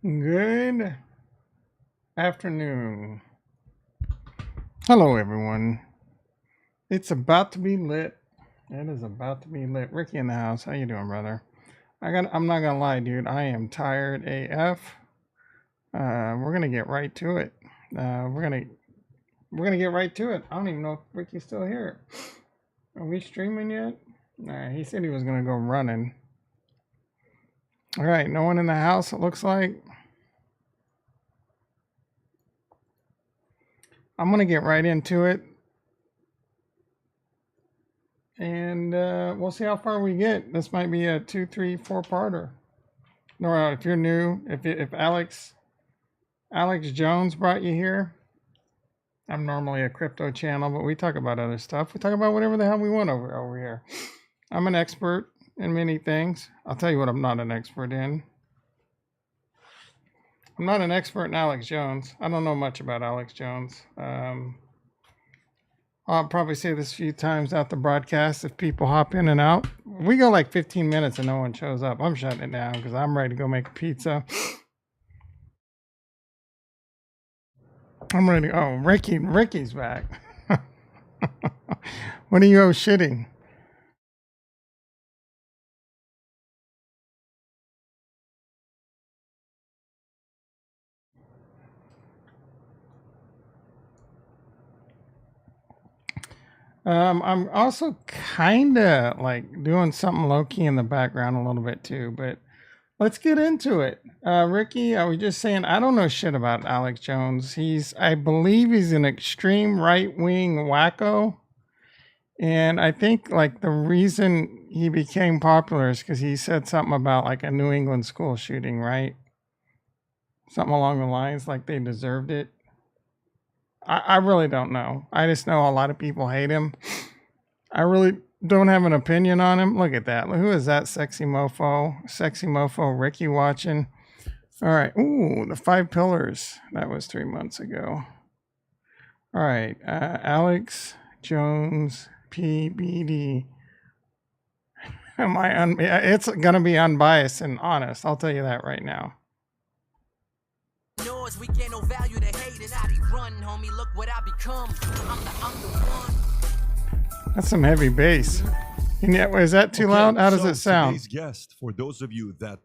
Good afternoon. Hello, everyone. It's about to be lit. It is about to be lit. Ricky in the house. How you doing, brother? I'm not gonna lie, dude. I am tired AF. We're gonna get right to it. We're gonna get right to it. I don't even know if Ricky's still here. Are we streaming yet? Nah, he said he was gonna go running. All right, no one in the house. It looks like. I'm gonna get right into it, and we'll see how far we get. This might be a 2, 3, 4-parter. No, if you're new, if Alex Jones brought you here, I'm normally a crypto channel, but we talk about other stuff. We talk about whatever the hell we want over here. I'm an expert in many things. I'll tell you what I'm not an expert in. I'm not an expert in Alex Jones. I don't know much about Alex Jones. I'll probably say this a few times out the broadcast if people hop in and out. We go like 15 minutes and no one shows up. I'm shutting it down because I'm ready to go make a pizza. I'm ready. Oh, Ricky's back. What are you shitting? I'm also kind of like doing something low key in the background a little bit too, but let's get into it. Ricky, I was just saying, I don't know shit about Alex Jones. I believe he's an extreme right wing wacko. And I think like the reason he became popular is because he said something about like a New England school shooting, right? Something along the lines like they deserved it. I really don't know. I just know a lot of people hate him. I really don't have an opinion on him. Look at that. Who is that sexy mofo? Sexy mofo Ricky watching. All right. Ooh, the 5 pillars. That was 3 months ago. All right. Alex Jones, PBD. It's going to be unbiased and honest. I'll tell you that right now. We get no value to hate and how they run, homie. Look what I become. I'm the one. That's some heavy bass. Is that too loud? How does it sound? Today's guest, for those of you that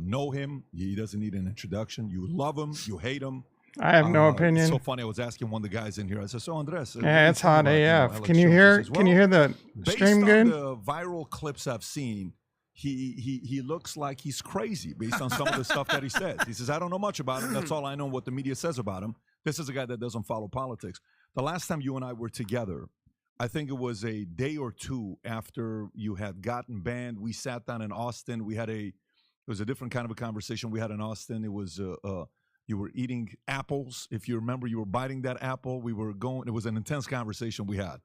know him, he doesn't need an introduction. You love him, you hate him. I have no opinion. It's so funny. I was asking one of the guys in here. I said, "So Andres, yeah, it's hot AF. Can you hear? Can you hear the stream good?" Based on the viral clips I've seen, he looks like he's crazy based on some of the stuff that he says. He says, "I don't know much about him. That's all I know. What the media says about him." This is a guy that doesn't follow politics. The last time you and I were together, I think it was a day or two after you had gotten banned. We sat down in Austin. It was a different kind of a conversation we had in Austin. It was you were eating apples. If you remember, you were biting that apple. It was an intense conversation we had.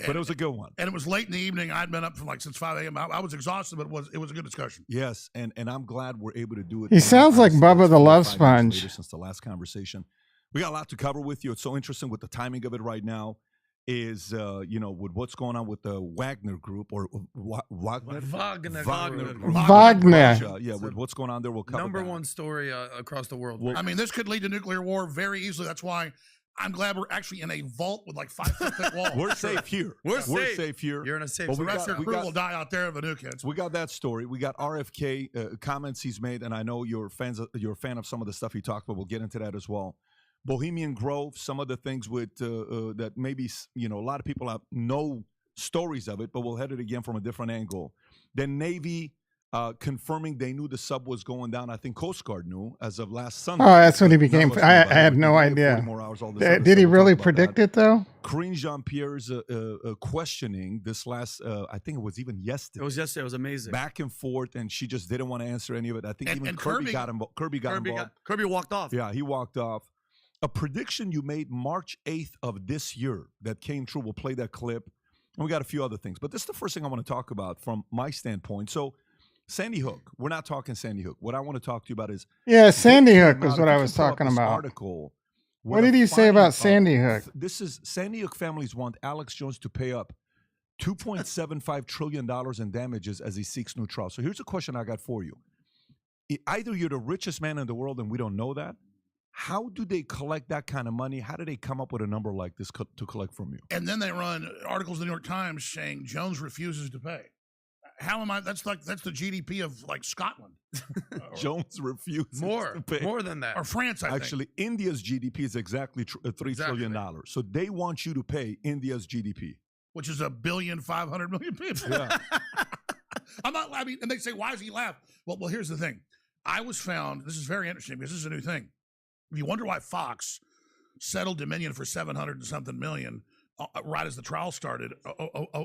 But it was a good one. And it was late in the evening. I'd been up from since 5 a.m. I was exhausted, but it was a good discussion. Yes, and I'm glad we're able to do it. He sounds like Bubba the Love Sponge. Since the last conversation. We got a lot to cover with you. It's so interesting with the timing of it right now. Is with what's going on with the Wagner Group or Wagner. Yeah, with what's going on there, we'll cover number one story across the world. I mean, this could lead to nuclear war very easily. That's why I'm glad we're actually in a vault with 5 foot thick walls. We're safe here. We're safe here. You're in a safe spot. The rest of your crew will die out there if a nuke hits. We got that story. We got RFK comments he's made, and I know you're a fan of some of the stuff he talked about. We'll get into that as well. Bohemian Grove, some of the things with that maybe a lot of people have no stories of it, but we'll head it again from a different angle. Then Navy confirming they knew the sub was going down. I think Coast Guard knew as of last Sunday. Oh, that's when he became. I had no idea. Did he really predict it though? Karine Jean-Pierre's questioning this last. I think it was even yesterday. It was yesterday. It was amazing. Back and forth, and she just didn't want to answer any of it. I think even Kirby got involved. Kirby walked off. Yeah, he walked off. A prediction you made March 8th of this year that came true. We'll play that clip. And we got a few other things. But this is the first thing I want to talk about from my standpoint. So, Sandy Hook. We're not talking Sandy Hook. What I want to talk to you about is... Yeah, Sandy Hook was what I was talking about. Article. What did he say about Sandy Hook? This is Sandy Hook families want Alex Jones to pay up $2.75 trillion in damages as he seeks new trial. So here's a question I got for you. either you're the richest man in the world and we don't know that. How do they collect that kind of money? How do they come up with a number like this to collect from you? And then they run articles in the New York Times saying Jones refuses to pay. How am I? That's the GDP of like Scotland. Jones refuses to pay. More than that. Or France, I think. Actually, India's GDP is exactly $3 trillion. So they want you to pay India's GDP. Which is 1,500,000,000 people. Yeah. I'm not laughing. And they say, why does he laugh? Well, here's the thing. I was found, this is very interesting because this is a new thing. If you wonder why Fox settled Dominion for 700 and something million right as the trial started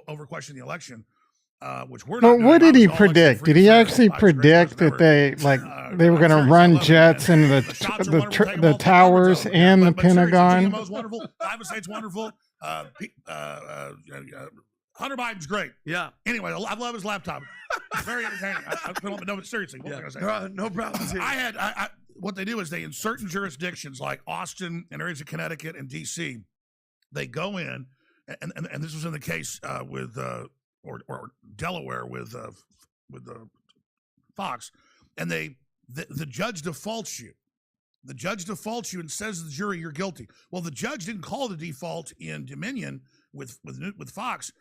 over questioning the election, which we're not But doing. what did he Obviously, all predict? election Did he free actually Fox, great predict president that ever. they were going to I'm run serious, I love it, jets man. into The shots are wonderful, take 'em all to towers Pentagon. and the But seriously, Pentagon? GMO's wonderful. Glyphosate's wonderful. Hunter Biden's great. Yeah. Anyway, I love his laptop. It's very entertaining. I don't know, but seriously, what was I gonna say? No problems here. I what they do is they, in certain jurisdictions like Austin and areas of Connecticut and DC, they go in, and this was in the case with or Delaware with Fox, and the judge defaults you. The judge defaults you and says to the jury, you're guilty. Well, the judge didn't call the default in Dominion with Fox.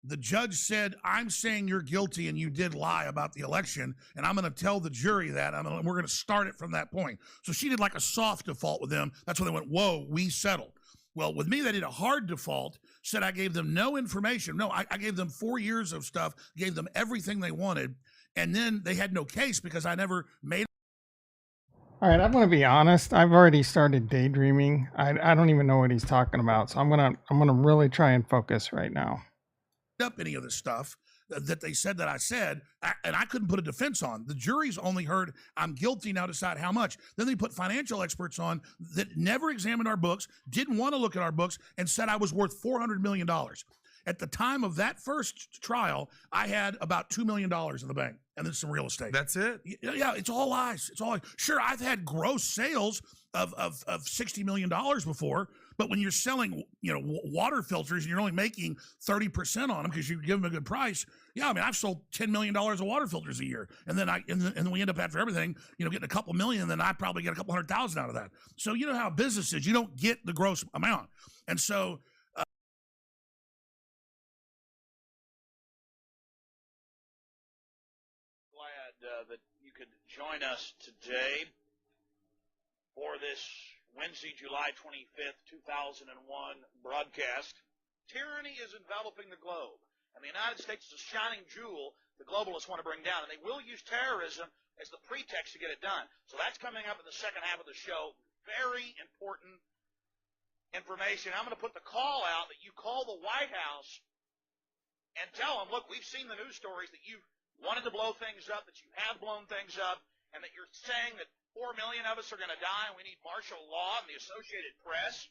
The judge said, I'm saying you're guilty and you did lie about the election, and I'm going to tell the jury that, and we're going to start it from that point. So she did like a soft default with them. That's when they went, whoa, we settled. Well, with me, they did a hard default, said I gave them no information. No, I gave them 4 years of stuff, gave them everything they wanted, and then they had no case because I never made. All right, I'm going to be honest. I've already started daydreaming. I don't even know what he's talking about. So I'm gonna really try and focus right now. Up any of this stuff that they said that I said, and I couldn't put a defense on. The jury's only heard I'm guilty, now decide how much. Then they put financial experts on that never examined our books, didn't want to look at our books, and said I was worth $400 million. At the time of that first trial, I had about $2 million in the bank, and then some real estate. That's it? Yeah, it's all lies. It's all lies. Sure, I've had gross sales of $60 million before, but when you're selling, water filters and you're only making 30% on them because you give them a good price, yeah, I mean, I've sold $10 million of water filters a year, and then and we end up after everything, getting a couple million, and then I probably get a couple 100,000 out of that. So you know how business is. You don't get the gross amount, and so. That you could join us today for this Wednesday, July 25th, 2001 broadcast. Tyranny is enveloping the globe, and the United States is a shining jewel the globalists want to bring down, and they will use terrorism as the pretext to get it done. So that's coming up in the second half of the show. Very important information. I'm going to put the call out that you call the White House and tell them, look, we've seen the news stories that you've wanted to blow things up, that you have blown things up, and that you're saying that 4 million of us are going to die and we need martial law and the Associated Press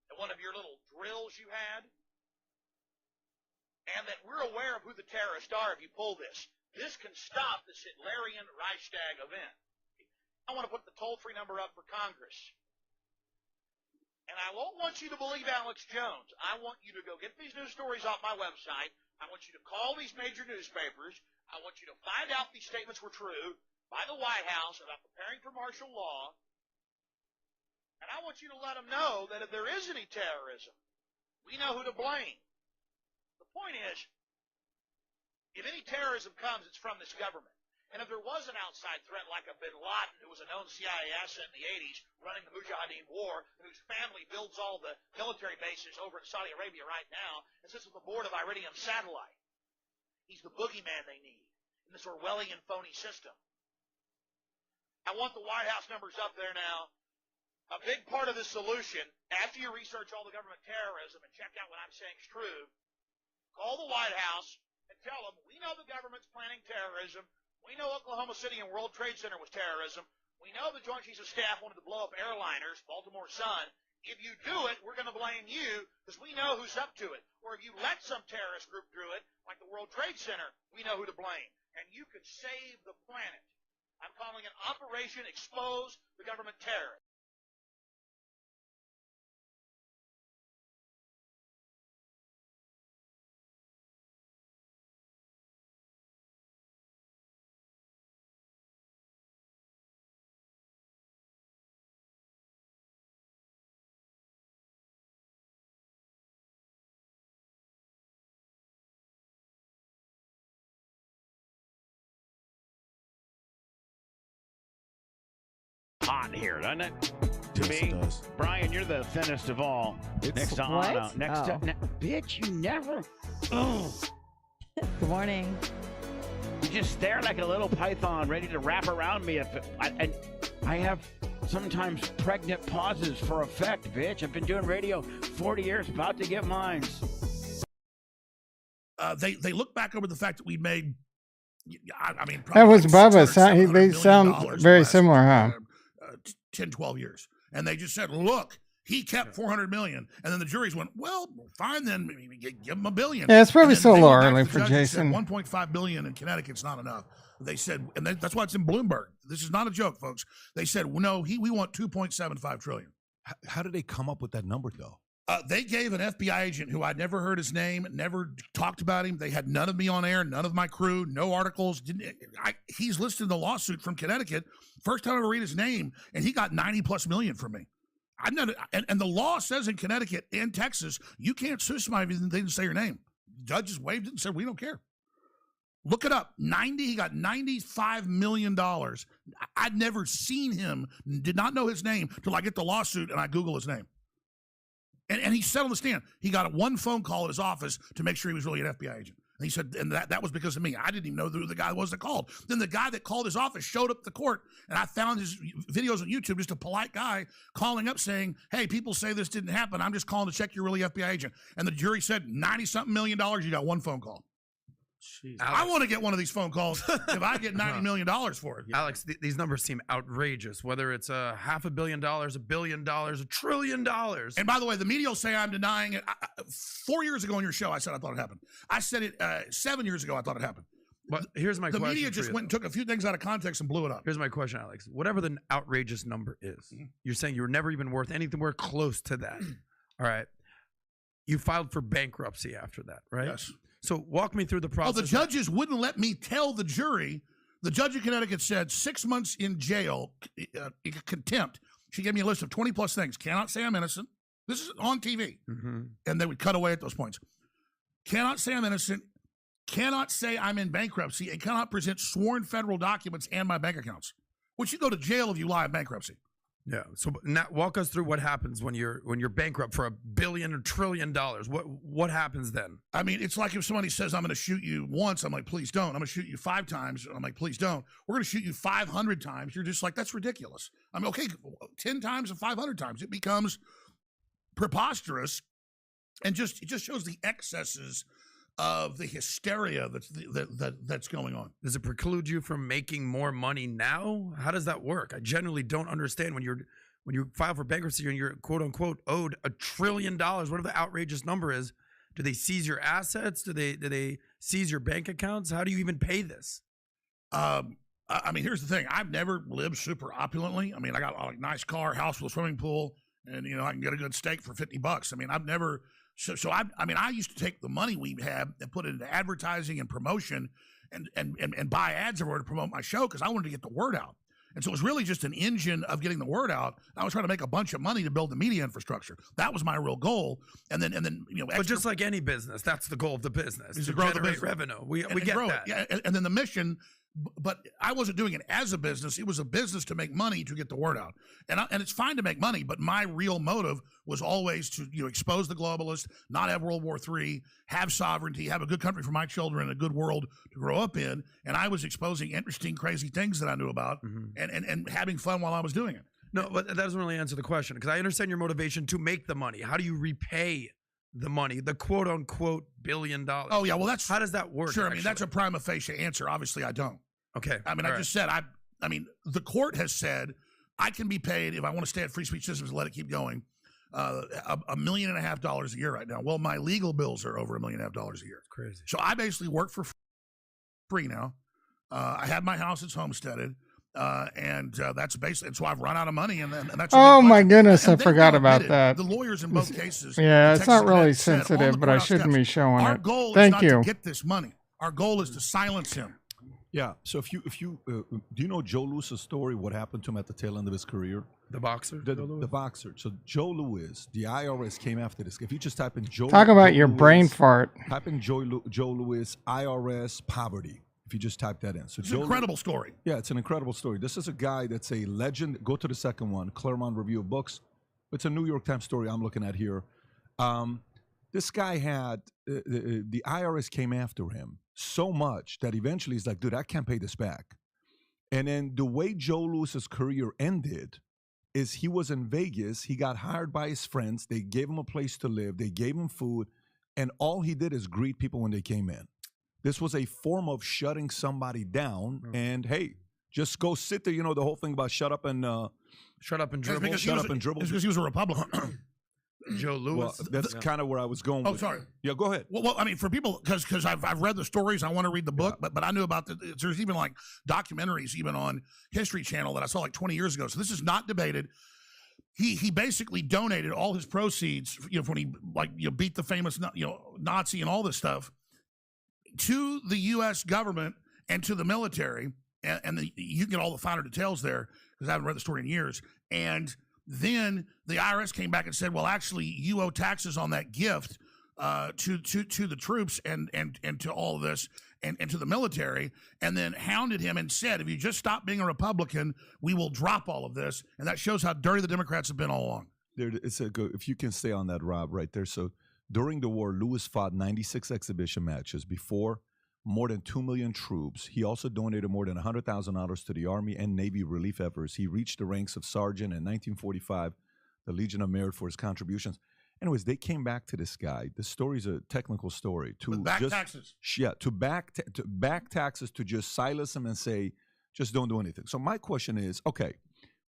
at one of your little drills you had, and that we're aware of who the terrorists are if you pull this. This can stop this Hitlerian Reichstag event. I want to put the toll-free number up for Congress. And I won't want you to believe Alex Jones. I want you to go get these news stories off my website. I want you to call these major newspapers. I want you to find out these statements were true by the White House about preparing for martial law. And I want you to let them know that if there is any terrorism, we know who to blame. The point is, if any terrorism comes, it's from this government. And if there was an outside threat like a bin Laden, who was a known CIA asset in the 80s, running the Mujahideen War, whose family builds all the military bases over in Saudi Arabia right now, and sits on the board of Iridium Satellite. He's the boogeyman they need in this Orwellian phony system. I want the White House numbers up there now. A big part of the solution, after you research all the government terrorism and check out what I'm saying is true, call the White House and tell them, we know the government's planning terrorism. We know Oklahoma City and World Trade Center was terrorism. We know the Joint Chiefs of Staff wanted to blow up airliners, Baltimore Sun. If you do it, we're going to blame you because we know who's up to it. Or if you let some terrorist group do it, like the World Trade Center, we know who to blame. And you could save the planet. I'm calling it Operation Expose the Government Terrorist. hot here, doesn't it? To Yes, me, it does. Brian, you're the thinnest of all. Next to What? Anna. Next Oh. to bitch, you never. Oh, Good morning. you just stare like a little python, ready to wrap around me. I have sometimes pregnant pauses for effect, bitch. I've been doing radio 40 years, about to get mine. They look back over the fact that we made. I mean, That was probably Bubba. $600 They million sound in the very last, similar, huh? 10, 12 years. And they just said, look, he kept 400 million. And then the juries went, well, fine, then give him $1 billion. Yeah, it's probably And then still a they little went back early to the for judge and Jason. said 1.5 billion in Connecticut's not enough. They said, and that's why it's in Bloomberg. This is not a joke, folks. They said, well, no, we want 2.75 trillion. How did they come up with that number, though? They gave an FBI agent who I'd never heard his name, never talked about him. They had none of me on air, none of my crew, no articles. He's listed in the lawsuit from Connecticut. First time I ever read his name, and he got 90+ million from me. I'm not, and the law says in Connecticut and Texas, you can't sue somebody if they didn't say your name. Judges waived it and said, we don't care. Look it up. He got $95 million. I'd never seen him, did not know his name till I get the lawsuit and I Google his name. And he said on the stand, he got one phone call at his office to make sure he was really an FBI agent. And he said, and that was because of me. I didn't even know who the guy was that called. Then the guy that called his office showed up at the court, and I found his videos on YouTube, just a polite guy calling up saying, hey, people say this didn't happen. I'm just calling to check you're really an FBI agent. And the jury said, $90-something million, you got one phone call. Jeez. I want to get one of these phone calls if I get $90 million for it. Alex, these numbers seem outrageous. Whether it's $500 million, $1 billion, $1 trillion. And by the way, the media will say I'm denying it. 4 years ago on your show, I said I thought it happened. I said it 7 years ago, I thought it happened. But here's my The question. media just went and took a few things out of context and blew it up. Here's my question, Alex. Whatever the outrageous number is, you're saying you were never even worth anything close to that. All right. You filed for bankruptcy after that, right? Yes. So walk me through the process. Well, the judges wouldn't let me tell the jury. The judge in Connecticut said 6 months in jail, contempt. She gave me a list of 20+ things. Cannot say I'm innocent. This is on TV. Mm-hmm. And they would cut away at those points. Cannot say I'm innocent. Cannot say I'm in bankruptcy. And cannot present sworn federal documents and my bank accounts. Which you go to jail if you lie in bankruptcy. Yeah. So now walk us through what happens when you're bankrupt for $1 billion or $1 trillion. What happens then? I mean, it's like if somebody says, I'm going to shoot you once, I'm like, please don't. I'm going to shoot you 5 times. I'm like, please don't. We're going to shoot you 500 times. You're just like, that's ridiculous. I mean, okay, 10 times and 500 times. It becomes preposterous and it just shows the excesses of the hysteria that's going on. Does it preclude you from making more money now? How does that work? I genuinely don't understand when you file for bankruptcy and you're quote unquote owed $1 trillion, whatever the outrageous number is. Do they seize your assets? Do they seize your bank accounts? How do you even pay this? I mean, here's the thing. I've never lived super opulently. I mean, I got a nice car, house with a swimming pool, and I can get a good steak for $50. I mean, I've never. So I used to take the money we had and put it into advertising and promotion and buy ads everywhere to promote my show because I wanted to get the word out. And so it was really just an engine of getting the word out. I was trying to make a bunch of money to build the media infrastructure. That was my real goal. And then But just like any business, that's the goal of the business, is to to grow the generate business. revenue. We and get grow that. it. Yeah, and then the mission. But I wasn't doing it as a business. It was a business to make money to get the word out. And it's fine to make money, but my real motive was always to expose the globalists, not have World War III, have sovereignty, have a good country for my children, and a good world to grow up in. And I was exposing interesting, crazy things that I knew about and having fun while I was doing it. No, but that doesn't really answer the question because I understand your motivation to make the money. How do you repay the money, the quote unquote $1 billion? Oh, yeah. Well, how does that work? Sure. I mean, that's a prima facie answer. Obviously, I don't. Okay. I mean, I just said, I mean, the court has said I can be paid if I want to stay at Free Speech Systems and let it keep going, $1.5 million a year right now. Well, my legal bills are over $1.5 million a year. It's crazy. So I basically work for free now. I have my house; it's homesteaded, and that's basically. And so I've run out of money, and that's. Oh my goodness, and I forgot about admitted, that. The lawyers in both cases. Yeah, in it's Texas not and really Connecticut said, on the sensitive, but I courthouse shouldn't steps, be showing our it. goal Thank is not you. to get this money. Our goal is to silence him. Yeah. So if you do you know Joe Louis's story? What happened to him at the tail end of his career? The boxer? The boxer. So Joe Louis, the IRS came after this. If you just type in Joe, Talk about Joe your Louis, brain fart. Type in Joe Louis IRS poverty. If you just type that in. So It's an incredible story. Yeah, it's an incredible story. This is a guy that's a legend. Go to the second one, Claremont Review of Books. It's a New York Times story I'm looking at here. This guy had, the IRS came after him so much that eventually he's like, dude, I can't pay this back. And then the way Joe Louis's career ended is he was in Vegas. He got hired by his friends. They gave him a place to live. They gave him food. And all he did is greet people when they came in. This was a form of shutting somebody down. And, hey, just go sit there. You know, the whole thing about shut up and dribble. Shut up and dribble. It's because he was a Republican. Joe Louis. Well, that's kind of where I was going. Oh, sorry. Yeah, go ahead. Well, I mean, for people, because I've read the stories, I want to read the book, but I knew about there's even like documentaries even on History Channel that I saw like 20 years ago. So this is not debated. He basically donated all his proceeds, when he beat the famous Nazi and all this stuff, to the U.S. government and to the military, and you can get all the finer details there because I haven't read the story in years. And then the IRS came back and said, well, actually, you owe taxes on that gift to the troops and to all of this and to the military, and then hounded him and said, if you just stop being a Republican, we will drop all of this. And that shows how dirty the Democrats have been all along. If you can stay on that, Rob, right there. So during the war, Louis fought 96 exhibition matches before more than 2 million troops. He also donated more than $100,000 to the Army and Navy relief efforts. He reached the ranks of sergeant in 1945, the Legion of Merit for his contributions. Anyways, they came back to this guy. The story's a technical story. Taxes. Yeah, to back taxes, to just silence him and say, just don't do anything. So my question is, okay,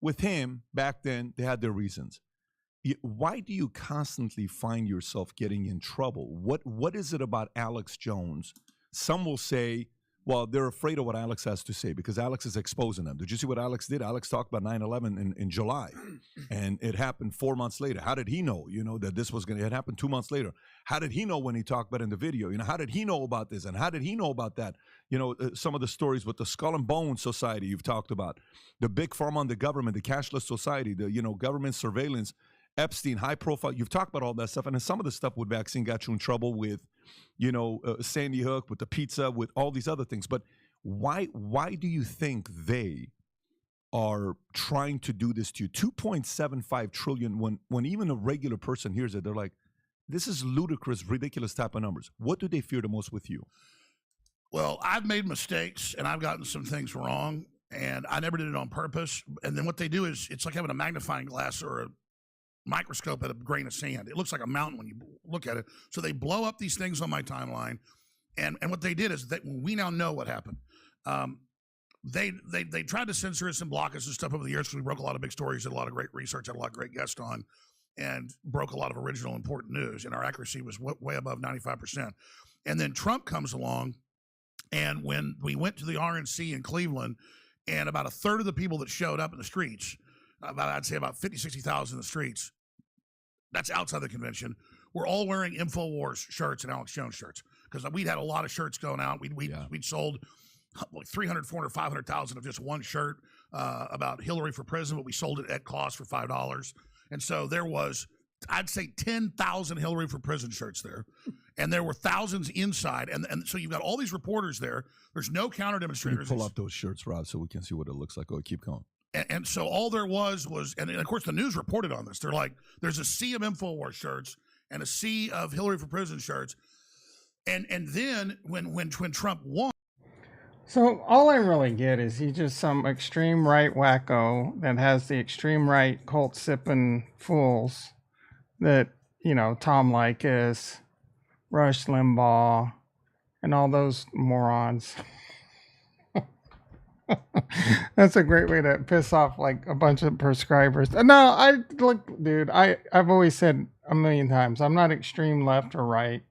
with him, back then, they had their reasons. Why do you constantly find yourself getting in trouble? What is it about Alex Jones? Some will say, well, they're afraid of what Alex has to say because Alex is exposing them. Did you see what Alex did? Alex talked about 9/11 in July, and it happened 4 months later. How did he know, that this was going to happen 2 months later? How did he know when he talked about it in the video? How did he know about this? And how did he know about that? Some of the stories with the Skull and Bones Society you've talked about, the big pharma on the government, the cashless society, the, government surveillance, Epstein, high profile. You've talked about all that stuff. And then some of the stuff with vaccine got you in trouble with, Sandy Hook, with the pizza, with all these other things. But why do you think they are trying to do this to you? 2.75 trillion, when even a regular person hears it, they're like, this is ludicrous, ridiculous type of numbers. What do they fear the most with you? Well, I've made mistakes and I've gotten some things wrong, and I never did it on purpose. And then what they do is it's like having a magnifying glass or a microscope at a grain of sand. It looks like a mountain when you look at it. So they blow up these things on my timeline, and what they did is that we now know what happened. They tried to censor us and block us and stuff over the years because we broke a lot of big stories, did a lot of great research, had a lot of great guests on, and broke a lot of original important news, and our accuracy was way above 95%. And then Trump comes along, and when we went to the RNC in Cleveland, and about a third of the people that showed up in the streets, I'd say about 50, 60,000 in the streets, that's outside the convention, we're all wearing InfoWars shirts and Alex Jones shirts, because we'd had a lot of shirts going out. We'd sold like 300, 400, 500,000 of just one shirt about Hillary for president, but we sold it at cost for $5. And so there was, I'd say 10,000 Hillary for prison shirts there. And there were thousands inside. And so you've got all these reporters there. There's no counter demonstrators. Pull up those shirts, Rob, so we can see what it looks like. Oh, keep going. And so all there was, and of course the news reported on this. They're like, there's a sea of InfoWars shirts and a sea of Hillary for President shirts. And then when Trump won. So all I really get is he's just some extreme right wacko that has the extreme right cult sipping fools that, Tom Likas, Rush Limbaugh, and all those morons. That's a great way to piss off like a bunch of prescribers. No, dude, I've always said a million times, I'm not extreme left or right.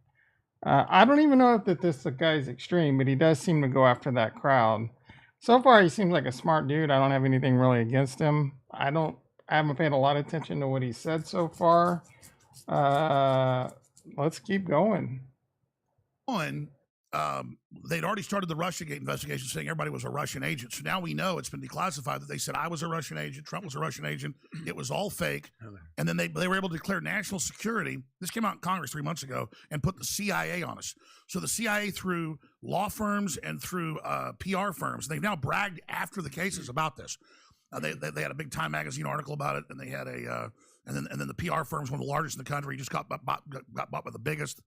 I don't even know if this guy's extreme, but he does seem to go after that crowd. So far, he seems like a smart dude. I don't have anything really against him. I haven't paid a lot of attention to what he said so far. Let's keep going. they'd already started the Russiagate investigation saying everybody was a Russian agent. So now we know it's been declassified that they said I was a Russian agent, Trump was a Russian agent. It was all fake. And then they were able to declare national security. This came out in Congress 3 months ago and put the CIA on us. So the CIA through law firms and through PR firms, they've now bragged after the cases about this. They had a big Time magazine article about it, and they had and then the PR firm's one of the largest in the country. Just got bought by the biggest.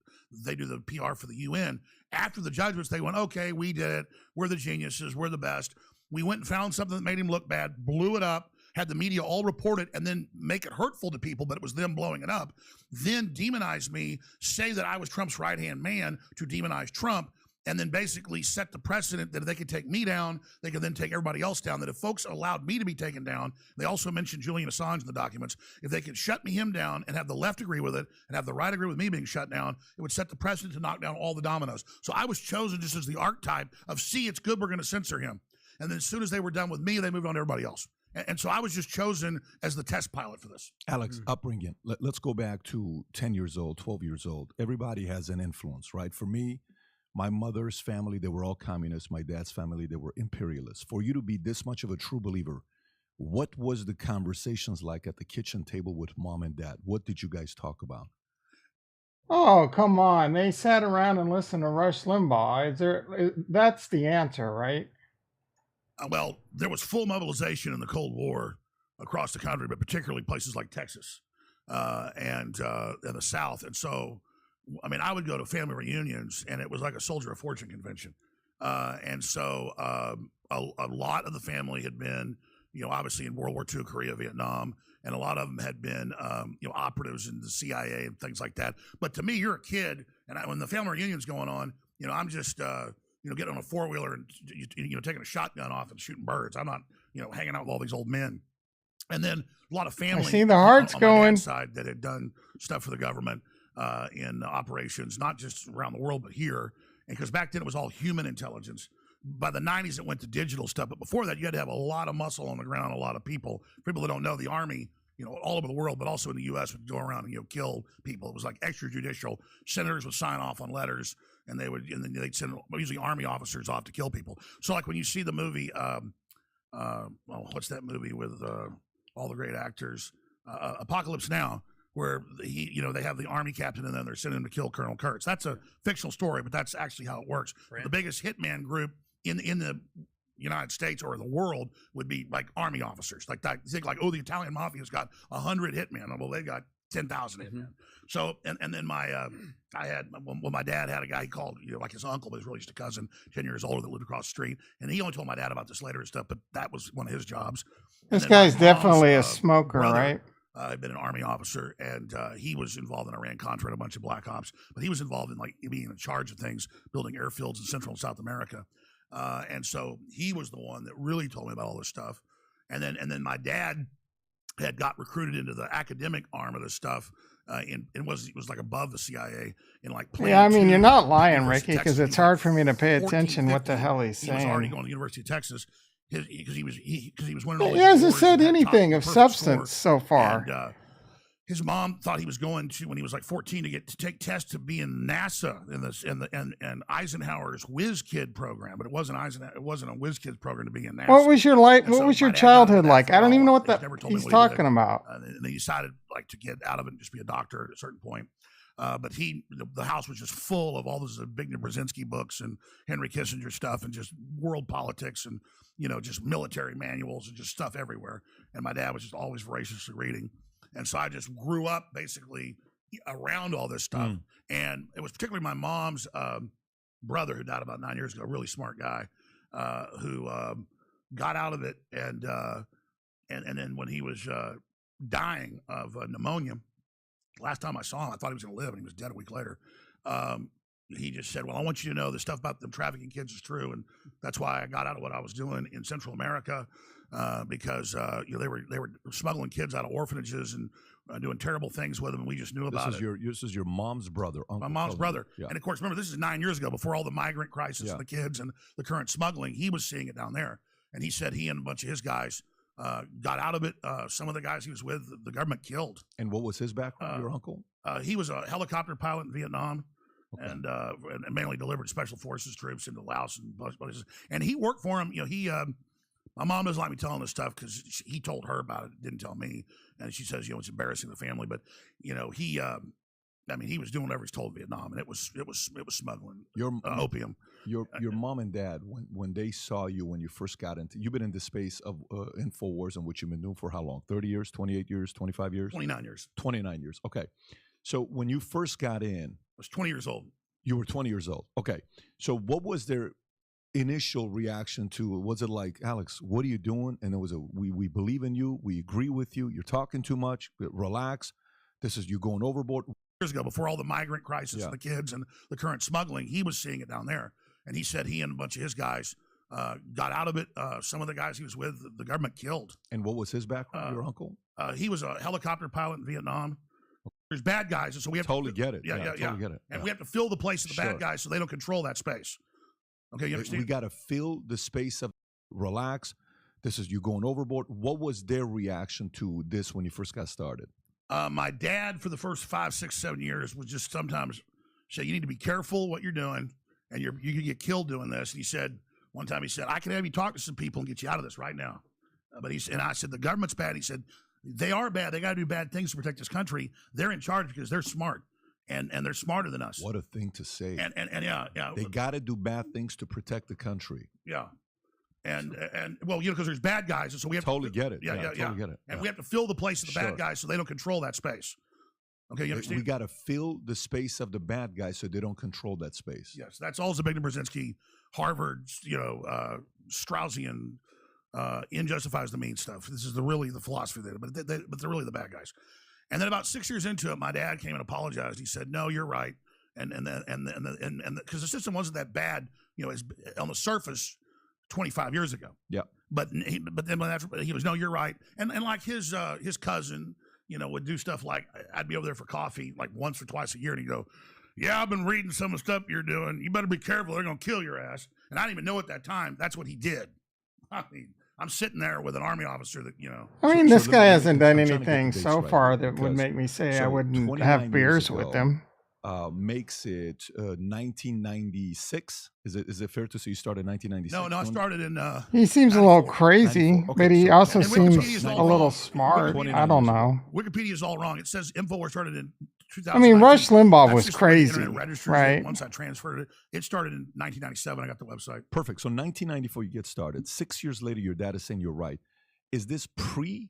They do the PR for the UN. After the judgments, they went, okay, we did it. We're the geniuses. We're the best. We went and found something that made him look bad, blew it up, had the media all report it, and then make it hurtful to people, but it was them blowing it up. Then demonize me, say that I was Trump's right-hand man to demonize Trump, and then basically set the precedent that if they could take me down, they could then take everybody else down. That if folks allowed me to be taken down, they also mentioned Julian Assange in the documents, if they could shut him down and have the left agree with it and have the right agree with me being shut down, it would set the precedent to knock down all the dominoes. So I was chosen just as the archetype of, see, it's good, we're going to censor him. And then as soon as they were done with me, they moved on to everybody else. And so I was just chosen as the test pilot for this. Alex, upbringing. Let's go back to 10 years old, 12 years old. Everybody has an influence, right? For me, my mother's family, they were all communists. My dad's family, they were imperialists. For you to be this much of a true believer, what was the conversations like at the kitchen table with mom and dad? What did you guys talk about? Oh, come on. They sat around and listened to Rush Limbaugh. That's the answer, right? Well, there was full mobilization in the Cold War across the country, but particularly places like Texas and the South. And so, I mean, I would go to family reunions, and it was like a Soldier of Fortune convention. And so a lot of the family had been, obviously in World War II, Korea, Vietnam, and a lot of them had been, operatives in the CIA and things like that. But to me, you're a kid, and when the family reunion's going on, I'm just, getting on a four-wheeler and, taking a shotgun off and shooting birds. I'm not, hanging out with all these old men. And then a lot of family. I see the hearts on going. my dad's side that had done stuff for the government. In operations, not just around the world, but here. And because back then it was all human intelligence. By the 90s, it went to digital stuff. But before that, you had to have a lot of muscle on the ground, a lot of people. For people that don't know, the Army, all over the world, but also in the U.S., would go around and, kill people. It was like extrajudicial. Senators would sign off on letters, and they'd send usually Army officers off to kill people. So, like when you see the movie, what's that movie with all the great actors? Apocalypse Now, where they have the Army captain and then they're sending him to kill Colonel Kurtz. That's a fictional story, but that's actually how it works. Right. The biggest hitman group in the United States or the world would be like Army officers. Like that, you think like, the Italian mafia's got 100 hitmen. Well, they got 10,000 hitmen. So, and then my dad had a guy he called, like his uncle, but he's really just a cousin, 10 years older, that lived across the street. And he only told my dad about this later and stuff, but that was one of his jobs. This guy's definitely a smoker, right? Had been an Army officer, and he was involved in Iran-Contra and a bunch of black ops, but he was involved in like being in charge of things, building airfields in Central and South America. And so he was the one that really told me about all this stuff. And then my dad had got recruited into the academic arm of this stuff. And was like above the CIA in like. Yeah, I mean, you're not lying, Ricky, because it's hard for me to pay attention what the hell he's saying. He was already going to the University of Texas. Because he was winning all. He hasn't said anything of substance so far. And, his mom thought he was going to, when he was like 14, to take tests to be in NASA and Eisenhower's Whiz Kid program, but it wasn't a Whiz Kids program to be in NASA. What was your What was your childhood like? I don't even know what he's talking about. And he decided like to get out of it and just be a doctor at a certain point. But the house was just full of all those Zbigniew Brzezinski books and Henry Kissinger stuff and just world politics and, just military manuals and just stuff everywhere. And my dad was just always voraciously reading. And so I just grew up basically around all this stuff. And it was particularly my mom's brother, who died about 9 years ago, a really smart guy, who got out of it. And then when he was dying of pneumonia, last time I saw him, I thought he was going to live, and he was dead a week later. He just said, well, I want you to know the stuff about them trafficking kids is true. And that's why I got out of what I was doing in Central America, because they were smuggling kids out of orphanages and doing terrible things with them, and we just knew about it. This is your mom's brother, uncle. My mom's brother. Yeah. And, of course, remember, this is 9 years ago, before all the migrant crisis and the kids and the current smuggling. He was seeing it down there. And he said he and a bunch of his guys got out of it. Some of the guys he was with, the government killed. And what was his background, your uncle? He was a helicopter pilot in Vietnam. and mainly delivered special forces troops into Laos and places. And he worked for him. My mom doesn't like me telling this stuff because he told her about it, didn't tell me. And she says, it's embarrassing to the family. But he was doing whatever he's told in Vietnam, and it was smuggling opium. Your mom and dad, when they saw you when you first got into, you've been in the space of InfoWars, in which you've been doing for how long? 30 years, 28 years, 25 years? 29 years. 29 years. Okay. So when you first got in, I was 20 years old. You were 20 years old. Okay. So what was their initial reaction to it? Was it like, Alex, what are you doing? And it was we believe in you. We agree with you. You're talking too much. Relax. You're going overboard. Years ago, before all the migrant crisis and the kids and the current smuggling, he was seeing it down there. And he said he and a bunch of his guys got out of it. Some of the guys he was with, the government killed. And what was his background, your uncle? He was a helicopter pilot in Vietnam. There's bad guys, and so we have to get it. Totally get it. And we have to fill the place of the bad guys so they don't control that space. Okay, you understand? We got to fill the space of relax. You're going overboard. What was their reaction to this when you first got started? My dad, for the first 5, 6, 7 years, was just sometimes say, you need to be careful what you're doing, and you can get killed doing this. And he said, one time he said, I can have you talk to some people and get you out of this right now. And I said, the government's bad. He said, they are bad. They got to do bad things to protect this country. They're in charge because they're smart, and they're smarter than us. What a thing to say. And yeah. They got to do bad things to protect the country. Yeah. And well, because there's bad guys, and so we have to get it. Yeah. Get it. And we have to fill the place of the bad guys so they don't control that space. Okay, you understand? We got to fill the space of the bad guys so they don't control that space. Yes, that's all Zbigniew Brzezinski, Harvard, Straussian, injustifies the mean stuff. This is really the philosophy there, but they're really the bad guys. And then about 6 years into it, my dad came and apologized. He said, "No, you're right," and because the system wasn't that bad, on the surface 25 years ago. Yeah. But then after he was, "No, you're right," and like his cousin, would do stuff like, I'd be over there for coffee like once or twice a year, and he'd go, "Yeah, I've been reading some of the stuff you're doing. You better be careful. They're going to kill your ass." And I didn't even know at that time that's what he did. I mean, I'm sitting there with an Army officer that, I mean, this guy hasn't done anything so far that would make me say I wouldn't have beers with him. Makes it 1996. Is it fair to say you started in 1996? No, I started in. He seems a little crazy, but he also seems a little smart. I don't know. Wikipedia is all wrong. It says InfoWars started in 2000. I mean, Rush Limbaugh was crazy, right? Once I transferred it, it started in 1997. I got the website. Perfect. So 1994, you get started. 6 years later, your dad is saying you're right. Is this pre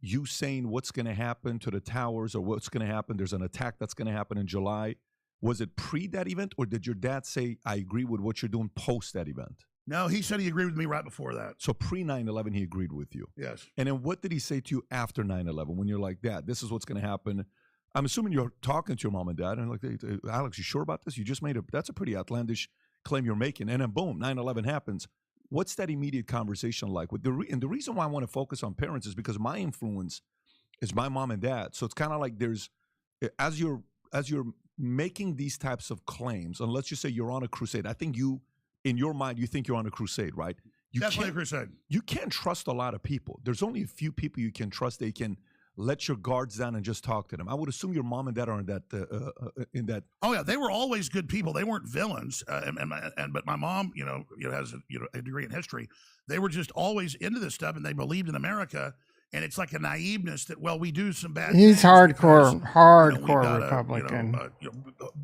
you saying what's going to happen to the towers or what's going to happen? There's an attack that's going to happen in July. Was it pre that event, or did your dad say, I agree with what you're doing post that event? No, he said he agreed with me right before that. So pre 9/11, he agreed with you. Yes. And then what did he say to you after 9/11 when you're like, Dad, this is what's going to happen? I'm assuming you're talking to your mom and dad and like, hey, Alex, you sure about this? You just that's a pretty outlandish claim you're making. And then boom, 9/11 happens. What's that immediate conversation like? And the reason why I want to focus on parents is because my influence is my mom and dad. So it's kind of like as you're making these types of claims, and let's just say you're on a crusade. I think in your mind, you think you're on a crusade, right? Definitely a crusade. You can't trust a lot of people. There's only a few people you can trust. They can let your guards down and just talk to them. I would assume your mom and dad are in that. Oh yeah, they were always good people. They weren't villains. But my mom, has a degree in history. They were just always into this stuff, and they believed in America. And it's like a naiveness that, we do some bad. He's hardcore gotta, Republican.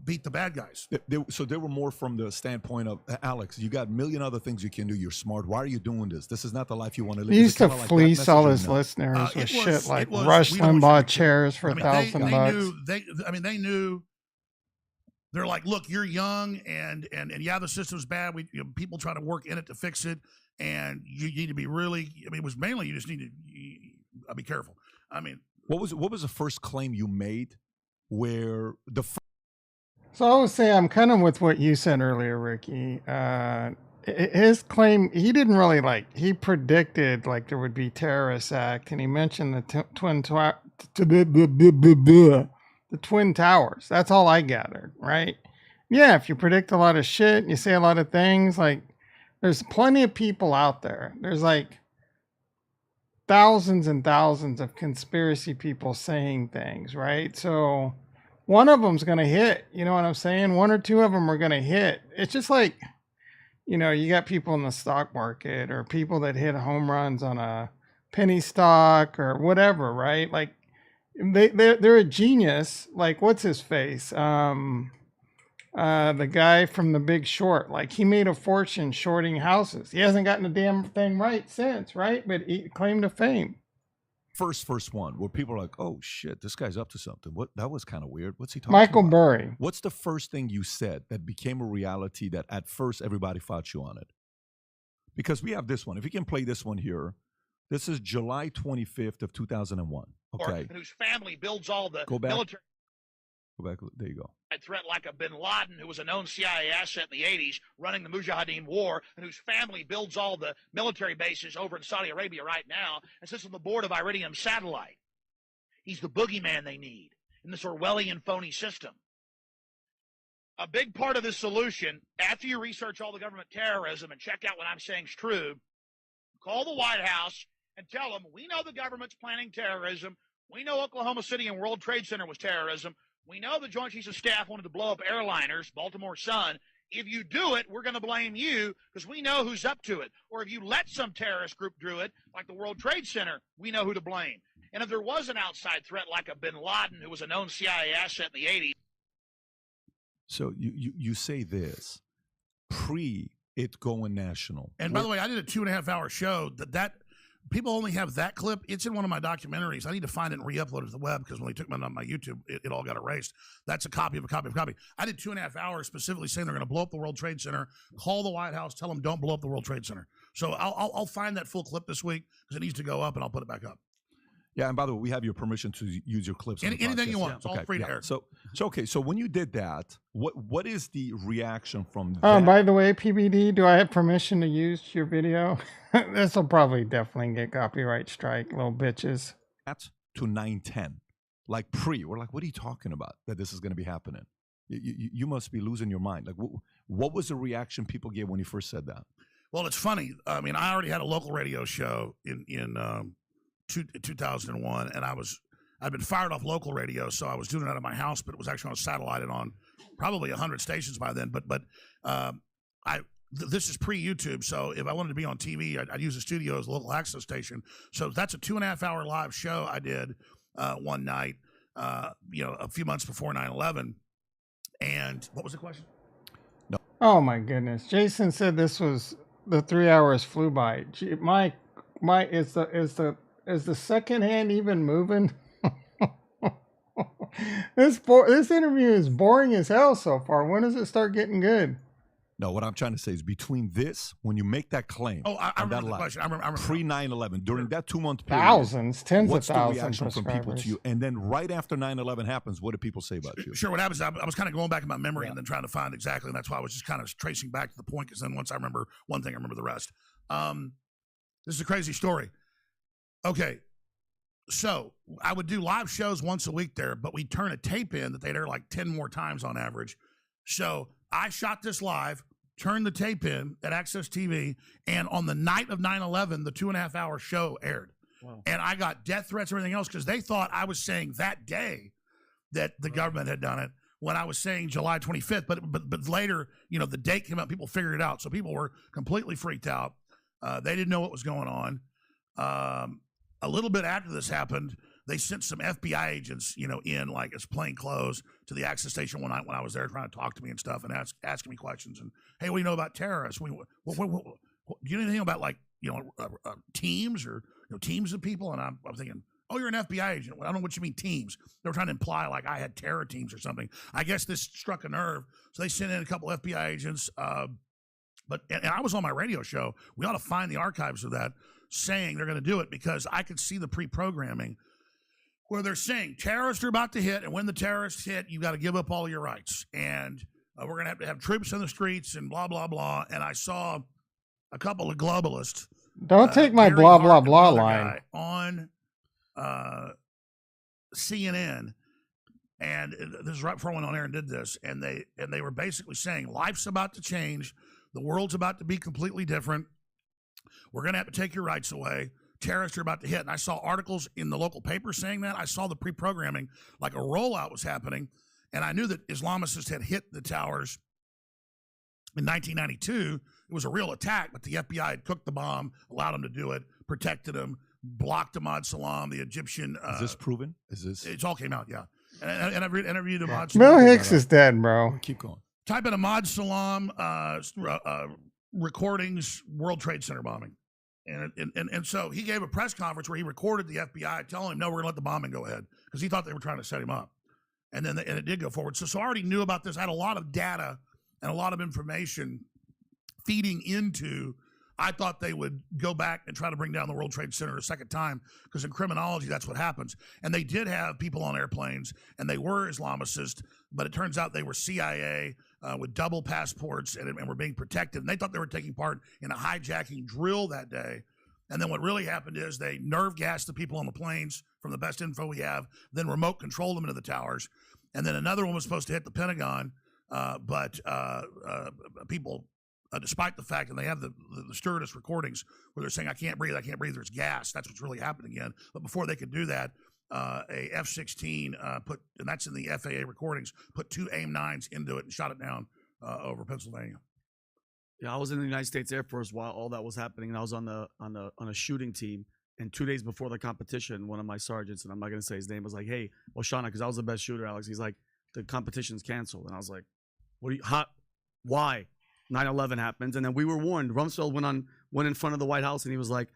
Beat the bad guys. So they were more from the standpoint of, Alex, you got a million other things you can do. You're smart. Why are you doing this? This is not the life you want to live. He used to fleece all his listeners with shit like Rush Limbaugh chairs for $1,000. They knew. They're like, look, you're young, and yeah, the system's bad. People try to work in it to fix it, and you need to be really. It was mainly you just need to be careful. What was the first claim you made? Where So I would say I'm kind of with what you said earlier, Ricky. His claim, he didn't really he predicted there would be terrorist act, and he mentioned the Twin Towers. That's all I gathered, right? Yeah, if you predict a lot of shit and you say a lot of things, there's plenty of people out there. There's thousands and thousands of conspiracy people saying things, right? So one of them's going to hit. You know what I'm saying? One or two of them are going to hit. It's just like, you know, you got people in the stock market or people that hit home runs on a penny stock or whatever, right? Like they're a genius. Like, what's his face? The guy from The Big Short. Like, he made a fortune shorting houses. He hasn't gotten a damn thing right since, right? But he claimed to fame. First one where people are like, oh shit, this guy's up to something. What, that was kind of weird. What's he talking Michael about? Burry. What's the first thing you said that became a reality that at first everybody fought you on it? Because we have this one. If you can play this one here, this is July 25th of 2001. Okay. Whose family builds all the Go back. military Go back. There you go. threat like a bin Laden, who was a known CIA asset in the 80s, running the Mujahideen war, and whose family builds all the military bases over in Saudi Arabia right now, and sits on the board of Iridium Satellite. He's the boogeyman they need in this Orwellian phony system. A big part of this solution, after you research all the government terrorism and check out what I'm saying is true, call the White House and tell them, we know the government's planning terrorism. We know Oklahoma City and World Trade Center was terrorism. We know the Joint Chiefs of Staff wanted to blow up airliners, Baltimore Sun. If you do it, we're going to blame you because we know who's up to it. Or if you let some terrorist group do it, like the World Trade Center, we know who to blame. And if there was an outside threat like a bin Laden, who was a known CIA asset in the 80s. So you say this pre it going national. And by the way, I did a 2.5 hour show that people only have that clip. It's in one of my documentaries. I need to find it and re-upload it to the web because when they took it on my YouTube, it all got erased. That's a copy of a copy of a copy. I did 2.5 hours specifically saying they're going to blow up the World Trade Center. Call the White House, tell them don't blow up the World Trade Center. So I'll find that full clip this week because it needs to go up, and I'll put it back up. Yeah, and by the way, we have your permission to use your clips. On the Anything podcast. you want. It's all free to air. So okay. So when you did that, what is the reaction from? Oh, by the way, PBD, do I have permission to use your video? This will probably definitely get copyright strike, little bitches. That to 9/10, like pre, we're like, what are you talking about? That this is going to be happening? You must be losing your mind. Like, what was the reaction people gave when you first said that? Well, it's funny. I mean, I already had a local radio show in 2001, and I'd been fired off local radio, so I was doing it out of my house, but it was actually on a satellite and on probably 100 stations by then. But this is pre-YouTube, so if I wanted to be on TV, I'd use the studio as a local access station. So that's a 2.5 hour live show I did one night, a few months before 9/11. And what was the question? No. Oh my goodness, Jason said this was the 3 hours flew by. Gee, my is the second hand even moving? This interview is boring as hell so far. When does it start getting good? No, what I'm trying to say is between this, when you make that claim, I remember the question. I remember pre 9/11 during that 2 month period, thousands, tens what's of the thousands reaction of from people to subscribers. you? And then right after 9/11 happens, what do people say about you? Sure. What happens? I was kind of going back in my memory and then trying to find exactly, and that's why I was just kind of tracing back to the point. Because then once I remember one thing, I remember the rest. This is a crazy story. Okay. So I would do live shows once a week there, but we'd turn a tape in that they'd air like 10 more times on average. So I shot this live, turned the tape in at Access TV, and on the night of 9/11, the 2.5 hour show aired. Wow. And I got death threats and everything else because they thought I was saying that day that the government had done it when I was saying July 25th. But later, the date came out, people figured it out. So people were completely freaked out. They didn't know what was going on. A little bit after this happened, they sent some FBI agents, in like as plain clothes to the access station one night when I was there trying to talk to me and stuff and asking me questions. And, hey, what do you know about terrorists? Do you know anything about teams or teams of people? And I'm thinking, oh, you're an FBI agent. Well, I don't know what you mean teams. They were trying to imply like I had terror teams or something. I guess this struck a nerve. So they sent in a couple FBI agents. But I was on my radio show. We ought to find the archives of that, saying they're going to do it because I could see the pre-programming where they're saying terrorists are about to hit, and when the terrorists hit, you got to give up all your rights, and we're going to have troops in the streets and blah blah blah. And I saw a couple of globalists. Don't take my Gary blah Hart blah and blah another line guy on CNN, and this is right before I went on air and did this, and they were basically saying life's about to change, the world's about to be completely different. We're going to have to take your rights away. Terrorists are about to hit. And I saw articles in the local paper saying that. I saw the pre-programming, like a rollout was happening. And I knew that Islamicists had hit the towers in 1992. It was a real attack, but the FBI had cooked the bomb, allowed them to do it, protected them, blocked Ahmad Salam, the Egyptian. Is this proven? It all came out, yeah. And I interviewed Ahmad Bill Salam. Hicks is dead, bro. Keep going. Type in Ahmad Salam recordings, World Trade Center bombing. And so he gave a press conference where he recorded the FBI telling him, no, we're going to let the bombing go ahead, because he thought they were trying to set him up. And then and it did go forward. So I already knew about this. I had a lot of data and a lot of information feeding into. I thought they would go back and try to bring down the World Trade Center a second time, because in criminology, that's what happens. And they did have people on airplanes, and they were Islamicists, but it turns out they were CIA with double passports and were being protected. And they thought they were taking part in a hijacking drill that day. And then what really happened is they nerve gassed the people on the planes, from the best info we have, then remote controlled them into the towers. And then another one was supposed to hit the Pentagon, but people, despite the fact that they have the stewardess recordings where they're saying, I can't breathe, there's gas. That's what's really happening again. But before they could do that, a F-16 and that's in the FAA recordings, put 2 AIM-9s into it and shot it down over Pennsylvania. Yeah, I was in the United States Air Force while all that was happening, and I was on a shooting team. And 2 days before the competition, one of my sergeants, and I'm not going to say his name, was like, hey, Oshana, because I was the best shooter, Alex. He's like, the competition's canceled. And I was like, why? 9/11 happens. And then we were warned. Rumsfeld went in front of the White House, and he was like,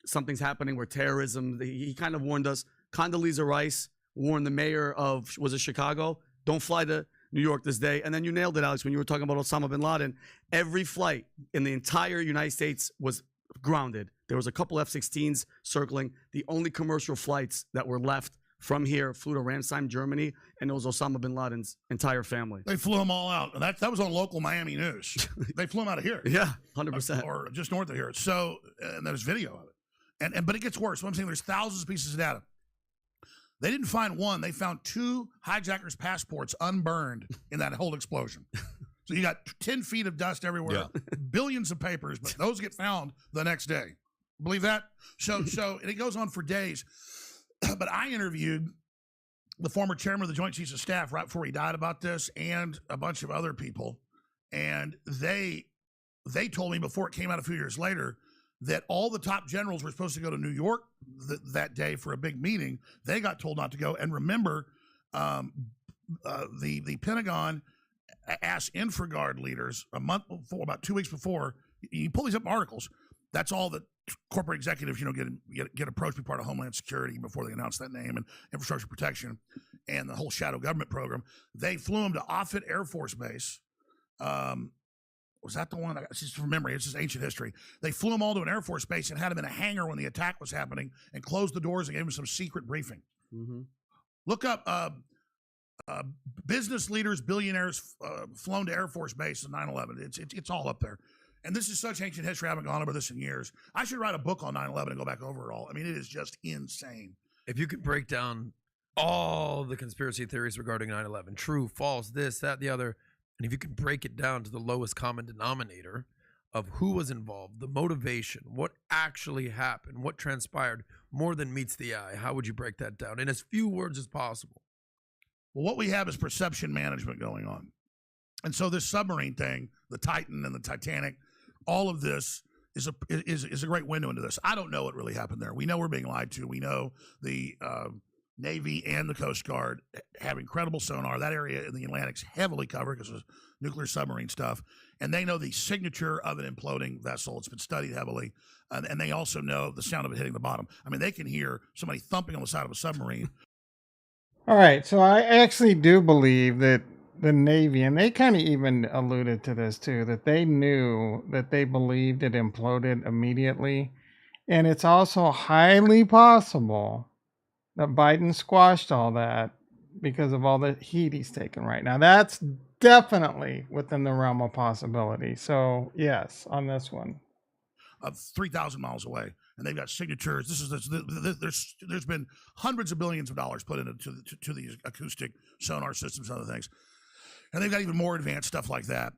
something's happening with terrorism. He kind of warned us. Condoleezza Rice warned the mayor of, was it Chicago? Don't fly to New York this day. And then you nailed it, Alex, when you were talking about Osama bin Laden. Every flight in the entire United States was grounded. There was a couple F-16s circling. The only commercial flights that were left from here flew to Ramstein, Germany, and it was Osama bin Laden's entire family. They flew them all out. And that was on local Miami news. They flew them out of here. Yeah, 100%. Or just north of here. So, and there's video of it. But it gets worse. What I'm saying, there's thousands of pieces of data. They didn't find one. They found 2 hijackers' passports unburned in that whole explosion. So you got 10 feet of dust everywhere, billions of papers, but those get found the next day. Believe that? So and it goes on for days. But I interviewed the former chairman of the Joint Chiefs of Staff right before he died about this, and a bunch of other people. And they told me before it came out a few years later that all the top generals were supposed to go to New York that day for a big meeting. They got told not to go. And remember, the Pentagon asked InfraGard leaders a month before, about 2 weeks before. You pull these up articles. That's all that corporate executives, get approached to be part of Homeland Security before they announce that name, and infrastructure protection and the whole shadow government program. They flew them to Offutt Air Force Base. Was that the one? It's just from memory. It's just ancient history. They flew them all to an Air Force base and had them in a hangar when the attack was happening, and closed the doors and gave them some secret briefing. Mm-hmm. Look up business leaders, billionaires flown to Air Force Base in 9/11. It's all up there. And this is such ancient history. I haven't gone over this in years. I should write a book on 9/11 and go back over it all. I mean, it is just insane. If you could break down all the conspiracy theories regarding 9/11, true, false, this, that, the other, and if you could break it down to the lowest common denominator of who was involved, the motivation, what actually happened, what transpired more than meets the eye, how would you break that down in as few words as possible? Well, what we have is perception management going on. And so this submarine thing, the Titan and the Titanic, all of this is a great window into this. I don't know what really happened there. We know we're being lied to. We know the Navy and the Coast Guard have incredible sonar. That area in the Atlantic's heavily covered because of nuclear submarine stuff. And they know the signature of an imploding vessel. It's been studied heavily. And they also know the sound of it hitting the bottom. I mean, they can hear somebody thumping on the side of a submarine. All right. So I actually do believe that the Navy, and they kind of even alluded to this too, that they knew that they believed it imploded immediately. And it's also highly possible that Biden squashed all that because of all the heat he's taking right now. That's definitely within the realm of possibility. So yes, on this one. 3,000 miles away, and they've got signatures. There's been hundreds of billions of dollars put into these acoustic sonar systems and other things. And they've got even more advanced stuff like that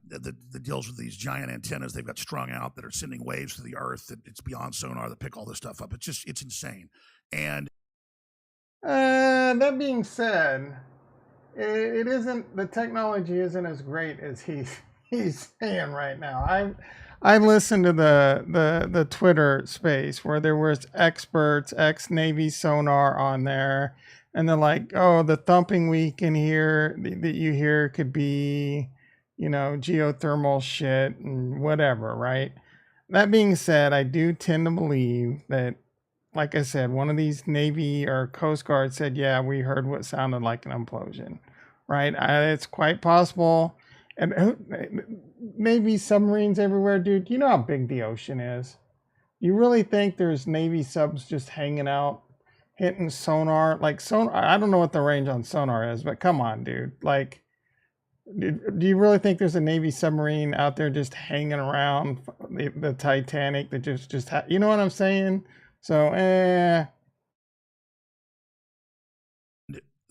deals with these giant antennas they've got strung out that are sending waves to the earth. It's beyond sonar that pick all this stuff up. It's insane. And that being said, it isn't, the technology isn't as great as he's saying right now. I listened to the Twitter space where there was experts, ex-Navy sonar on there, and they're like, oh, the thumping we can hear that you hear could be, geothermal shit and whatever, right? That being said, I do tend to believe that, like I said, one of these Navy or Coast Guard said, yeah, we heard what sounded like an implosion, right? It's quite possible. And Navy submarines everywhere, dude. You know how big the ocean is. You really think there's Navy subs just hanging out, hitting sonar? Like sonar, I don't know what the range on sonar is, but come on, dude. Like, do you really think there's a Navy submarine out there just hanging around the Titanic that just you know what I'm saying? So,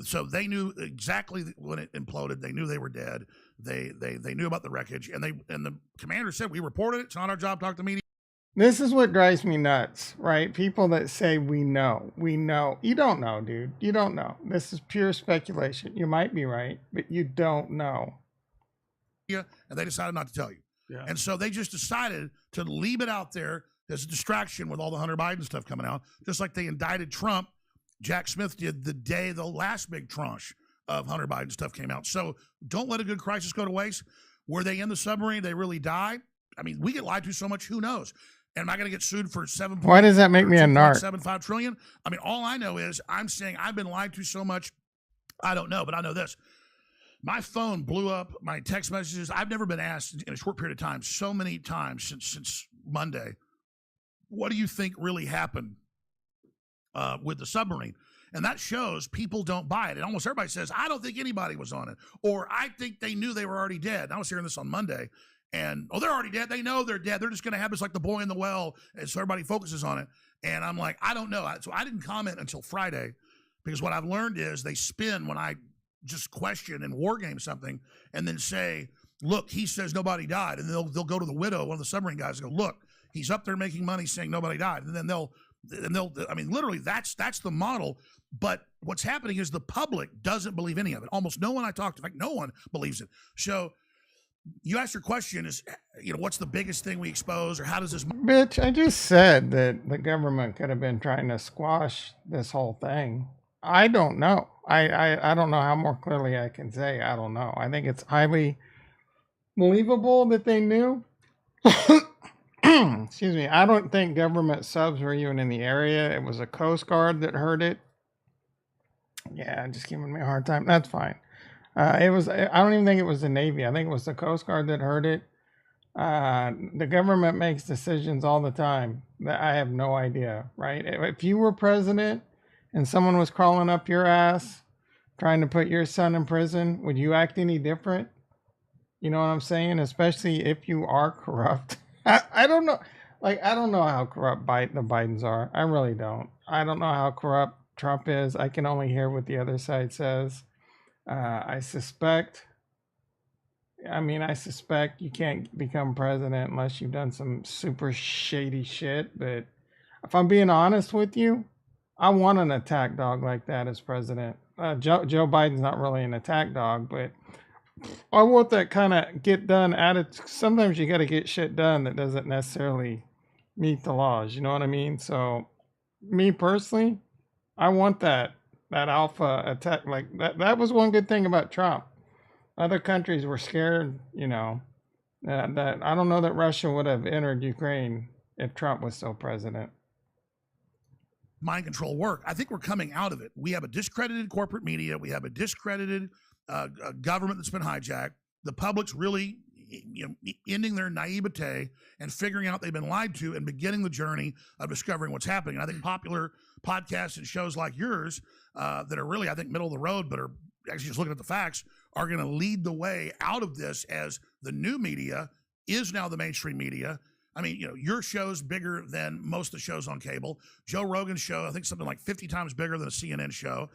So they knew exactly when it imploded. They knew they were dead. They knew about the wreckage, and the commander said, we reported it. It's not our job to talk to the media. This is what drives me nuts, right? People that say we know. You don't know, dude. You don't know. This is pure speculation. You might be right, but you don't know. And they decided not to tell you. Yeah. And so they just decided to leave it out there as a distraction with all the Hunter Biden stuff coming out, just like they indicted Trump. Jack Smith did the day the last big tranche of Hunter Biden stuff came out. So don't let a good crisis go to waste. Were they in the submarine? They really die? I mean, we get lied to so much, who knows? And am I going to get sued for Why does that make me a narc? $7.75 trillion? I mean, all I know is I'm saying I've been lied to so much. I don't know, but I know this. My phone blew up, my text messages. I've never been asked in a short period of time, so many times since Monday, what do you think really happened with the submarine? And that shows people don't buy it. And almost everybody says, I don't think anybody was on it. Or I think they knew they were already dead. And I was hearing this on Monday. And, they're already dead. They know they're dead. They're just going to have this like the boy in the well. And so everybody focuses on it. And I'm like, I don't know. So I didn't comment until Friday, because what I've learned is they spin when I just question and war game something and then say, look, he says nobody died. And they'll go to the widow, one of the submarine guys, and go, look, he's up there making money saying nobody died. And then they'll I mean, literally that's the model. But what's happening is the public doesn't believe any of it. Almost no one I talk to, in fact, no one believes it. So you asked your question is, what's the biggest thing we expose, or how does this? Bitch, I just said that the government could have been trying to squash this whole thing. I don't know. I don't know how more clearly I can say. I don't know. I think it's highly believable that they knew. Excuse me. I don't think government subs were even in the area. It was a Coast Guard that heard it. Yeah, just giving me a hard time. That's fine. I don't even think it was the Navy. I think it was the Coast Guard that heard it. The government makes decisions all the time that I have no idea, right? If you were president and someone was crawling up your ass trying to put your son in prison, would you act any different? You know what I'm saying? Especially if you are corrupt. I don't know. Like, I don't know how corrupt the Bidens are. I really don't. I don't know how corrupt Trump is. I can only hear what the other side says. I suspect you can't become president unless you've done some super shady shit. But if I'm being honest with you, I want an attack dog like that as president. Joe Biden's not really an attack dog, but I want that kind of get done attitude. Sometimes you got to get shit done that doesn't necessarily meet the laws. You know what I mean? So, me personally, I want that alpha attack. Like that was one good thing about Trump. Other countries were scared, that I don't know that Russia would have entered Ukraine if Trump was still president. Mind control work. I think we're coming out of it. We have a discredited corporate media. We have a discredited government that's been hijacked. The public's really ending their naivete and figuring out they've been lied to and beginning the journey of discovering what's happening. And I think popular podcasts and shows like yours that are really, I think, middle of the road, but are actually just looking at the facts, are going to lead the way out of this, as the new media is now the mainstream media. I mean, your show's bigger than most of the shows on cable. Joe Rogan's show, I think something like 50 times bigger than a CNN show,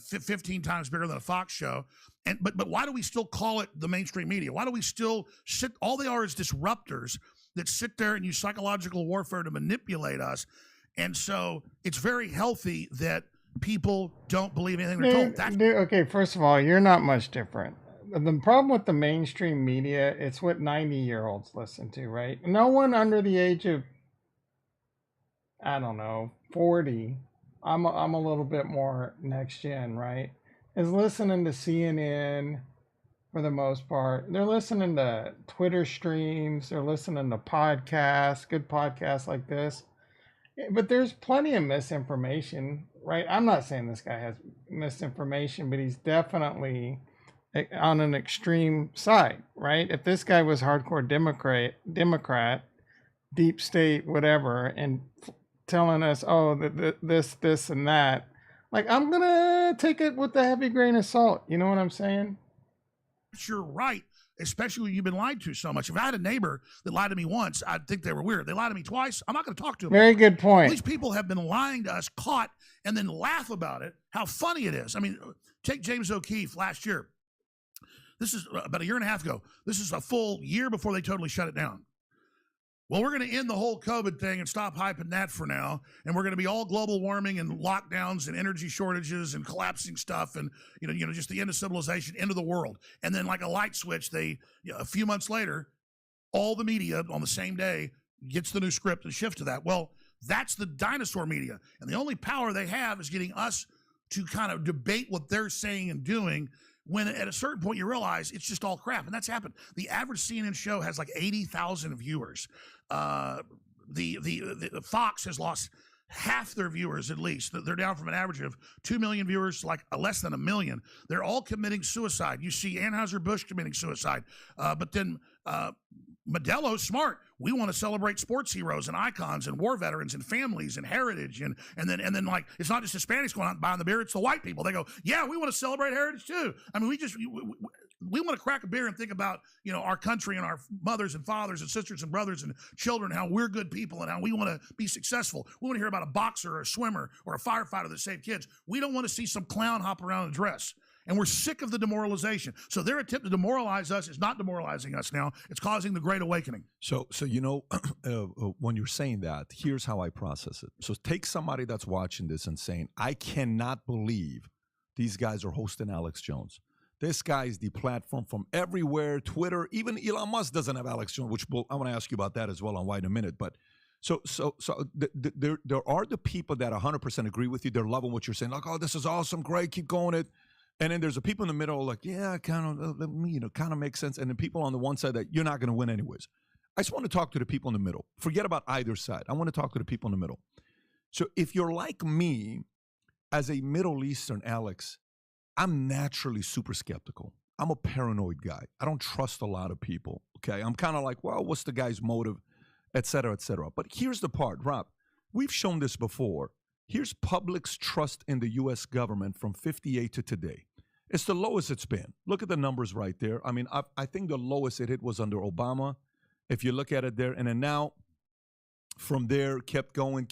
15 times bigger than a Fox show. But why do we still call it the mainstream media? Why do we still sit? All they are is disruptors that sit there and use psychological warfare to manipulate us. And so it's very healthy that people don't believe anything they're told. That's Okay, first of all, you're not much different. The problem with the mainstream media, it's what 90-year-olds listen to, right? No one under the age of, I don't know, 40, I'm a little bit more next gen, right? Is listening to CNN for the most part. They're listening to Twitter streams, they're listening to podcasts, good podcasts like this. But there's plenty of misinformation, right? I'm not saying this guy has misinformation, but he's definitely on an extreme side, right? If this guy was hardcore Democrat, deep state, whatever, and telling us, oh, this, and that, like, I'm gonna take it with a heavy grain of salt. You know what I'm saying? you're right, especially when you've been lied to so much. If I had a neighbor that lied to me once, I'd think they were weird. They lied to me twice, I'm not going to talk to them. Very good point. These people have been lying to us, caught, and then laugh about it, how funny it is. I mean, take James O'Keefe last year. This is about a year and a half ago. This is a full year before they totally shut it down. Well, we're going to end the whole COVID thing and stop hyping that for now. And we're going to be all global warming and lockdowns and energy shortages and collapsing stuff and, just the end of civilization, end of the world. And then like a light switch, a few months later, all the media on the same day gets the new script and shift to that. Well, that's the dinosaur media. And the only power they have is getting us to kind of debate what they're saying and doing, when at a certain point you realize it's just all crap. And that's happened. The average CNN show has like 80,000 viewers. The Fox has lost half their viewers at least. They're down from an average of 2 million viewers to like less than 1 million. They're all committing suicide. You see Anheuser-Busch committing suicide. But then Modelo's smart. We want to celebrate sports heroes and icons and war veterans and families and heritage and then like it's not just Hispanics going out and buying the beer, it's the white people. They go, yeah, we want to celebrate heritage too. I mean, we want to crack a beer and think about our country and our mothers and fathers and sisters and brothers and children, how we're good people and how we want to be successful. We want to hear about a boxer or a swimmer or a firefighter that saved kids. We don't want to see some clown hop around in a dress. And we're sick of the demoralization. So their attempt to demoralize us is not demoralizing us now. It's causing the Great Awakening. So when you're saying that, here's how I process it. So take somebody that's watching this and saying, I cannot believe these guys are hosting Alex Jones. This guy is the platform from everywhere, Twitter. Even Elon Musk doesn't have Alex Jones, which I want to ask you about that as well on Why in a Minute. But there are the people that 100% agree with you. They're loving what you're saying. Like, oh, this is awesome, great, keep going it. And then there's the people in the middle like, yeah, kind of makes sense. And then people on the one side that you're not going to win anyways. I just want to talk to the people in the middle. Forget about either side. I want to talk to the people in the middle. So if you're like me, as a Middle Eastern Alex, I'm naturally super skeptical. I'm a paranoid guy. I don't trust a lot of people, okay? I'm kind of like, well, what's the guy's motive, et cetera, et cetera. But here's the part, Rob. We've shown this before. Here's public's trust in the U.S. government from 58 to today. It's the lowest it's been. Look at the numbers right there. I mean, I think the lowest it hit was under Obama, if you look at it there. And then now, from there, kept going.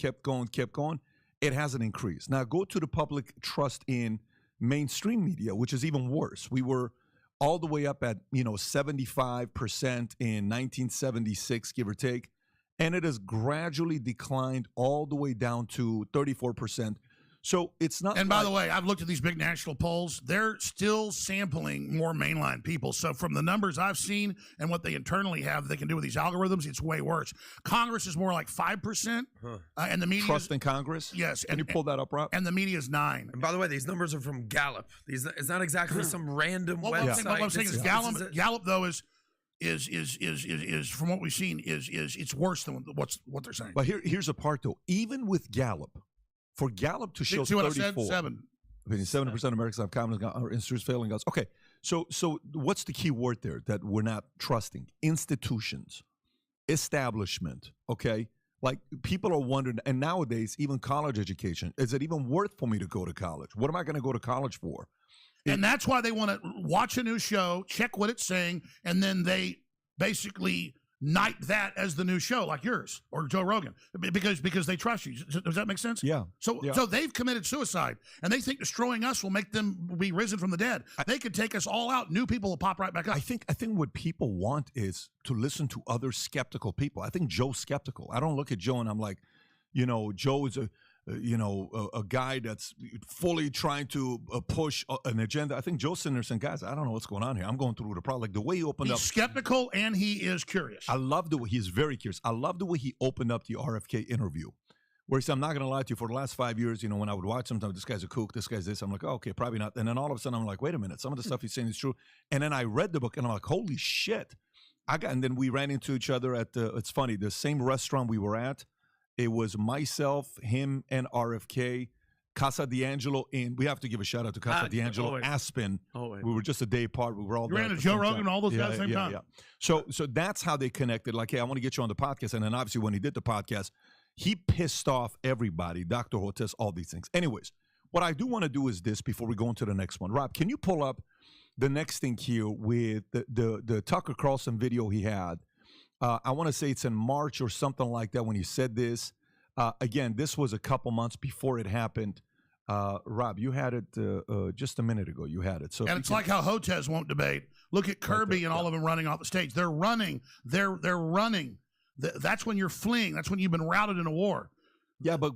It hasn't increased. Now, go to the public trust in mainstream media, which is even worse. We were all the way up at 75% in 1976, give or take, and it has gradually declined all the way down to 34%. So it's not. And by the way, I've looked at these big national polls. They're still sampling more mainline people. So from the numbers I've seen and what they internally have, they can do with these algorithms, it's way worse. Congress is more like 5%, and the media trust in Congress. Yes, can you pull that up, Rob? And the media is 9%. And by the way, these numbers are from Gallup. It's not exactly some random website. What I'm saying is Gallup though is from what we've seen is it's worse than what they're saying. But here's a part though. Even with Gallup. For Gallup to show 34, 7% of Americans have confidence our institutions failing us. Okay, so what's the key word there that we're not trusting? Institutions, establishment. Okay, like people are wondering, and nowadays even college education, is it even worth for me to go to college? What am I going to go to college for? And that's why they want to watch a new show, check what it's saying, and then they basically knight that as the new show, like yours or Joe Rogan, because they trust you. Does that make sense? Yeah. So they've committed suicide, and they think destroying us will make them be risen from the dead. They could take us all out. New people will pop right back up. I think what people want is to listen to other skeptical people. I think Joe's skeptical. I don't look at Joe and I'm like, Joe is a guy that's fully trying to push an agenda. I think Joe Sanderson, guys, I don't know what's going on here. I'm going through the problem. Like the way he opened He's up. skeptical and he is curious. I love the way he's very curious. I love the way he opened up the RFK interview. Where he said, I'm not going to lie to you, for the last 5 years, when I would watch sometimes, this guy's a kook, this guy's this. I'm like, oh, okay, probably not. And then all of a sudden, I'm like, wait a minute, some of the stuff he's saying is true. And then I read the book, and I'm like, holy shit. And then we ran into each other at it's funny, the same restaurant we were at. It was myself, him, and RFK, Casa D'Angelo, and we have to give a shout out to Casa D'Angelo, Aspen. We were just a day apart. We were all you there. ran into Joe Rogan and all those guys at the same time. Yeah. So that's how they connected. Like, hey, I want to get you on the podcast. And then obviously when he did the podcast, he pissed off everybody, Dr. Hortez, all these things. Anyways, what I do want to do is this before we go into the next one. Rob, can you pull up the next thing here with the Tucker Carlson video he had? I want to say it's in March or something like that when he said this. Again, this was a couple months before it happened. Rob, you had it just a minute ago. You had it. So and it's like how Hotez won't debate. Look at Kirby and all of them running off the stage. They're running. They're running. That's when you're fleeing. That's when you've been routed in a war. Yeah, but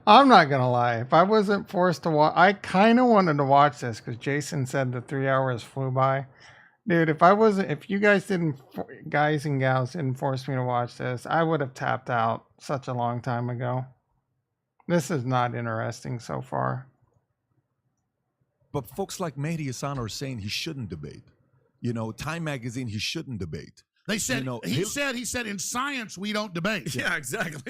I'm not going to lie. If I wasn't forced to watch, I kind of wanted to watch this because Jason said the 3 hours flew by. Dude, if you guys guys and gals didn't force me to watch this, I would have tapped out such a long time ago. This is not interesting so far. But folks like Mehdi Hassan are saying he shouldn't debate. Time Magazine, he shouldn't debate. They said he said in science we don't debate. Yeah, exactly.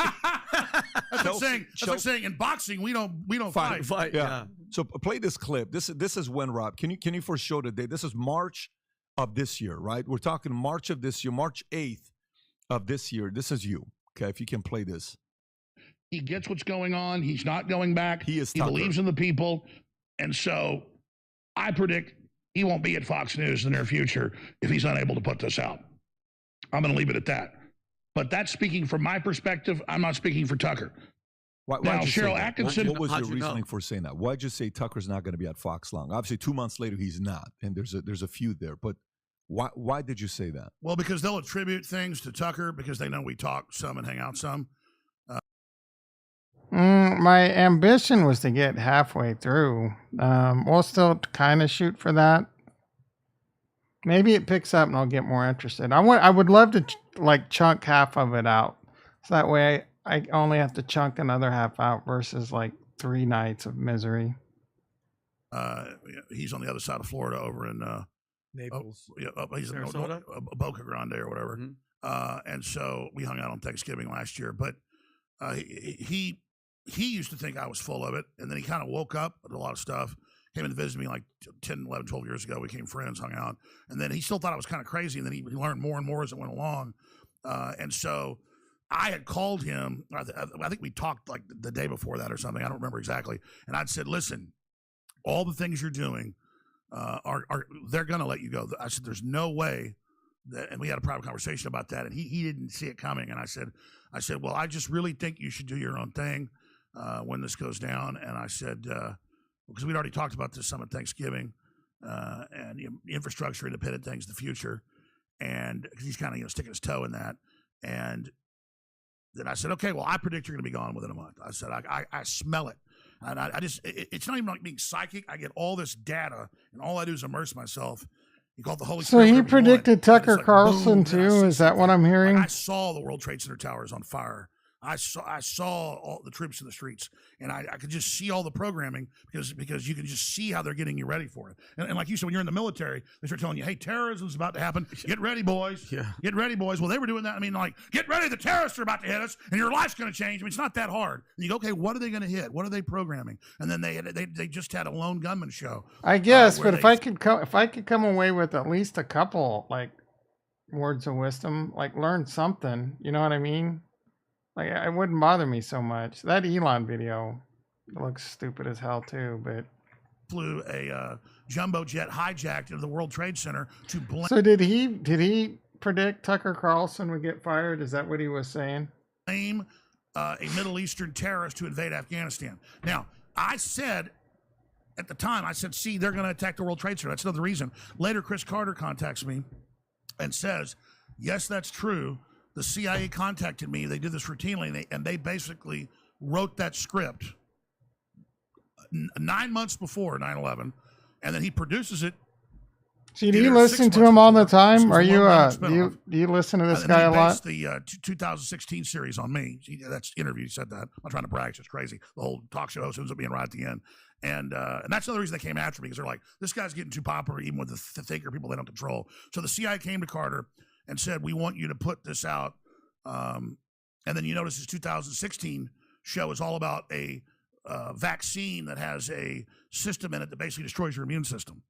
That's like saying in boxing we don't fight. Yeah. So play this clip. This is when, Rob, can you first show the date? This is March of this year, right? We're talking March of this year, March 8th of this year. This is you. Okay, if you can play this. He gets what's going on. He's not going back. He believes in the people. And so I predict he won't be at Fox News in the near future if he's unable to put this out. I'm going to leave it at that. But that's speaking from my perspective. I'm not speaking for Tucker. Now, Cheryl Atkinson. What was your reasoning for saying that? Why'd you say Tucker's not going to be at Fox long? Obviously, 2 months later, he's not. And there's a feud there. But why did you say that? Well, because they'll attribute things to Tucker because they know we talk some and hang out some. My ambition was to get halfway through. We'll still kind of shoot for that. Maybe it picks up and I'll get more interested. I would love to chunk half of it out. So that way I only have to chunk another half out versus 3 nights of misery. He's on the other side of Florida over in Naples. He's in Boca Grande or whatever. Mm-hmm. And so we hung out on Thanksgiving last year. But he used to think I was full of it. And then he kind of woke up with a lot of stuff. Came in to visit me 10, 11, 12 years ago. We became friends, hung out. And then he still thought I was kind of crazy. And then he learned more and more as it went along. And so I had called him. I think we talked the day before that or something. I don't remember exactly. And I'd said, listen, all the things you're doing they're going to let you go. I said, there's no way. And we had a private conversation about that. And he didn't see it coming. And I said, well, I just really think you should do your own thing when this goes down. And I said, because we'd already talked about this some at Thanksgiving and infrastructure, independent things, the future. And because he's kind of sticking his toe in that. And then I said, okay, well, I predict you're going to be gone within a month. I said, I smell it. And I just, it's not even like being psychic. I get all this data, and all I do is immerse myself. You call it the Holy Spirit. So he predicted Tucker Carlson too? Is that what I'm hearing? I saw the World Trade Center towers on fire. I saw all the troops in the streets, and I could just see all the programming because you can just see how they're getting you ready for it. And like you said, when you're in the military, they start telling you, hey, terrorism's about to happen. Get ready, boys. Yeah. Get ready, boys. Well, they were doing that. I mean, get ready. The terrorists are about to hit us, and your life's going to change. I mean, it's not that hard. And you go, okay, what are they going to hit? What are they programming? And then they just had a lone gunman show. I guess, but if I could come away with at least a couple words of wisdom, learn something, you know what I mean? It wouldn't bother me so much. That Elon video looks stupid as hell too, but flew a jumbo jet hijacked into the World Trade Center to blame. So did he predict Tucker Carlson would get fired? Is that what he was saying? Blame a Middle Eastern terrorist to invade Afghanistan. Now, I said at the time, see, they're going to attack the World Trade Center. That's another reason. Later, Chris Carter contacts me and says, yes, that's true. the CIA contacted me. They did this routinely, and they basically wrote that script 9 months before 9/11, and then he produces it. See, do you listen to him all the time? Are you do you listen to this and guy a he lot? based the 2016 series on me. That's interview. He said that. I'm not trying to brag. It's just crazy. The whole talk show host ends up being right at the end. And that's another reason they came after me, because they're like, this guy's getting too popular, even with the thinker people they don't control. So the CIA came to Carter and said, we want you to put this out. And then you notice his 2016 show is all about a vaccine that has a system in it that basically destroys your immune system.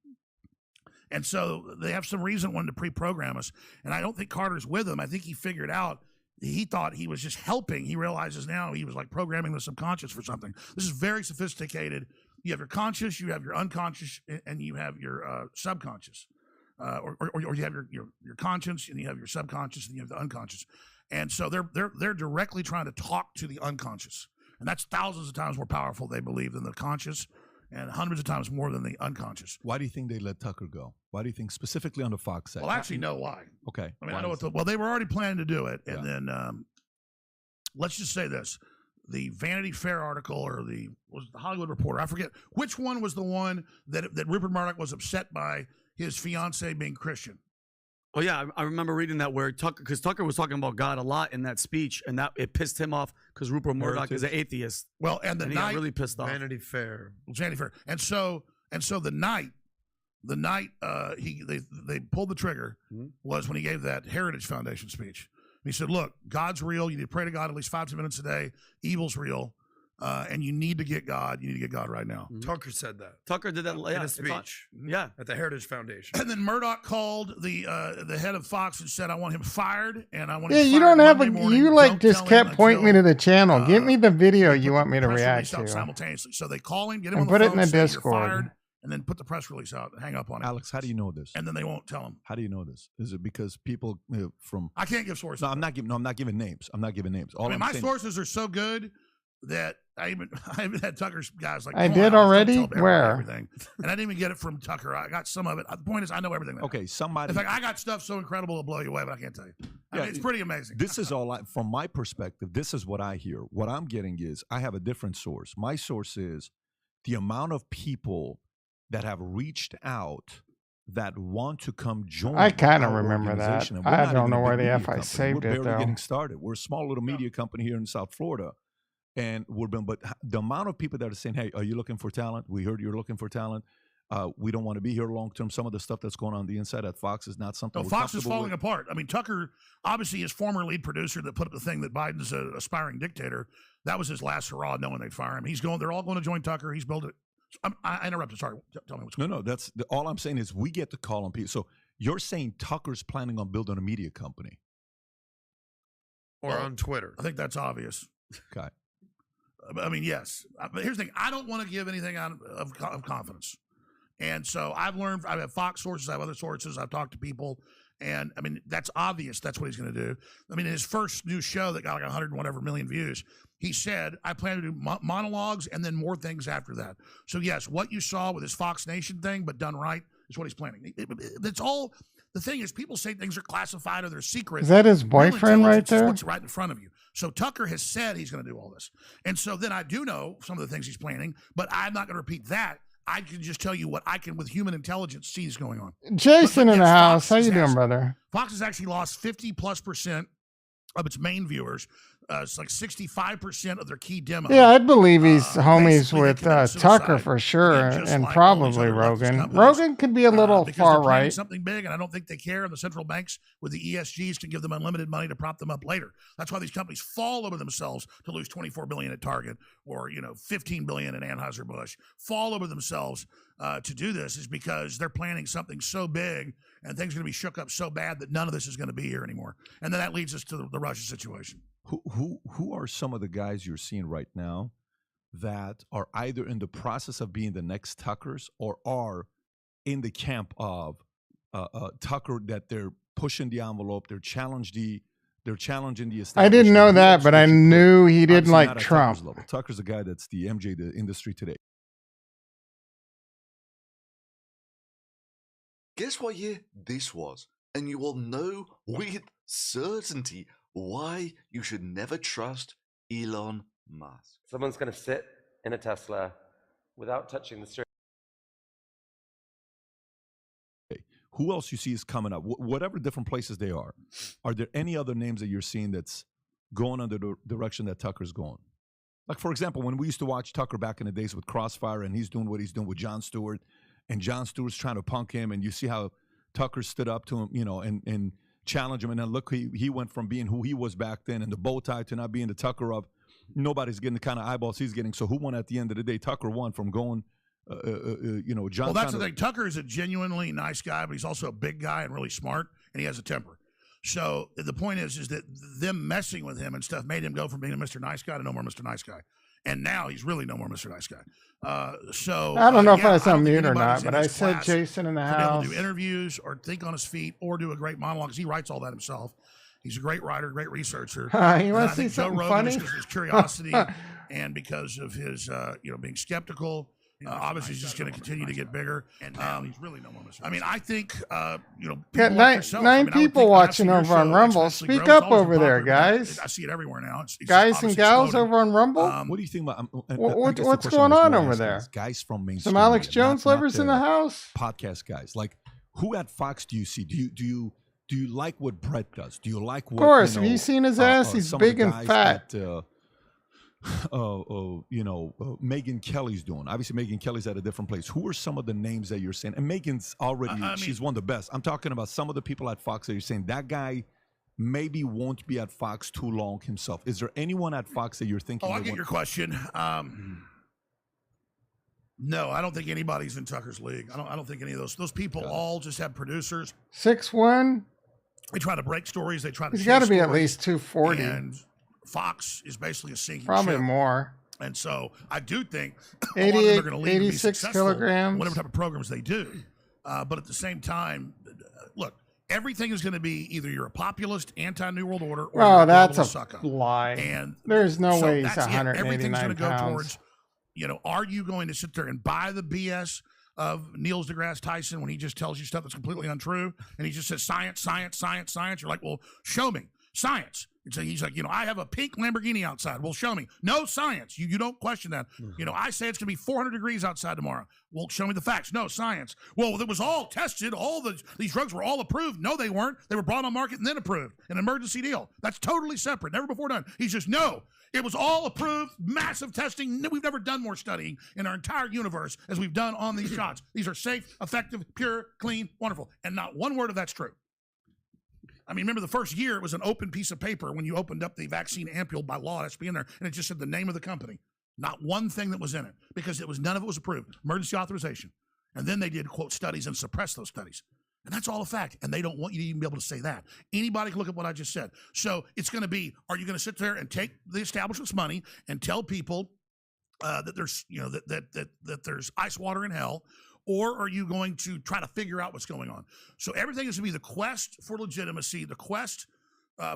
And so they have some reason wanting to pre-program us. And I don't think Carter's with them. I think he figured out, he thought he was just helping. He realizes now he was like programming the subconscious for something. This is very sophisticated. You have your conscious, you have your unconscious, and you have your subconscious. Or you have your conscience, and you have your subconscious, and you have the unconscious. And so they're directly trying to talk to the unconscious. And that's thousands of times more powerful, they believe, than the conscious, and hundreds of times more than the unconscious. Why do you think they let Tucker go? Why do you think specifically on the Fox side? Well, I actually know why. Okay. I mean, I know well, they were already planning to do it. And then let's just say this. The Vanity Fair article, or was it the Hollywood Reporter, I forget, which one was the one that Rupert Murdoch was upset by his fiance being Christian? Oh yeah, I remember reading that where Tucker was talking about God a lot in that speech, and that it pissed him off because Rupert Murdoch is an atheist. Well, and he got really pissed off. Vanity Fair. Vanity Fair. And so the night they pulled the trigger was when he gave that Heritage Foundation speech. And he said, "Look, God's real. You need to pray to God at least 5 to 10 minutes a day. Evil's real, and you need to get God. You need to get God right now." Tucker said that. Tucker did that in a speech. Yeah, at the Heritage Foundation. And then Murdoch called the head of Fox and said, "I want him fired, and I want Yeah, him you fired don't have Monday morning. you like Don't just tell kept him pointing me until, to the channel. Get me the video you want me to press react release out to. simultaneously." So they call him, get him And on the put it phone, in the say, "You're Discord." fired," and then put the press release out and hang up on it. Alex, how do you know this? And then they won't tell him. How do you know this? Is it because people from? I can't give sources. No, I'm not giving. No, I'm not giving names. I'm not giving names. All I mean, I'm my saying, sources are so good that I even had Tucker's guys like, I "Come did on, Alex, already? don't tell Where? everything." And I didn't even get it from Tucker. I got some of it. The point is, I know everything. Now. okay, somebody. In fact, I got stuff so incredible it'll blow you away, but I can't tell you. I mean, it's pretty amazing. This is all from my perspective. This is what I hear. What I'm getting is I have a different source. My source is the amount of people that have reached out that want to come join. I kind of our remember that. organization. And we're I not don't even know a where big the media F I company. saved We're it barely though. getting started. We're a small little media company here in South Florida. And but the amount of people that are saying, "Hey, are you looking for talent? We heard you're looking for talent. We don't want to be here long term." Some of the stuff that's going on the inside at Fox is not something. No, Fox is falling apart. I mean, Tucker, obviously his former lead producer that put up the thing that Biden's an aspiring dictator, that was his last hurrah knowing they'd fire him. They're all going to join Tucker. He's built it. I interrupted. Sorry. Tell me what's going on. No, that's all I'm saying is we get to call on people. So you're saying Tucker's planning on building a media company? Or on Twitter. I think that's obvious. Okay. I mean, yes. But here's the thing. I don't want to give anything out of confidence. And so I've learned, I have Fox sources, I have other sources, I've talked to people, and I mean, that's obvious. That's what he's going to do. I mean, in his first new show that got like 100 and whatever million views, he said, "I plan to do monologues and then more things after that." So yes, what you saw with his Fox Nation thing, but done right, is what he's planning. It's all, the thing is, people say things are classified or they're secret. Is that his boyfriend right It's there? what's right in front of you. So Tucker has said he's going to do all this. And so then I do know some of the things he's planning, but I'm not going to repeat that. I can just tell you what I can, with human intelligence, see is going on. Jason in the yes, house. Fox How you has- doing, brother? Fox has actually lost 50+% of its main viewers. It's like 65% of their key demo. Yeah, I'd believe he's homies basically they with committed Tucker suicide. for sure, Again, just and like all these probably other leftist Rogan. companies. Rogan could be a little Because far they're planning right. something big, and I don't think they care. And the central banks with the ESGs can give them unlimited money to prop them up later. That's why these companies fall over themselves to lose $24 billion at Target, or $15 billion at Anheuser-Busch. Fall over themselves to do this, is because they're planning something so big, and things are going to be shook up so bad that none of this is going to be here anymore. And then that leads us to the Russia situation. Who are some of the guys you're seeing right now that are either in the process of being the next Tuckers or are in the camp of Tucker, that they're pushing the envelope, they're challenging the establishment? I didn't know Who that, else but would I you put? knew he didn't Obviously like not at Trump. Tucker's level. Tucker's the guy that's the MJ of the industry today. Guess what year this was? And you will know with certainty why you should never trust Elon Musk. Someone's going to sit in a Tesla without touching the steering. Who else you see is coming up? Whatever different places they are there any other names that you're seeing that's going under the direction that Tucker's going? Like, for example, when we used to watch Tucker back in the days with Crossfire, and he's doing what he's doing with Jon Stewart, and Jon Stewart's trying to punk him, and you see how Tucker stood up to him, you know, and challenged him, and then look, he went from being who he was back then and the bow tie to not being the Tucker of nobody's getting the kind of eyeballs he's getting. So who won at the end of the day? Tucker won from going, John. Well, that's the thing. Tucker is a genuinely nice guy, but he's also a big guy and really smart, and he has a temper. So the point is that them messing with him and stuff made him go from being a Mr. Nice Guy to no more Mr. Nice Guy. And now he's really no more Mr. Nice Guy. I don't know if I was on mute or not, but I said Jason in the house. To be able to do interviews or think on his feet or do a great monologue, because he writes all that himself. He's a great writer, great researcher. You want to see something funny? Because of his curiosity and because of his, being skeptical. Obviously, he's just going to continue to get bigger. And now he's really no more Mr. I mean, I think, people got like yourself, nine people watching over on Rumble. Speak up over there, guys. I see it everywhere now. It's guys and gals over on Rumble. What do you think about what's going on over there? Guys from mainstream. Some Alex media, Jones lovers in the house. Podcast guys, like who at Fox do you see? Do you like what Brett does? Do you like what? Of course, have you seen his ass? He's big and fat. Megyn Kelly's doing. Obviously, Megyn Kelly's at a different place. Who are some of the names that you're saying? And Megan's already, she's one of the best. I'm talking about some of the people at Fox that you're saying, that guy maybe won't be at Fox too long himself. Is there anyone at Fox that you're thinking? Oh, I get your question. No, I don't think anybody's in Tucker's league. I don't think any of those people all just have producers. 6'1". They try to break stories. They try to. He's got to be at least 240. And Fox is basically a sinking probably ship. More. And so I do think 88, are going to leave 86 and be kilograms. Whatever type of programs they do. But at the same time, look, everything is going to be either you're a populist, anti-New World Order, or you're that's a sucker. lie. And there's no way he's that's 189 Everything's going to go pounds. towards, are you going to sit there and buy the BS of Neil deGrasse Tyson when he just tells you stuff that's completely untrue, and he just says science, science, science, science? You're like, well, show me science. And so he's like, I have a pink Lamborghini outside. Well, show me. No science. You don't question that. Mm-hmm. I say it's going to be 400 degrees outside tomorrow. Well, show me the facts. No, science. Well, it was all tested. These drugs were all approved. No, they weren't. They were brought on market and then approved. An emergency deal. That's totally separate. Never before done. He's just, no. It was all approved, massive testing. We've never done more studying in our entire universe as we've done on these shots. These are safe, effective, pure, clean, wonderful. And not one word of that's true. I mean, remember the first year, it was an open piece of paper when you opened up the vaccine ampule by law. It has to be in there. And it just said the name of the company. Not one thing that was in it because none of it was approved. Emergency authorization. And then they did, quote, studies and suppress those studies. And that's all a fact. And they don't want you to even be able to say that. Anybody can look at what I just said. So it's going to be, are you going to sit there and take the establishment's money and tell people that there's, that there's ice water in hell? Or are you going to try to figure out what's going on? So everything is going to be the quest for legitimacy, the quest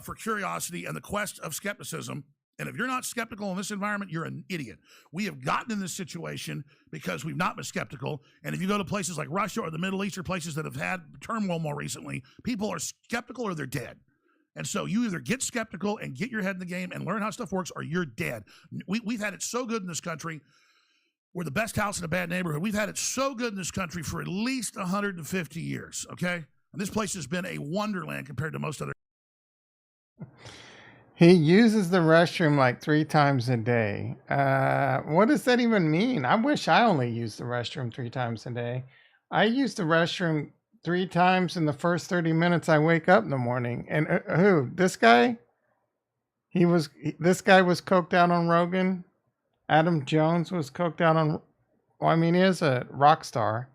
for curiosity, and the quest of skepticism. And if you're not skeptical in this environment, you're an idiot. We have gotten in this situation because we've not been skeptical. And if you go to places like Russia or the Middle East or places that have had turmoil more recently, people are skeptical or they're dead. And so you either get skeptical and get your head in the game and learn how stuff works, or you're dead. We've had it so good in this country. We're the best house in a bad neighborhood. We've had it so good in this country for at least 150 years, okay? And this place has been a wonderland compared to most other. He uses the restroom like 3 times a day. What does that even mean? I wish I only used the restroom 3 times a day. I use the restroom 3 times in the first 30 minutes I wake up in the morning. And who? This guy? This guy was coked out on Rogan. Adam Jones was coked out on. Well, I mean, he is a rock star.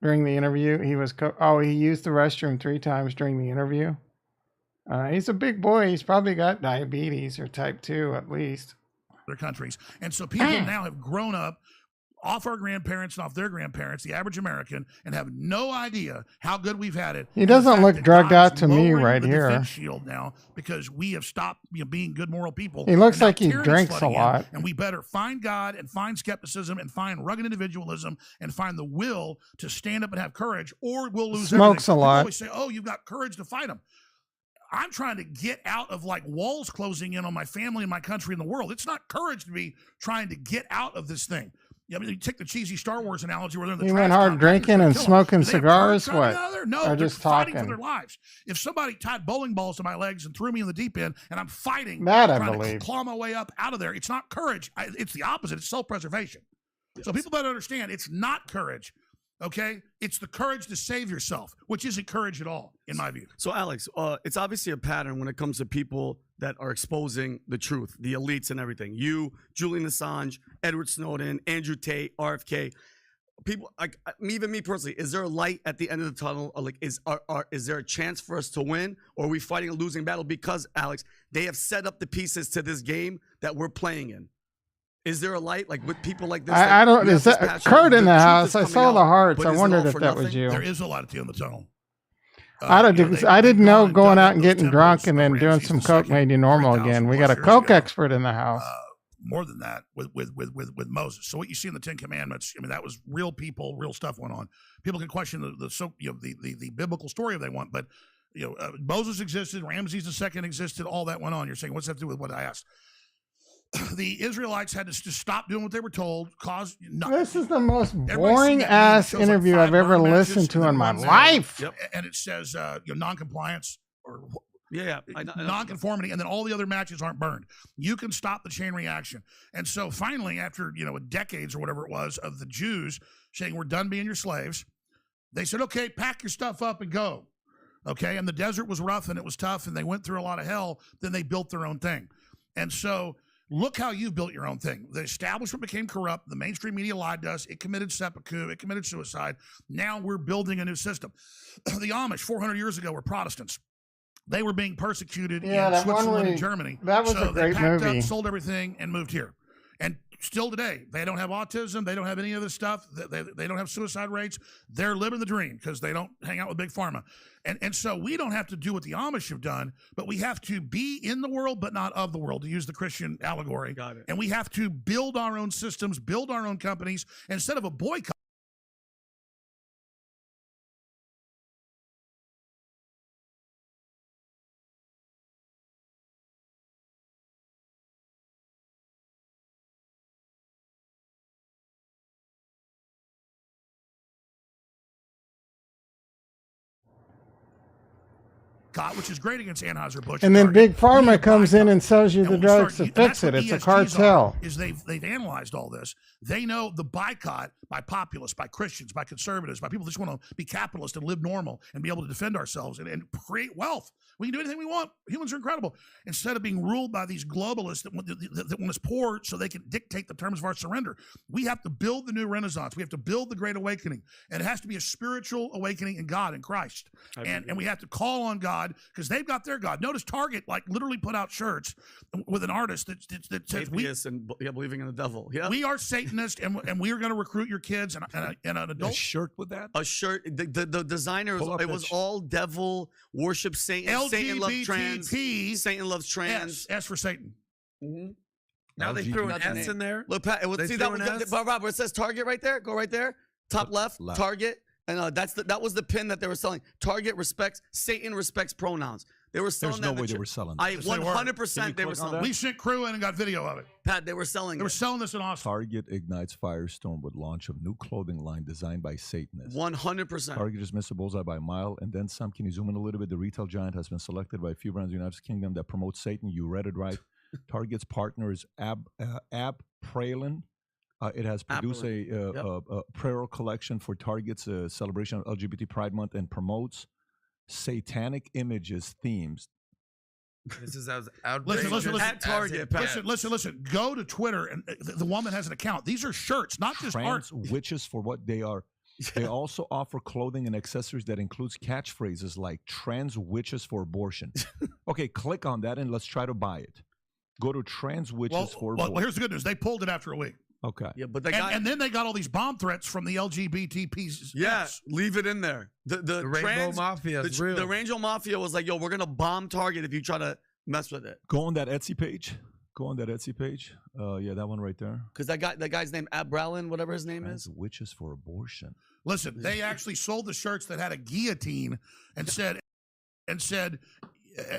During the interview, he used the restroom 3 times during the interview. He's a big boy. He's probably got diabetes or type 2 at least. Other countries. And so people now have grown up off our grandparents and off their grandparents, the average American, and have no idea how good we've had it. He doesn't look drugged out to me right here. Shield now because we have stopped being good moral people. He looks like he drinks a lot. And we better find God and find skepticism and find rugged individualism and find the will to stand up and have courage, or we'll lose Smokes everything. a lot. People always say, oh, you've got courage to fight them. I'm trying to get out of like walls closing in on my family and my country and the world. It's not courage to be trying to get out of this thing. I mean, you take the cheesy Star Wars analogy where they're in the You trash went hard compactors, drinking they're and killing them. smoking Do they have cigars? courage trying to What? get out of there? No, Or they're just fighting for talking? their lives. If somebody tied bowling balls to my legs and threw me in the deep end and I'm fighting, That I trying believe. to claw my way up out of there, it's not courage. It's the opposite. It's self-preservation. So people better understand it's not courage. Okay, it's the courage to save yourself, which isn't courage at all, in my view. So, Alex, it's obviously a pattern when it comes to people that are exposing the truth, the elites and everything. You, Julian Assange, Edward Snowden, Andrew Tate, RFK. People like even me personally. Is there a light at the end of the tunnel? Or like, is there a chance for us to win, or are we fighting a losing battle? Because Alex, they have set up the pieces to this game that we're playing in. Is there a light, like with people like this? I don't. Is that Kurt in the house? I saw the hearts. I wondered if that was you. There is a light at the end of the tunnel. I didn't know going out and getting drunk and then doing some coke made you normal again. We got a coke expert in the house. More than that with Moses. So what you see in the Ten Commandments, I mean, that was real people, real stuff went on. People can question the biblical story if they want, but Moses existed, Ramses II existed, all that went on. You're saying, what's that to do with what I asked? The Israelites had to just stop doing what they were told. This is the most boring ass interview I've ever listened to in my life. Yep. And it says non-compliance or I non-conformity, and then all the other matches aren't burned. You can stop the chain reaction. And so finally, after decades or whatever it was of the Jews saying we're done being your slaves, they said, okay, pack your stuff up and go. Okay, and the desert was rough and it was tough, and they went through a lot of hell. Then they built their own thing, and so. Look how you built your own thing. The establishment became corrupt. The mainstream media lied to us. It committed seppuku. It committed suicide. Now we're building a new system. The Amish, 400 years ago, were Protestants. They were being persecuted in Switzerland and Germany. That was a great movie. Up, sold everything, and moved here. And still today, they don't have autism. They don't have any of this stuff. They don't have suicide rates. They're living the dream because they don't hang out with Big Pharma. And so we don't have to do what the Amish have done, but we have to be in the world, but not of the world, to use the Christian allegory. Got it. And we have to build our own systems, build our own companies, instead of a boycott. Which is great against Anheuser-Busch. And then Big Pharma comes in and sells you the drugs to fix it. It's a cartel. They've analyzed all this. They know the boycott by populists, by Christians, by conservatives, by people that just want to be capitalist and live normal and be able to defend ourselves and create wealth. We can do anything we want. Humans are incredible. Instead of being ruled by these globalists that want us poor so they can dictate the terms of our surrender, we have to build the new Renaissance. We have to build the Great Awakening. And it has to be a spiritual awakening in God, in Christ. And we have to call on God because they've got their God. Notice Target literally put out shirts with an artist that says atheists and believing in the devil. Yeah, we are Satanists and we are going to recruit your kids and an adult. A shirt with that? A shirt. The designer, it was all devil, worship Satan. Satan loves trans. Satan loves trans. S for Satan. Mm-hmm. Now they threw an S in there. Look, Pat, see that? Robert, it says Target right there. Go right there. Top left. Target. And that was the pin that they were selling. Target respects, Satan respects pronouns. They were selling There's no way they were selling that. 100% they were selling. We sent crew in and got video of it. Pat, they were selling. They were selling this in Austin. Target ignites firestorm with launch of new clothing line designed by Satanists. 100%. Target just missed a bullseye by a mile and then some. Can you zoom in a little bit? The retail giant has been selected by a few brands in the United Kingdom that promote Satan. You read it right. Target's partner is Ab Pralin. It has produced a prayer collection for Target's celebration of LGBT Pride Month and promotes satanic images, themes. This is as outrageous. Listen. At Target, listen. Go to Twitter, and the woman has an account. These are shirts, not just art. Witches for what they are. They also offer clothing and accessories that includes catchphrases like trans witches for abortion. Okay, click on that and let's try to buy it. Go to trans witches for abortion. Well, here's the good news. They pulled it after a week. Okay. Yeah, but and then they got all these bomb threats from the LGBT pieces. Yeah, leave it in there. The Rainbow Mafia is real. The Rainbow Mafia was like, yo, we're gonna bomb Target if you try to mess with it. Go on that Etsy page. Yeah, that one right there. Because that guy's name Abralin, whatever his name is. Witches for abortion. Listen, they actually sold the shirts that had a guillotine and said,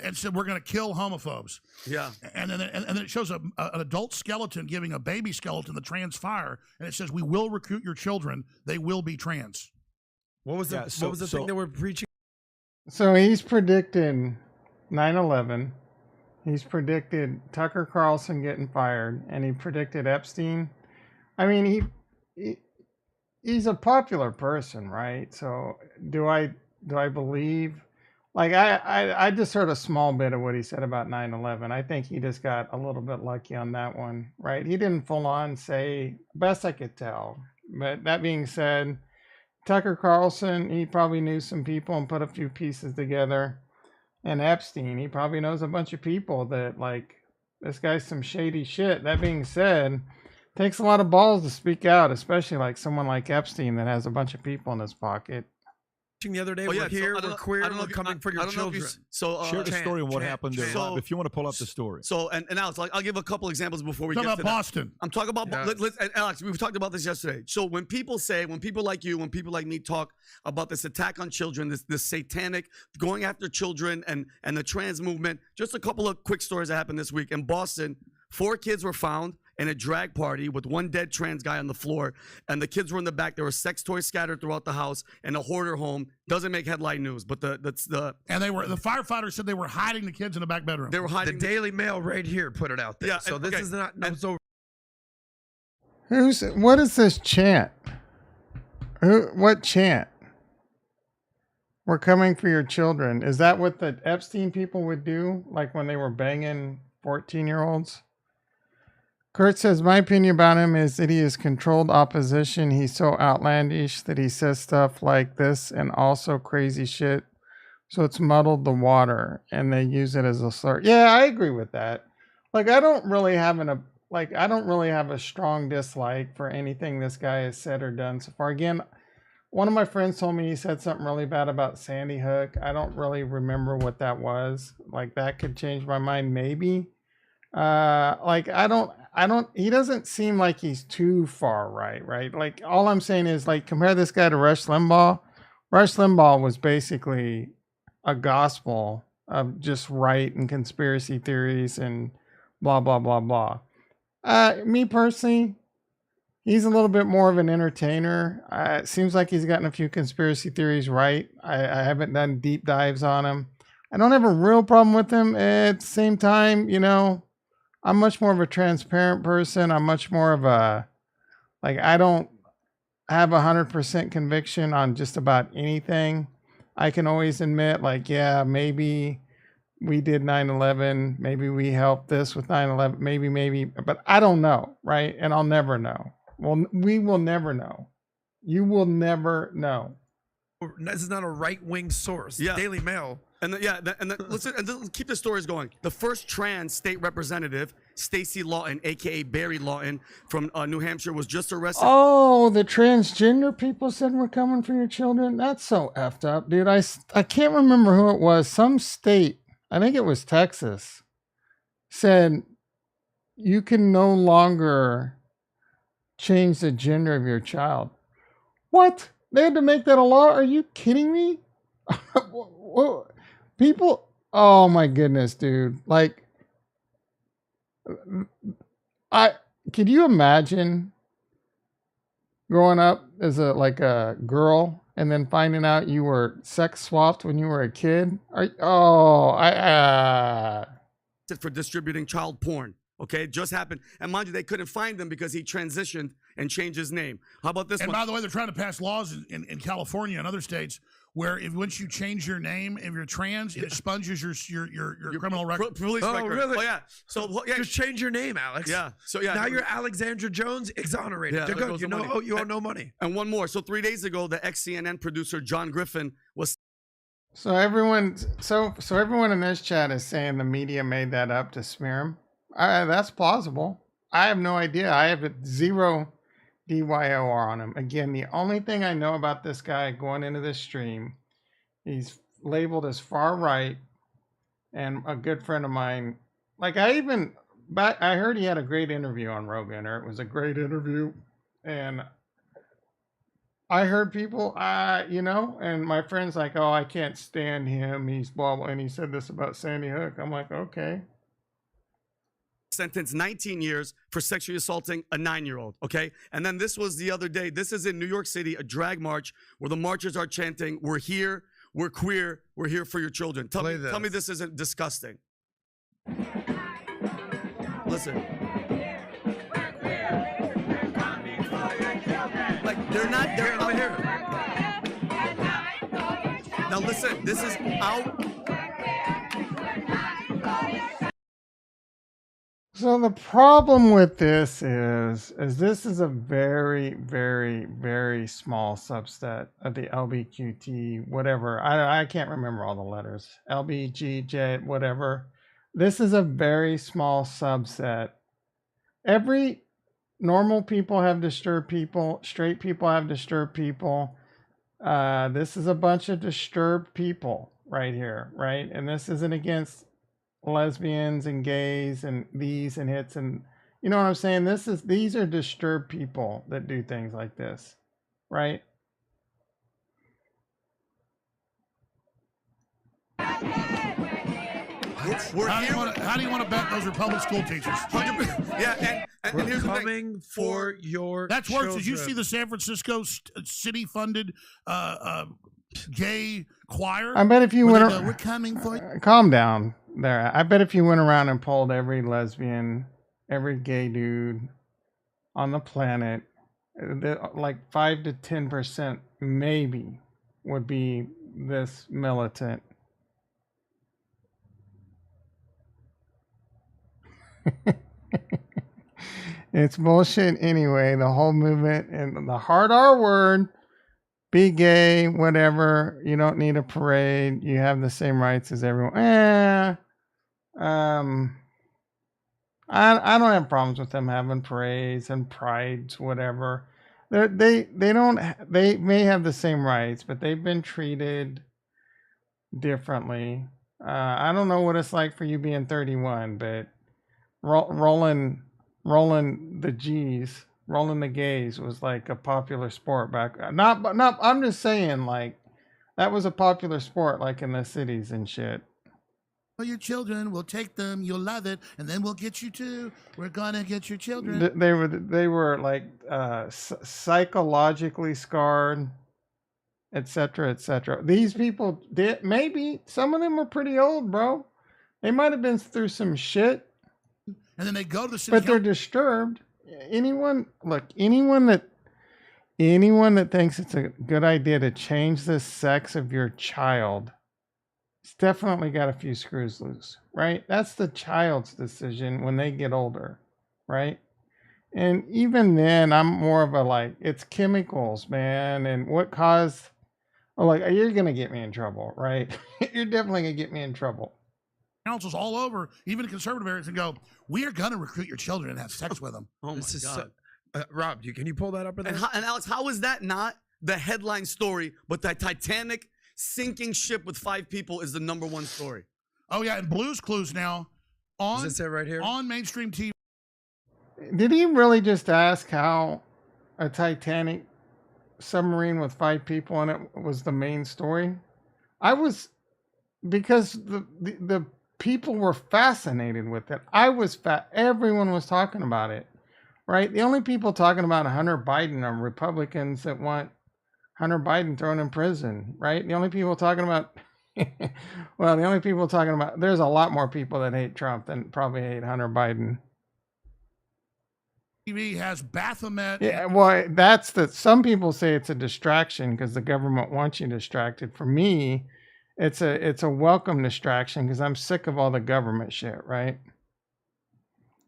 and said, we're going to kill homophobes. Yeah. And then it shows an adult skeleton giving a baby skeleton the trans fire, and it says, we will recruit your children. They will be trans. What was the thing that we're preaching? So he's predicted 9/11. He's predicted Tucker Carlson getting fired, and he predicted Epstein. I mean, he's a popular person, right? So do I believe? Like I just heard a small bit of what he said about 9/11. I think he just got a little bit lucky on that one, right? He didn't full on say, best I could tell. But that being said, Tucker Carlson, he probably knew some people and put a few pieces together. And Epstein, he probably knows a bunch of people that, like, this guy's some shady shit. That being said, it takes a lot of balls to speak out, especially like someone like Epstein that has a bunch of people in his pocket. The other day, we're here, we're queer, we're coming for your children. Share the story of what happened there. So, if you want to pull up the story. So, and Alex, I'll give a couple examples before we get about to Boston. I'm talking about, and Alex, we've talked about this yesterday. So when people like you, when people like me talk about this attack on children, this satanic going after children and the trans movement, just a couple of quick stories that happened this week. In Boston, 4 kids were found in a drag party with one dead trans guy on the floor, and the kids were in the back. There were sex toys scattered throughout the house, and a hoarder home. Doesn't make headline news, but the firefighters said they were hiding the kids in the back bedroom. They were hiding. The Daily Mail right here put it out there. Yeah, so this is not so. What is this chant? What chant? We're coming for your children. Is that what the Epstein people would do, like when they were banging 14-year-olds? Kurt says, my opinion about him is that he is controlled opposition. He's so outlandish that he says stuff like this and also crazy shit. So it's muddled the water and they use it as a slur. Yeah, I agree with that. Like, I don't really have a strong dislike for anything this guy has said or done so far. Again, one of my friends told me he said something really bad about Sandy Hook. I don't really remember what that was. Like, that could change my mind maybe. He doesn't seem like he's too far right? Like, all I'm saying is, like, compare this guy to Rush Limbaugh. Rush Limbaugh was basically a gospel of just right and conspiracy theories and blah, blah, blah, blah. Me personally, he's a little bit more of an entertainer. It seems like he's gotten a few conspiracy theories right. I haven't done deep dives on him. I don't have a real problem with him. At the same time, you know, I'm much more of a transparent person. I'm much more of a, like, I don't have 100% conviction on just about anything. I can always admit, like, yeah, maybe we did 9/11. Maybe we helped this with 9/11. Maybe, but I don't know, right? And I'll never know. Well, we will never know. You will never know. This is not a right-wing source. Yeah. Daily Mail. Let's keep the stories going. The first trans state representative, Stacey Lawton, aka Barry Lawton, from New Hampshire, was just arrested. Oh, the transgender people said we're coming for your children. That's so effed up, dude. I can't remember who it was. Some state, I think it was Texas, said you can no longer change the gender of your child. What? They had to make that a law? Are you kidding me? People, oh my goodness, dude. Like, could you imagine growing up as a girl and then finding out you were sex swapped when you were a kid? For distributing child porn. Okay, it just happened. And mind you, they couldn't find him because he transitioned and changed his name. How about this one? And by the way, they're trying to pass laws in California and other states where once you change your name, if you're trans, it expunges your criminal record. Police record. Really? Oh, yeah. So just change your name, Alex. Yeah. So yeah. Now you're Alexandra Jones, exonerated. Yeah, They're good. You owe no money. And one more. So 3 days ago, the ex-CNN producer John Griffin was. So everyone in this chat is saying the media made that up to smear him. That's plausible. I have no idea. I have zero DYOR on him. Again, the only thing I know about this guy going into this stream, he's labeled as far right, and a good friend of mine, like I heard he had a great interview on Rogan, or it was a great interview, and I heard people, you know, and my friends like, oh, I can't stand him. He's blah, blah, and he said this about Sandy Hook. I'm like, okay. Sentenced 19 years for sexually assaulting a 9-year-old, okay? And then this was the other day. This is in New York City, a drag march where the marchers are chanting, we're here, we're queer, we're here for your children. Tell me this isn't disgusting. Listen. Like, they're not, now listen, this is out. So the problem with this is this is a very, very, very small subset of the LBQT, whatever. I can't remember all the letters. LBGJ, whatever. This is a very small subset. Every normal people have disturbed people. Straight people have disturbed people. This is a bunch of disturbed people right here, right? And this isn't against lesbians and gays and these and hits and you know what I'm saying? These are disturbed people that do things like this, right? How do you want to bet those are public school teachers? 100%. Yeah, and We're here's the coming thing. for your That's worse. Did you children. see the San Francisco city-funded gay choir? I bet if you went we're coming for you. calm down there. I bet if you went around and polled every lesbian, every gay dude on the planet, like 5 to 10% maybe would be this militant. It's bullshit anyway. The whole movement and the hard R word, be gay, whatever. You don't need a parade. You have the same rights as everyone. I don't have problems with them having parades and prides, whatever. They may have the same rights, but they've been treated differently. I don't know what it's like for you being 31, but rolling the G's, rolling the gays was like a popular sport back. Not. I'm just saying, like that was a popular sport, like in the cities and shit. For your children, we'll take them. You'll love it, and then we'll get you too. We're gonna get your children. They were like psychologically scarred, etc., etc. These people did. Maybe some of them are pretty old, bro. They might have been through some shit. And then they go to the city. But they're disturbed. Anyone that thinks it's a good idea to change the sex of your child, it's definitely got a few screws loose, right? That's the child's decision when they get older, right? And even then, I'm more of a like, it's chemicals, man, and what caused, like, you're gonna get me in trouble, right? You're definitely gonna get me in trouble. Councils all over, even conservative areas, and go, we are going to recruit your children and have sex with them. Oh, This my is God. Rob, can you pull that up? And Alex, how is that not the headline story, but that Titanic sinking ship with 5 people is the #1 story? Oh, yeah, and Blue's Clues now Does it say right here? on mainstream TV. Did he really just ask how a Titanic submarine with 5 people in it was the main story? Because the people were fascinated with it. Everyone was talking about it, right? The only people talking about Hunter Biden are Republicans that want Hunter Biden thrown in prison, right? The only people talking about, there's a lot more people that hate Trump than probably hate Hunter Biden. TV has Baphomet. Yeah, well, some people say it's a distraction because the government wants you distracted. For me, it's a welcome distraction because I'm sick of all the government shit, right?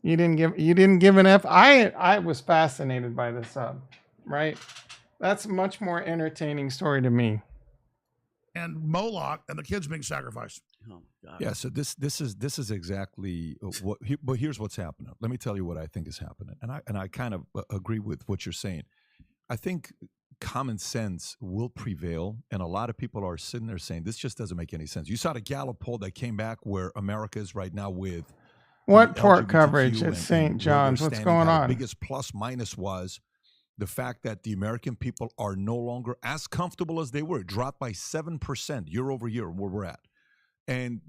You didn't give an F. I was fascinated by the sub, right? That's a much more entertaining story to me. And Moloch and the kids being sacrificed. Oh, my God. Yeah, so this is exactly what. But here's what's happening. Let me tell you what I think is happening, and I kind of agree with what you're saying. I think common sense will prevail, and a lot of people are sitting there saying this just doesn't make any sense. You saw the Gallup poll that came back where America is right now with What port LGBTQ coverage at and St. where John's? they're What's standing, going how on? The biggest plus minus was the fact that the American people are no longer as comfortable as they were, dropped by 7% year over year where we're at. And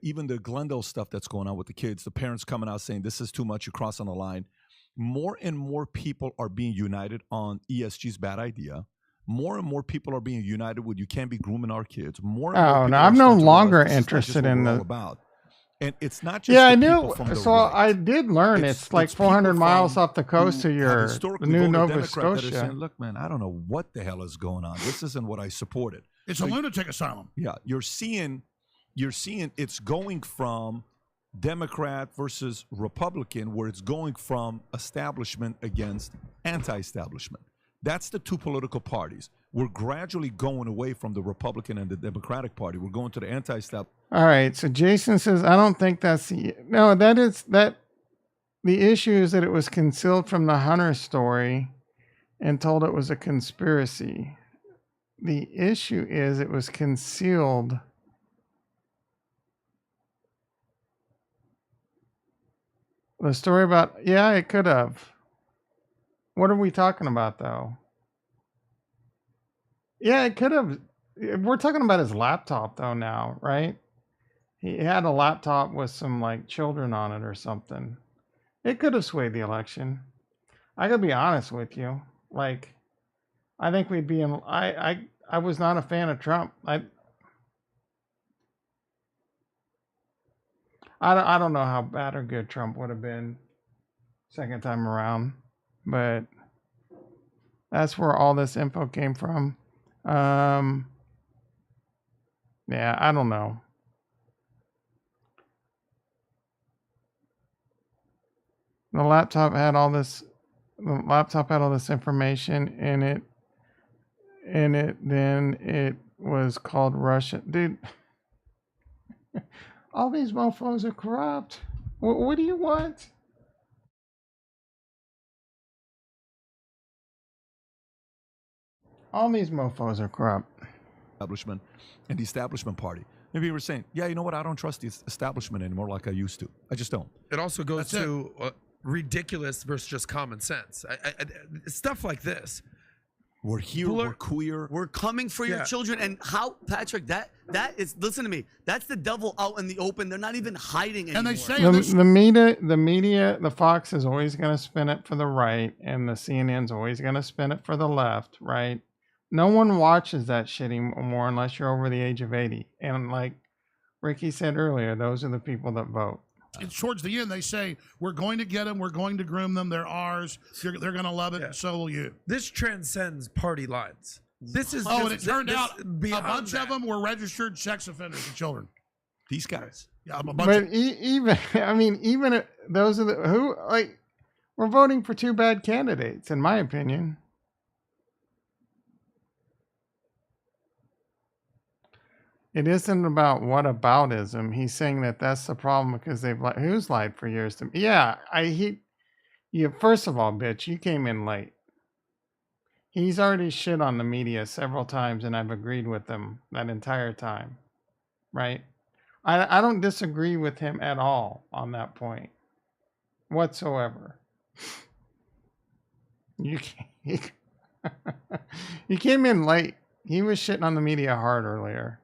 even the Glendale stuff that's going on with the kids, the parents coming out saying this is too much, you're crossing the line. More and more people are being united on ESG's bad idea. More and more people are being united with you can't be grooming our kids. More and more people no, are I'm no starting to realize longer this is not just interested what in we're all the. about. And it's not just Yeah, I the knew. people from the So right. I did learn it's like people 400 miles from off the coast of who have your historically New voted Nova Democrat that are Scotia. saying, look, man, I don't know what the hell is going on. This isn't what I supported. It's a lunatic asylum. Yeah, you're seeing it's going from Democrat versus Republican, where it's going from establishment against anti-establishment. That's the two political parties. We're gradually going away from the Republican and the Democratic Party. We're going to the anti-establishment. All right. So Jason says, I don't think that's that. The issue is that it was concealed from the Hunter story and told it was a conspiracy. The issue is it was concealed. The story about, yeah, it could have. What are we talking about, though? Yeah, it could have. We're talking about his laptop, though, now, right? He had a laptop with some, like, children on it or something. It could have swayed the election. I gotta be honest with you. Like, I think we'd be in. I was not a fan of Trump. I don't know how bad or good Trump would have been second time around, but that's where all this info came from. Yeah, I don't know. The laptop had all this information in it. Then it was called Russia. Dude, all these mofos are corrupt. What do you want? All these mofos are corrupt. Establishment and the establishment party. Maybe you were saying, yeah, you know what? I don't trust the establishment anymore like I used to. I just don't. It also goes to ridiculous versus just common sense. Stuff like this. We're here, we're queer. We're coming for your children. And how, Patrick, that is, listen to me, that's the devil out in the open. They're not even hiding anymore. And they say the media, the Fox is always going to spin it for the right, and the CNN's always going to spin it for the left, right? No one watches that shit anymore unless you're over the age of 80. And like Ricky said earlier, those are the people that vote. It's towards the end, they say, we're going to get them, we're going to groom them, they're ours, they're going to love it, and so will you. This transcends party lines. This is and it turned out a bunch of of them were registered sex offenders and children. These guys. Yeah, a bunch But of, even those are who, like, we're voting for two bad candidates, in my opinion. It isn't about whataboutism. He's saying that that's the problem because they've who's lied for years to me. Yeah, first of all, bitch, you came in late. He's already shit on the media several times, and I've agreed with him that entire time. Right? I don't disagree with him at all on that point. Whatsoever. You came in late. He was shitting on the media hard earlier.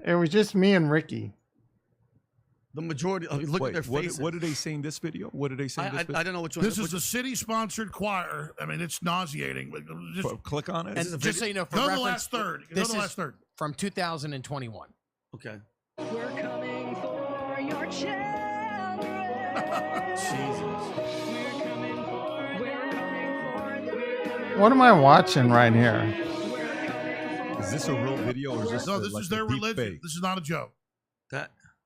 It was just me and Ricky. The majority. Look at their faces. What did they say in this video? What did they say in this video? I don't know which one. This is a city-sponsored choir. I mean, it's nauseating. Just click on it. And just so you know, for go to reference, the last third. This is from 2021. Okay. We're coming for your children. What am I watching right here? Is this a real video or is this no? This like is their religion. fake? This is not a joke.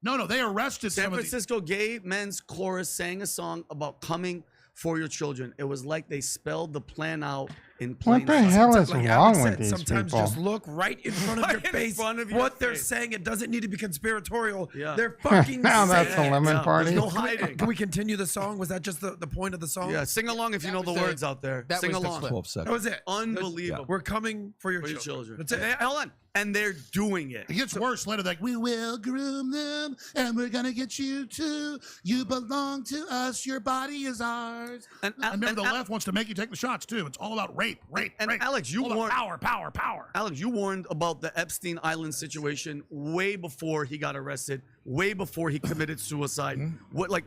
No, they arrested San some Francisco gay men's chorus sang a song about coming for your children. It was like they spelled the plan out in plain What the sight. hell is Like wrong Alex with said, these sometimes people? just look right in front of your Right in face. front of your What they're face. saying, it doesn't need to be conspiratorial. Yeah. They're fucking Now that's saying a it. lemon party. There's no hiding. Can we continue the song? Was that just the point of the song? Yeah, sing along if you know the words out there. that Sing was the along. clip. 12 seconds. That was it. Unbelievable. We're coming for your For your children. children. That's it. And hold on. And they're doing it. It gets worse later. Like, we will groom them, and we're gonna get you too. You belong to us. Your body is ours. And remember, the left wants to make you take the shots too. It's all about rape. And rape. Alex, you All about warned power. Alex, you warned about the Epstein Island situation way before he got arrested, way before he committed suicide. What, like,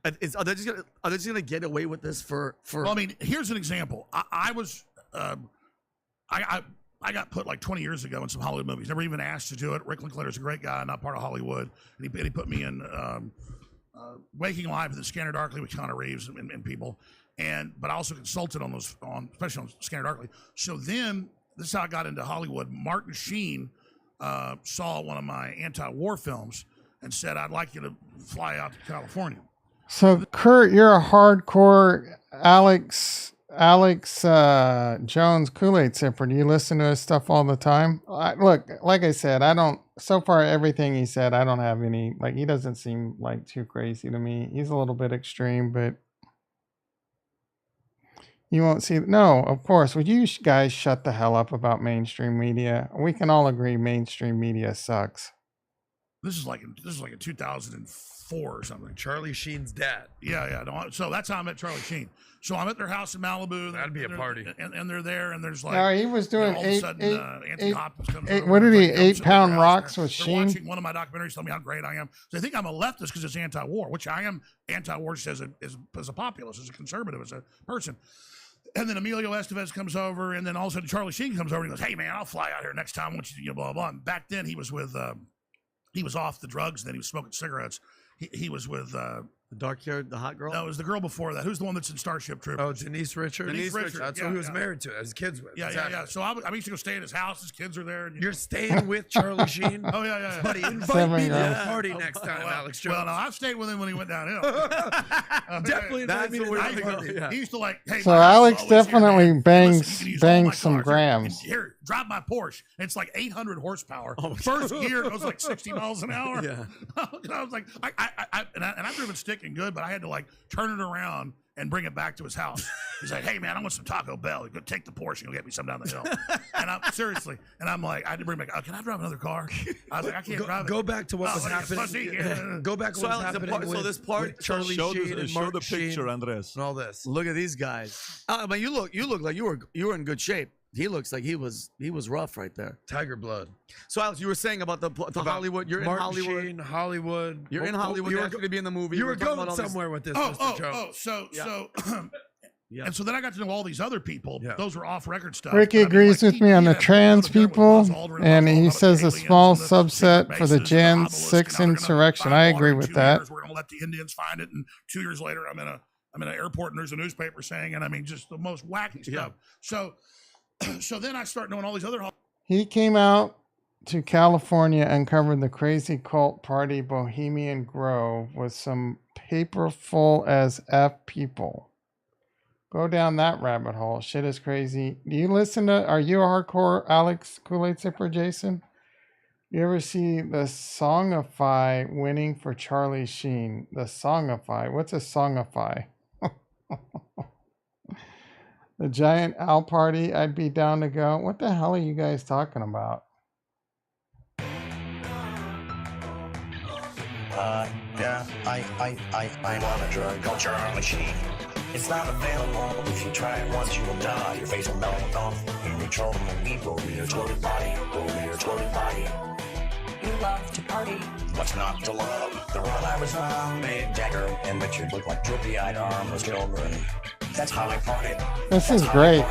are they just gonna get away with this for? Well, I mean, here's an example. I got put like 20 years ago in some Hollywood movies. Never even asked to do it. Rick Linklater's a great guy, not part of Hollywood, and he put me in Waking Life with Scanner Darkly with Keanu Reeves and people. But I also consulted on those, especially on Scanner Darkly. So then, this is how I got into Hollywood. Martin Sheen saw one of my anti-war films and said, "I'd like you to fly out to California." So Kurt, you're a hardcore Alex Jones Kool-Aid sipper. Do you listen to his stuff all the time? Look, like I said, I don't. So far, everything he said, I don't have any. Like, he doesn't seem like too crazy to me. He's a little bit extreme, but you won't see. No, of course. Would you guys shut the hell up about mainstream media? We can all agree mainstream media sucks. This is like in 2004 or something. Charlie Sheen's dad. Yeah. No, so that's how I met Charlie Sheen. So I'm at their house in Malibu. That'd be a party. And they're there, and there's like, No, he was doing all of a sudden, Anthony Hopkins comes over. what did he, It's like, 8-pound they're rocks with they're Sheen? watching one of my documentaries, tell me how great I am. So they think I'm a leftist because it's anti-war, which I am anti-war just as a populist, as a conservative, as a person. And then Emilio Estevez comes over, and then all of a sudden Charlie Sheen comes over and he goes, "Hey man, I'll fly out here next time. I want you to, blah, blah, blah." And back then he was with, he was off the drugs, and then he was smoking cigarettes. He was with, the dark-haired, the hot girl. no, it was the girl before that. Who's the one that's in Starship Troopers? Oh, Denise Richards. Denise Richards. That's Yeah, who he was yeah. married to, as kids with. Yeah, Exactly. yeah. So I used to go stay at his house. His kids are there. And, You're staying with Charlie Sheen? Oh, yeah. Buddy, invite Seven me to the guys. party next time, Alex Jones. Well, no, I've stayed with him when he went downhill. Definitely invite me to the I- party. Yeah. He used to like, hey, So my house Alex is always here, definitely man. bangs- Listen, you can use all my bangs some cars. grams. And here, drive my Porsche. It's like 800 horsepower. Oh, First gear goes like 60 miles an hour. Yeah. And I was like, I've driven stick and good, but I had to like turn it around and bring it back to his house. He's like, "Hey man, I want some Taco Bell. You go take the Porsche and go get me some down the hill." And I'm seriously, and I'm like, I had to bring back. "Oh, can I drive another car?" I was like, "I can't drive it." Go back to what was like a happening. pussy. Yeah. Go back to So what was Alex, happening with, this part, with Charlie Show Sheen the, and show Martin the picture, Sheen Andres. and all this. Look at these guys. But you look like you were in good shape. He looks like he was rough right there. Tiger blood. So Alex, you were saying about the About Hollywood. You're Martin in Hollywood. Sheen, Hollywood. You're in Hollywood. You You're were, going to be in the movie. you were We're talking going about all this- somewhere with this, Oh, Mr. Jones. so Yeah. and so then I got to know all these other people. Yeah. Those were off-record stuff. Ricky I mean, agrees like, with me on the he trans had a dinner with people, Buzz Aldrin, and Buzz he Aldrin, says a aliens small and the secret subset for the bases, Jan obelisk, 6 and now they're gonna insurrection. find I water agree in with 2 that. years. We're going to let the Indians find it, and 2 years later, I'm in an airport, and there's a newspaper saying, and I mean, just the most wacky stuff. So then I start knowing all these other. He came out to California and covered the crazy cult party Bohemian Grove with some paper full as F people. Go down that rabbit hole. Shit is crazy. Do you listen to, are you a hardcore Alex Kool-Aid sipper, Jason? You ever see the Songify winning for Charlie Sheen? The Songify. What's a Songify? The giant owl party. I'd be down to go. What the hell are you guys talking about? Yeah, I'm on a drug called Charlie Sheen. It's not available. If you try it once, you will die. Your face will melt off. You control them and weep over your exploded body. Over your exploded body. You love to party. What's not to love? The run I was on made Dagger and Richard look like droopy-eyed armless children. That's how I partied. This is great.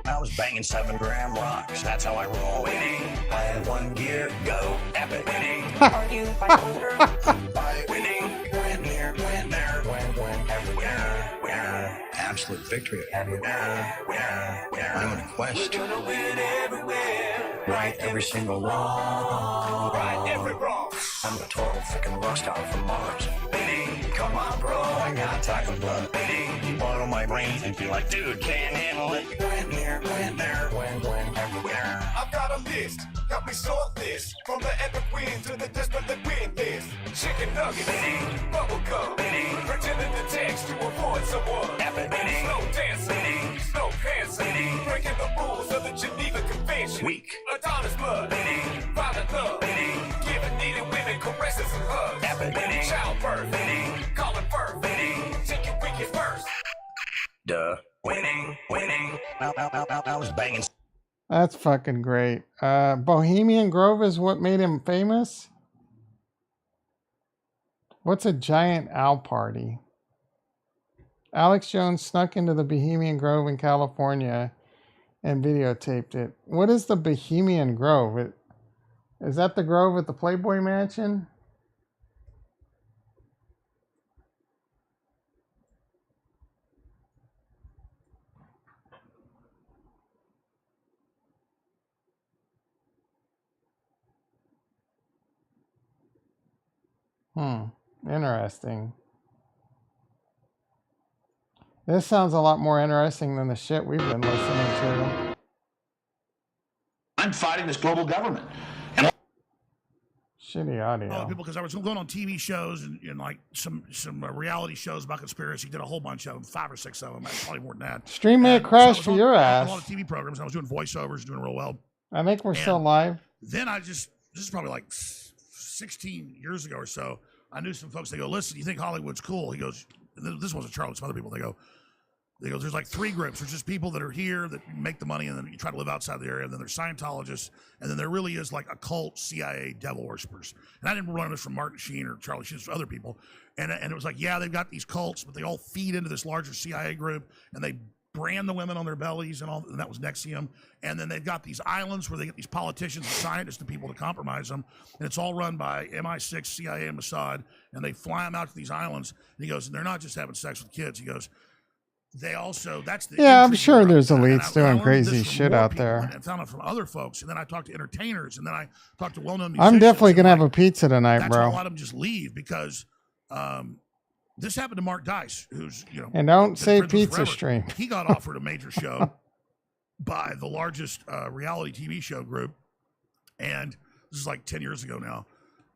I was banging 7-gram rocks. That's how I roll. Winning. I had 1 gear. Go. Epic. Winning. Are you bipolar? By winning. Win here. Win there. Win everywhere. Winner. Absolute victory everywhere. Winner. I'm on a quest. You're gonna win everywhere. Right every single wrong. Right every wrong. I'm the total freaking rock star from Mars. Winning. Come on, bro, I got talking blood. You bottle my brains and feel like, dude, can't handle it. When there, when everywhere. I've got a list, got me short list. From the epic win to the desperately win list. Chicken nuggets, bubble gum, pretending to text to avoid someone. Slow dancing, slow dancing, breaking the rules of the Geneva Convention. Weak. Adonis blood, violent love, giving needed women caresses and hugs. Childbirth, calling birth, take your weakest first. Duh. Winning. I was banging. That's fucking great. Bohemian Grove is what made him famous? What's a giant owl party? Alex Jones snuck into the Bohemian Grove in California and videotaped it. What is the Bohemian Grove? Is that the Grove at the Playboy Mansion? Interesting. This sounds a lot more interesting than the shit we've been listening to. I'm fighting this global government. Shitty audio. People, because I was going on TV shows and like some reality shows about conspiracy. Did a whole bunch of them, 5 or 6 of them, probably more than that. Stream may crash for your ass. A lot of TV programs. I was doing voiceovers, doing real well. I think we're still live. Then this is probably like 16 years ago or so. I knew some folks. They go, listen, you think Hollywood's cool? He goes, this wasn't Charlie, some other people. They go, there's like 3 groups. There's just people that are here that make the money, and then you try to live outside the area. And then there's Scientologists, and then there really is like a cult CIA devil worshippers. And I didn't learn this from Martin Sheen or Charlie Sheen, from other people. And it was like, yeah, they've got these cults, but they all feed into this larger CIA group, and they brand the women on their bellies and all. And that was NXIVM. And then they've got these islands where they get these politicians and scientists and people to compromise them. And it's all run by MI6, CIA, and Mossad. And they fly them out to these islands. And he goes, and they're not just having sex with kids. He goes, they also, that's the. Yeah, I'm sure there's elites doing crazy shit out there. I found out from other folks. And then I talked to entertainers. And then I talked to well-known I'm musicians. definitely going to have a pizza tonight, that's bro. Why a lot of them just leave because this happened to Mark Dice, who's, And don't say pizza stream. He got offered a major show by the largest reality TV show group. And this is like 10 years ago now.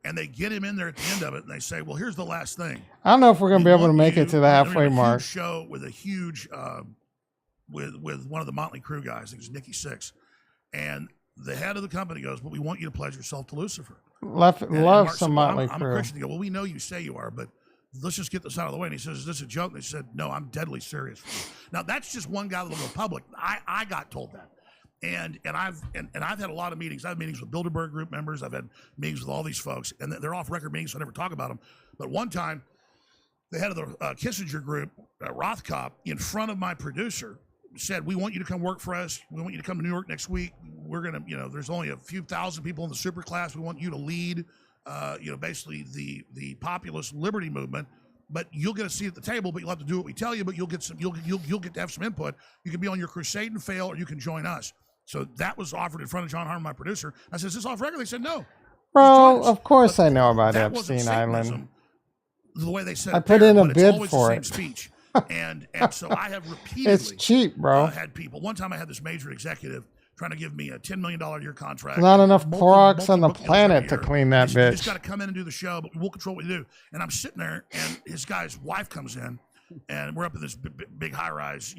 And they get him in there at the end of it, and they say, well, here's the last thing. I don't know if we're going to be able to make it to the halfway mark. Show with a huge, with one of the Motley Crue guys. It was Nikki Sixx. And the head of the company goes, well, we want you to pledge yourself to Lucifer. Love some Motley Crue. I'm a Christian. They go, well, we know you say you are, but let's just get this out of the way. And he says, is this a joke? And they said, no, I'm deadly serious. Now, that's just one guy that will go public. I got told that. And I've had a lot of meetings. I have meetings with Bilderberg Group members. I've had meetings with all these folks, and they're off-record meetings, so I never talk about them. But one time, the head of the Kissinger Group, Rothkopf, in front of my producer, said, we want you to come work for us. We want you to come to New York next week. We're going to, there's only a few thousand people in the super class. We want you to lead, basically the populist liberty movement. But you'll get a seat at the table, but you'll have to do what we tell you, but you'll get to have some input. You can be on your crusade and fail, or you can join us. So that was offered in front of John Harmon, my producer. I said, is this off record? They said, no. Bro, of course I know about Epstein Island. The way they said I put in a bid for it. Speech. and so I have repeatedly it's cheap, bro. Had people. One time I had this major executive trying to give me a $10 million a year contract. Not enough Clorox on the planet to clean that bitch. You just got to come in and do the show, but we'll control what you do. And I'm sitting there, and his guy's wife comes in, and we're up in this big high-rise,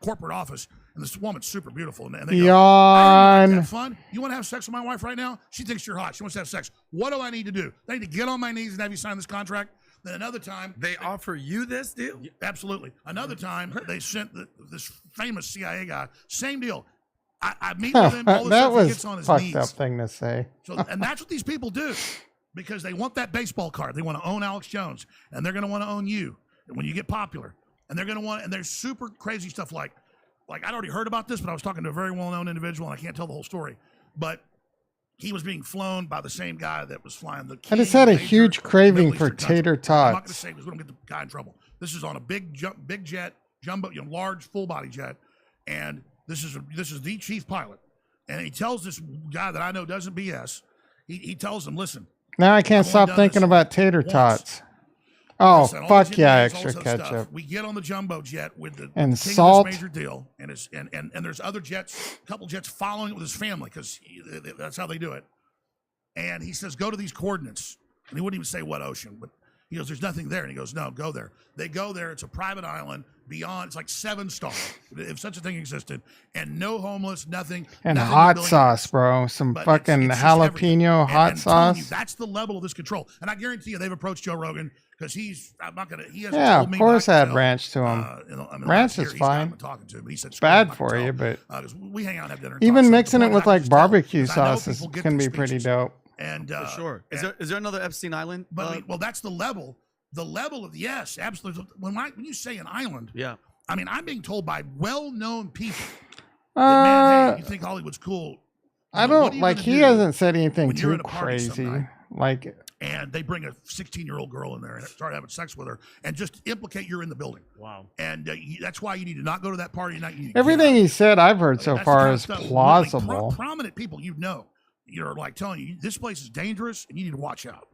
corporate office, and this woman's super beautiful. And they go, I don't have fun. You want to have sex with my wife right now? She thinks you're hot. She wants to have sex. What do I need to do? I need to get on my knees and have you sign this contract. Then another time, they offer you this deal? Absolutely. Another time, they sent this famous CIA guy. Same deal. I meet with him. All this that stuff, was he gets on his fucked knees. up thing to say. So, and that's what these people do, because they want that baseball card. They want to own Alex Jones, and they're going to want to own you when you get popular. And they're going to want, and there's super crazy stuff like I'd already heard about this, but I was talking to a very well-known individual, and I can't tell the whole story. But he was being flown by the same guy that was flying the. I just had a huge craving for tater tots. I'm not going to say because we don't get the guy in trouble. This is on a big jet, jumbo, large full-body jet, and this is the chief pilot, and he tells this guy that I know doesn't BS. He tells him, listen, Now I can't I've only stop done thinking this about tater once. tots. Oh, Listen, all fuck the yeah, Jimmy A's, all extra this other stuff. ketchup. We get on the jumbo jet with the And king salt. of this major deal, and there's other jets, a couple jets following it with his family because that's how they do it. And he says, go to these coordinates. And he wouldn't even say what ocean, but he goes, there's nothing there. And he goes, no, go there. They go there. It's a private island beyond. It's like 7-star, if such a thing existed. And no homeless, nothing. And nothing hot but sauce, bro. Some but fucking it's just everything. jalapeno hot And I'm telling you, sauce. that's the level of this control. And I guarantee you, they've approached Joe Rogan because he hasn't Yeah, told of me, course but I can add tell, ranch to him. I mean, Ranch last year is he's got fine. him talking to him, but he said, It's "Screw it, I'm bad not for gonna you, tell but him." 'Cause we hang out and have dinner. And even talk. So mixing the it point with I like just tell, barbecue 'cause I know sauces people get can these be pretty speeches. dope. And For sure. Is there another Epstein Island? But well, that's the level. The level of yes, absolutely. When you say an island, Yeah. I mean, I'm being told by well-known people that, man, hey, you think Hollywood's cool? I What don't are you like. gonna He do hasn't said anything when you're too at a party some crazy. night Like, and they bring a 16-year-old girl in there and start having sex with her and just implicate you're in the building. Wow. And that's why you need to not go to that party tonight. You need to everything get out. he said, I've heard so That's the far kind of is stuff really plausible. prominent people you're like telling you this place is dangerous and you need to watch out.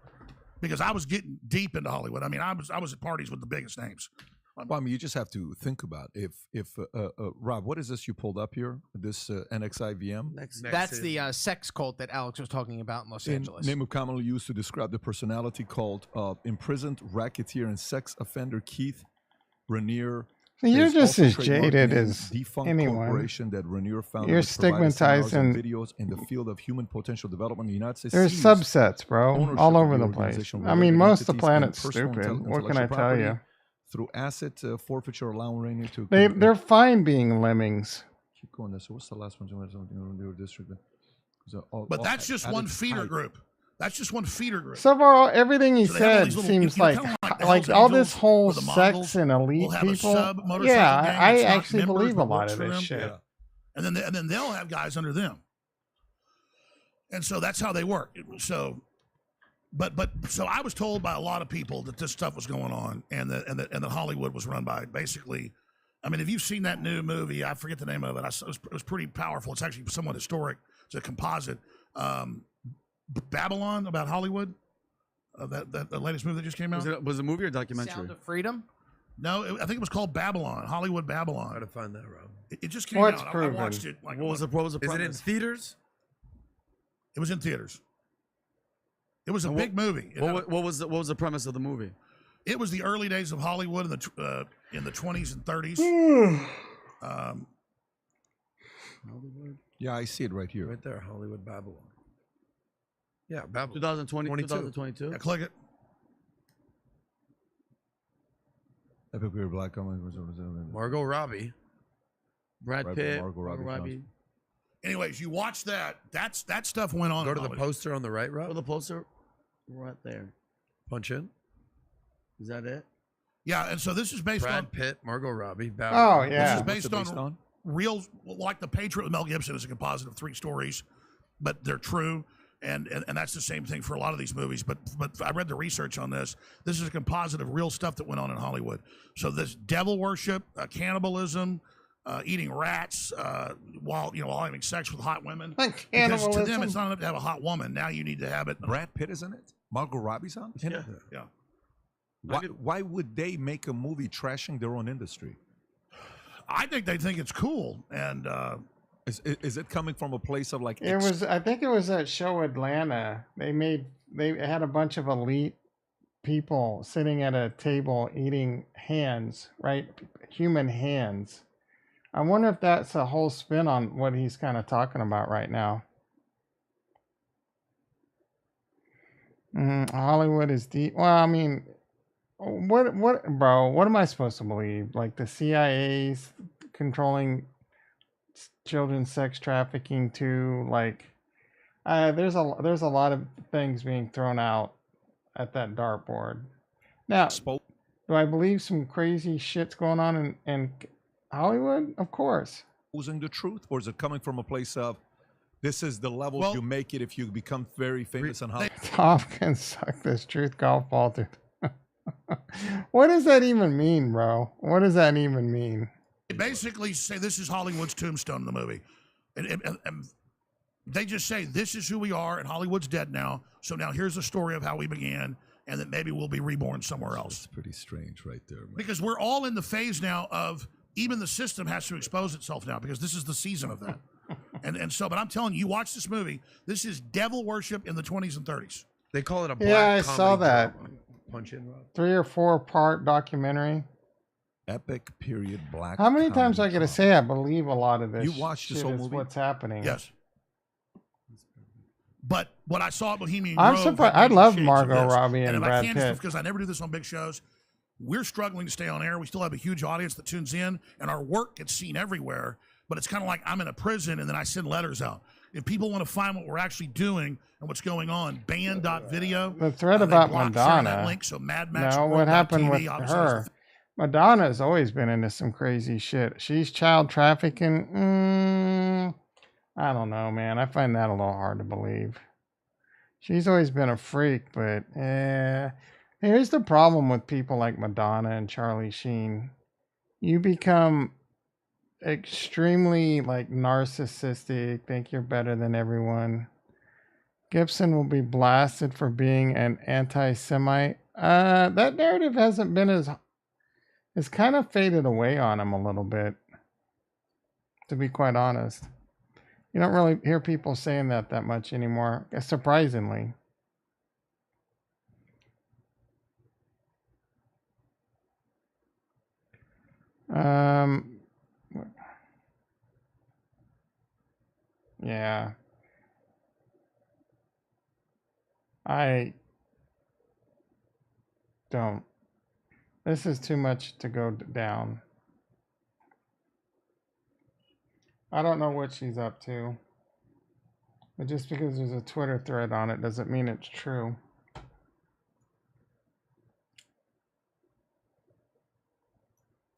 Because I was getting deep into Hollywood. I mean, I was at parties with the biggest names. Well, I mean, you just have to think about if Rob, what is this you pulled up here? This NXIVM? That's the sex cult that Alex was talking about in Los Angeles. Name of commonly used to describe the personality called imprisoned racketeer and sex offender Keith Raniere. So you're is just also as trademarked jaded name as defunct anyone. corporation that Raniere founded. You're which provided seminars and stigmatizing. videos in the field of human potential development in the United States. There's seized subsets, bro, ownership all of over the place. organization, I mean, related most of the entities, and planet's personal stupid. What can I intellectual tell property you? through asset forfeiture, allowing Raniere to. They're fine being lemmings. Keep going. So what's the last one? District. But that's just one feeder group. That's just one feeder group. So far, everything he So they have all said these little- seems you know, like kinda like the like Hells all Angels this whole or the Mongols sex and elite will have a people. sub-motorcycle Yeah, gang I that's not actually members, believe a but lot works of for this them. shit. Yeah. And then they'll have guys under them. And so that's how they work. So, but so I was told by a lot of people that this stuff was going on, and that Hollywood was run by basically. I mean, if you've seen that new movie, I forget the name of it. It was pretty powerful. It's actually somewhat historic. It's a composite. Babylon about Hollywood. The latest movie that just came out. Was it a movie or documentary? Sound of Freedom? No, I think it was called Babylon. Hollywood Babylon. How to find that, Rob? It just came What's out. I proven? watched it. Like, What was the Is it in premise? theaters? It was in theaters. It was a And big movie. What was the premise of the movie? It was the early days of Hollywood in the 20s and 30s. Yeah, I see it right here. Right there, Hollywood Babylon. Yeah, Babylon. 2020, 22. 2022. Yeah, click it. Epic Weird Black Margot Robbie. Brad Right, Pitt, Margot Margot Robbie Robbie. Anyways, you watch that. That stuff went on. Go in to the Hollywood. poster on the right, Go to Rob. the poster, right there. Punch in. Is that it? Yeah, and so this is based on. Brad Pitt, Margot Robbie. Oh Babylon. yeah. This is based on real, like The Patriot with Mel Gibson is a composite of 3 stories, but they're true. And that's the same thing for a lot of these movies. But I read the research on this. This is a composite of real stuff that went on in Hollywood. So this devil worship, cannibalism, eating rats while having sex with hot women. Because to them, it's not enough to have a hot woman. Now you need to have it. Brad Pitt is in it. Margot Robbie's on it. Yeah. Why would they make a movie trashing their own industry? I think they think it's cool, and is it coming from a place of like? It was. I think it was that show Atlanta. They had a bunch of elite people sitting at a table eating hands, right? Human hands. I wonder if that's a whole spin on what he's kind of talking about right now. Hollywood is deep. Well, I mean, what, bro? What am I supposed to believe? Like the CIA's controlling children's sex trafficking too? Like, there's a lot of things being thrown out at that dartboard. Now, do I believe some crazy shit's going on in Hollywood? Of course. Losing the truth, or is it coming from a place of this is the level you make it if you become very famous in Hollywood? Tom can suck this truth golf ball, dude. What does that even mean, bro? What does that even mean? They basically say this is Hollywood's tombstone in the movie. And They just say, this is who we are, and Hollywood's dead now. So now here's the story of how we began, and that maybe we'll be reborn somewhere else. It's pretty strange right there, man. Because we're all in the phase now of even the system has to expose itself now, because this is the season of that. and so, but I'm telling you, you watch this movie, this is devil worship in the 20s and 30s. They call it a black Yeah, I saw comedy that. drama. Punch in, Rob. 3 or 4 part documentary. Epic period black. How many times I comedy gotta say I believe a lot of this? You watched this shit whole is movie? What's happening? Yes. But what I saw at Bohemian I'm Grove, surprised. had I many love shades of Margot this. Robbie and if Brad I can, Pitt. because I never do this on big shows, we're struggling to stay on air. We still have a huge audience that tunes in, and our work gets seen everywhere. But it's kind of like I'm in a prison, and then I send letters out. If people want to find what we're actually doing and what's going on, band.video. The thread they about block sharing that Madonna. link, so Mad Max No, what World happened TV with obviously has her? Madonna's always been into some crazy shit. She's child trafficking. I don't know, man. I find that a little hard to believe. She's always been a freak, but here's the problem with people like Madonna and Charlie Sheen. You become extremely like narcissistic, think you're better than everyone. Gibson will be blasted for being an anti-Semite. That narrative hasn't been it's kind of faded away on him a little bit, to be quite honest. You don't really hear people saying that much anymore, surprisingly. Yeah. I don't. This is too much to go down. I don't know what she's up to. But just because there's a Twitter thread on it doesn't mean it's true.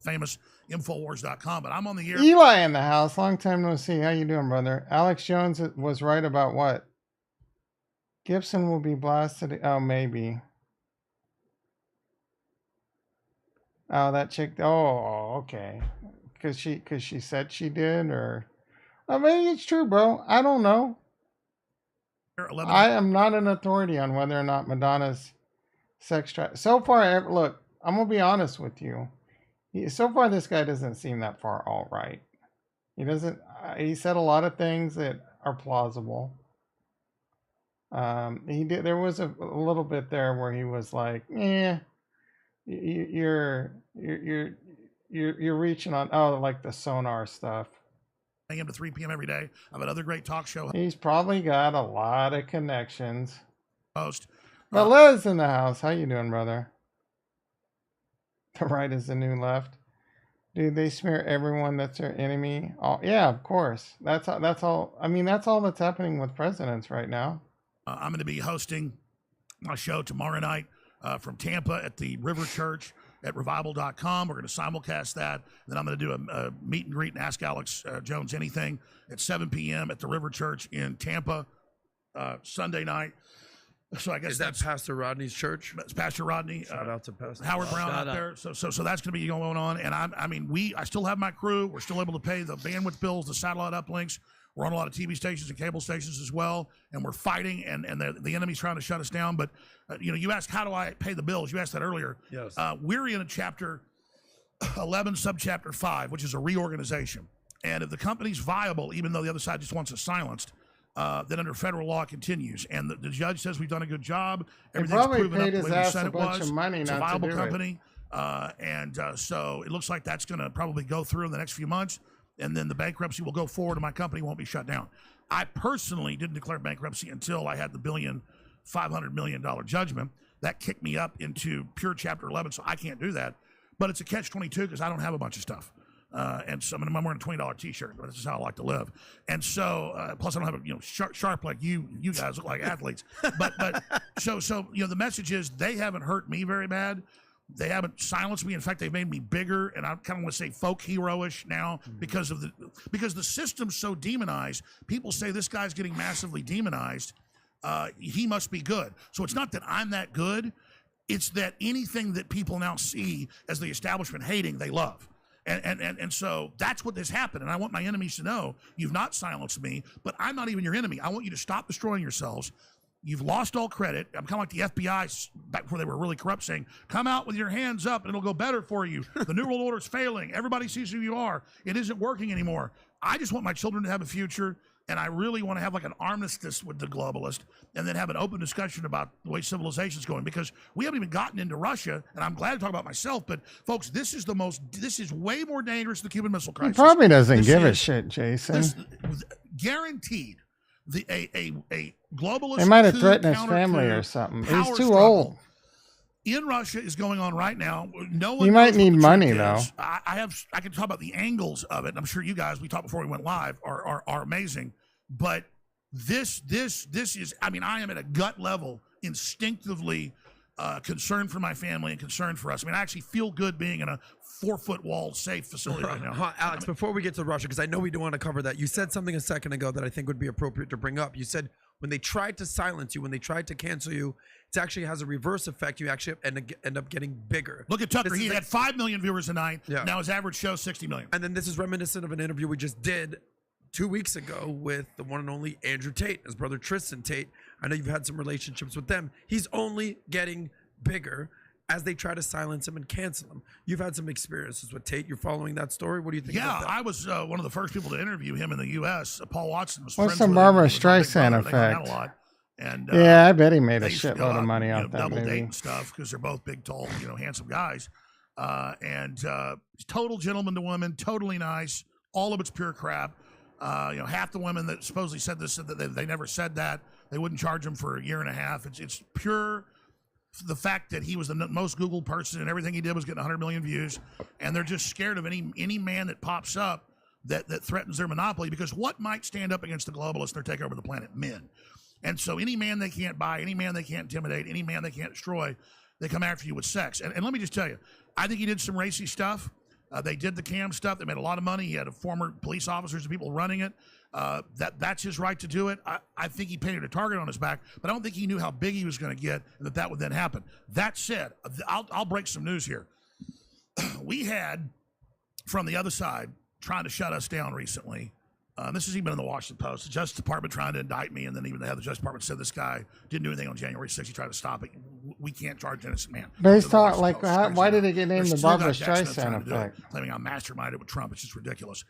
famous Infowars.com, but I'm on the air. Eli in the house. Long time no see. How you doing, brother? Alex Jones was right about what? Gibson will be blasted. Oh, maybe. Oh, that chick. Oh, okay. Because she said she did, or maybe it's true, bro. I don't know. I am not an authority on whether or not Madonna's sex trafficking. So far, look, I'm gonna be honest with you. So far, this guy doesn't seem that far all right. He doesn't. He said a lot of things that are plausible. He did. There was a little bit there where he was like, "Yeah, you're reaching on like the sonar stuff." AM to 3 p.m. every day. I have another great talk show. He's probably got a lot of connections. Host. But Liz in the house. How you doing, brother? The right is the new left. Dude, they smear everyone that's their enemy. Oh, yeah, of course. That's all. I mean, that's all that's happening with presidents right now. I'm going to be hosting my show tomorrow night from Tampa at the River Church at revival.com. We're going to simulcast that. Then I'm going to do a meet and greet and ask Alex Jones anything at 7 p.m. at the River Church in Tampa Sunday night. So I guess is that Pastor Rodney's church? That's Pastor Rodney. Shout out to Pastor Howard Brown out there. So that's going to be going on. And I still have my crew. We're still able to pay the bandwidth bills, the satellite uplinks. We're on a lot of TV stations and cable stations as well. And we're fighting, and the enemy's trying to shut us down. But you asked, how do I pay the bills? You asked that earlier. Yes. We're in a chapter 11, subchapter 5, which is a reorganization. And if the company's viable, even though the other side just wants us silenced, then under federal law it continues. And the judge says we've done a good job. Everything's proven up the way we said it was. It's a viable company. So it looks like that's going to probably go through in the next few months. And then the bankruptcy will go forward and my company won't be shut down. I personally didn't declare bankruptcy until I had the $1.5 billion judgment. That kicked me up into pure Chapter 11, so I can't do that. But it's a catch-22 because I don't have a bunch of stuff. And so I'm wearing a $20 T-shirt. But this is how I like to live. And so, plus I don't have a sharp like you guys look like athletes. But so the message is they haven't hurt me very bad. They haven't silenced me. In fact, they've made me bigger, and I kind of want to say folk hero-ish now because the system's so demonized. People say this guy's getting massively demonized. He must be good. So it's not that I'm that good. It's that anything that people now see as the establishment hating, they love. And so that's what has happened. And I want my enemies to know you've not silenced me, but I'm not even your enemy. I want you to stop destroying yourselves. You've lost all credit. I'm kind of like the FBI back before they were really corrupt, saying, come out with your hands up and it'll go better for you. The New World Order is failing. Everybody sees who you are. It isn't working anymore. I just want my children to have a future, and I really want to have like an armistice with the globalist and then have an open discussion about the way civilization is going, because we haven't even gotten into Russia, and I'm glad to talk about myself, but folks, this is way more dangerous than the Cuban Missile He Crisis. probably doesn't give a shit, Jason. Guaranteed. A globalist. They might have coup, threatened his counter family coup, or something. power He's too struggle old. in Russia is going on right now. No one He knows might what need the money, truth though. is. I can talk about the angles of it. And I'm sure you guys, we talked before we went live, are amazing. But this is, I mean, I am at a gut level instinctively concerned for my family and concerned for us. I mean, I actually feel good being in a 4-foot walled safe facility right now. Alex, before we get to Russia, because I know we don't want to cover that, you said something a second ago that I think would be appropriate to bring up. You said when they tried to silence you, when they tried to cancel you, it actually has a reverse effect. You actually end up getting bigger. Look at Tucker. He had 5 million viewers a night. Yeah. Now his average show 60 million. And then this is reminiscent of an interview we just did 2 weeks ago with the one and only Andrew Tate, his brother Tristan Tate. I know you've had some relationships with them. He's only getting bigger as they try to silence him and cancel him. You've had some experiences with Tate. You're following that story. What do you think about that? I was one of the first people to interview him in the U.S. Paul Watson was What's friends some with him. Barbara He was on Big Streisand Brother. They hung out effect? a lot. And, Yeah, I bet he made a they used to go shitload out of money and, off that double date movie. and stuff because they're both big, tall, handsome guys. And total gentleman to woman, totally nice. All of it's pure crap. Half the women that supposedly said this said that they never said that. They wouldn't charge him for a year and a half. It's pure. The fact that he was the most Googled person and everything he did was getting 100 million views, and they're just scared of any man that pops up that threatens their monopoly, because what might stand up against the globalists and their takeover of the planet? Men. And so any man they can't buy, any man they can't intimidate, any man they can't destroy, they come after you with sex. And let me just tell you, I think he did some racy stuff. They did the cam stuff. They made a lot of money. He had former police officers and people running it. That's his right to do it. I think he painted a target on his back, but I don't think he knew how big he was going to get and that would then happen. That said, I'll break some news here. We had, from the other side, trying to shut us down recently. This has even in the Washington Post. The Justice Department trying to indict me, and then even the head of the Justice Department said this guy didn't do anything on January 6th. He tried to stop it. We can't charge an innocent man. Based on, like, why did it get named the Barbara Streisand effect? Claiming I'm masterminded with Trump. It's just ridiculous.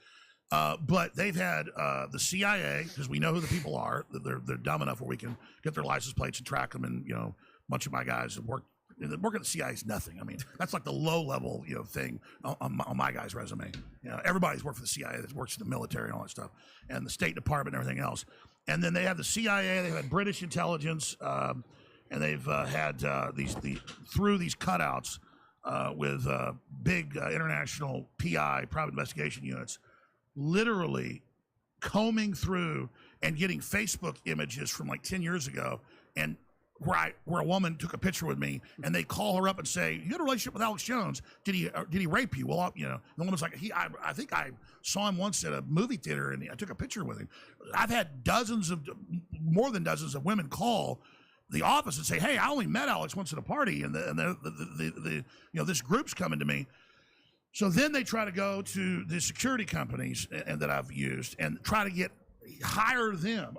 But they've had the CIA, because we know who the people are. They're dumb enough where we can get their license plates and track them. And a bunch of my guys have worked. Working at the CIA is nothing. I mean, that's like the low level thing on my guy's resume. Everybody's worked for the CIA that works in the military and all that stuff, and the State Department and everything else. And then they have the CIA. They've had British intelligence, and they've had through these cutouts with big international PI, private investigation units, literally combing through and getting Facebook images from like 10 years ago, and where a woman took a picture with me, and they call her up and say, "You had a relationship with Alex Jones? Did he rape you?" Well, the woman's like, I think I saw him once at a movie theater, and I took a picture with him. I've had more than dozens of women call the office and say, "Hey, I only met Alex once at a party, and this group's coming to me." So then they try to go to the security companies and that I've used and try to hire them.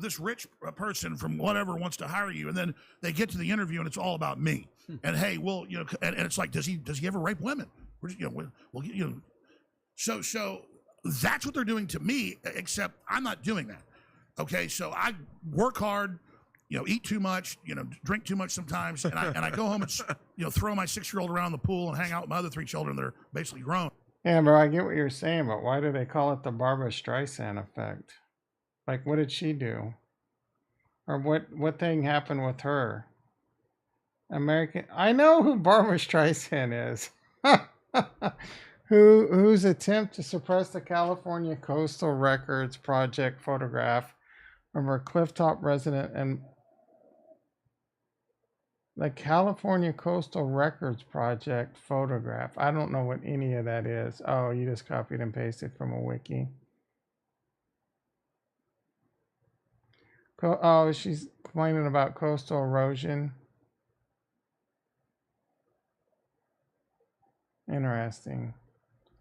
This rich person from whatever wants to hire you, and then they get to the interview and it's all about me. And hey, well, and it's like, does he ever rape women? So that's what they're doing to me. Except I'm not doing that. Okay, so I work hard, eat too much, drink too much sometimes, and I go home and throw my 6-year-old around the pool and hang out with my other 3 children. They're basically grown. Yeah, bro, I get what you're saying, but why do they call it the Barbara Streisand effect? Like, what did she do? Or what thing happened with her? I know who Barbara Streisand is. Whose attempt to suppress the California Coastal Records Project photograph of her clifftop resident and the California Coastal Records Project photograph. I don't know what any of that is. Oh, you just copied and pasted from a wiki. Oh, she's complaining about coastal erosion. Interesting.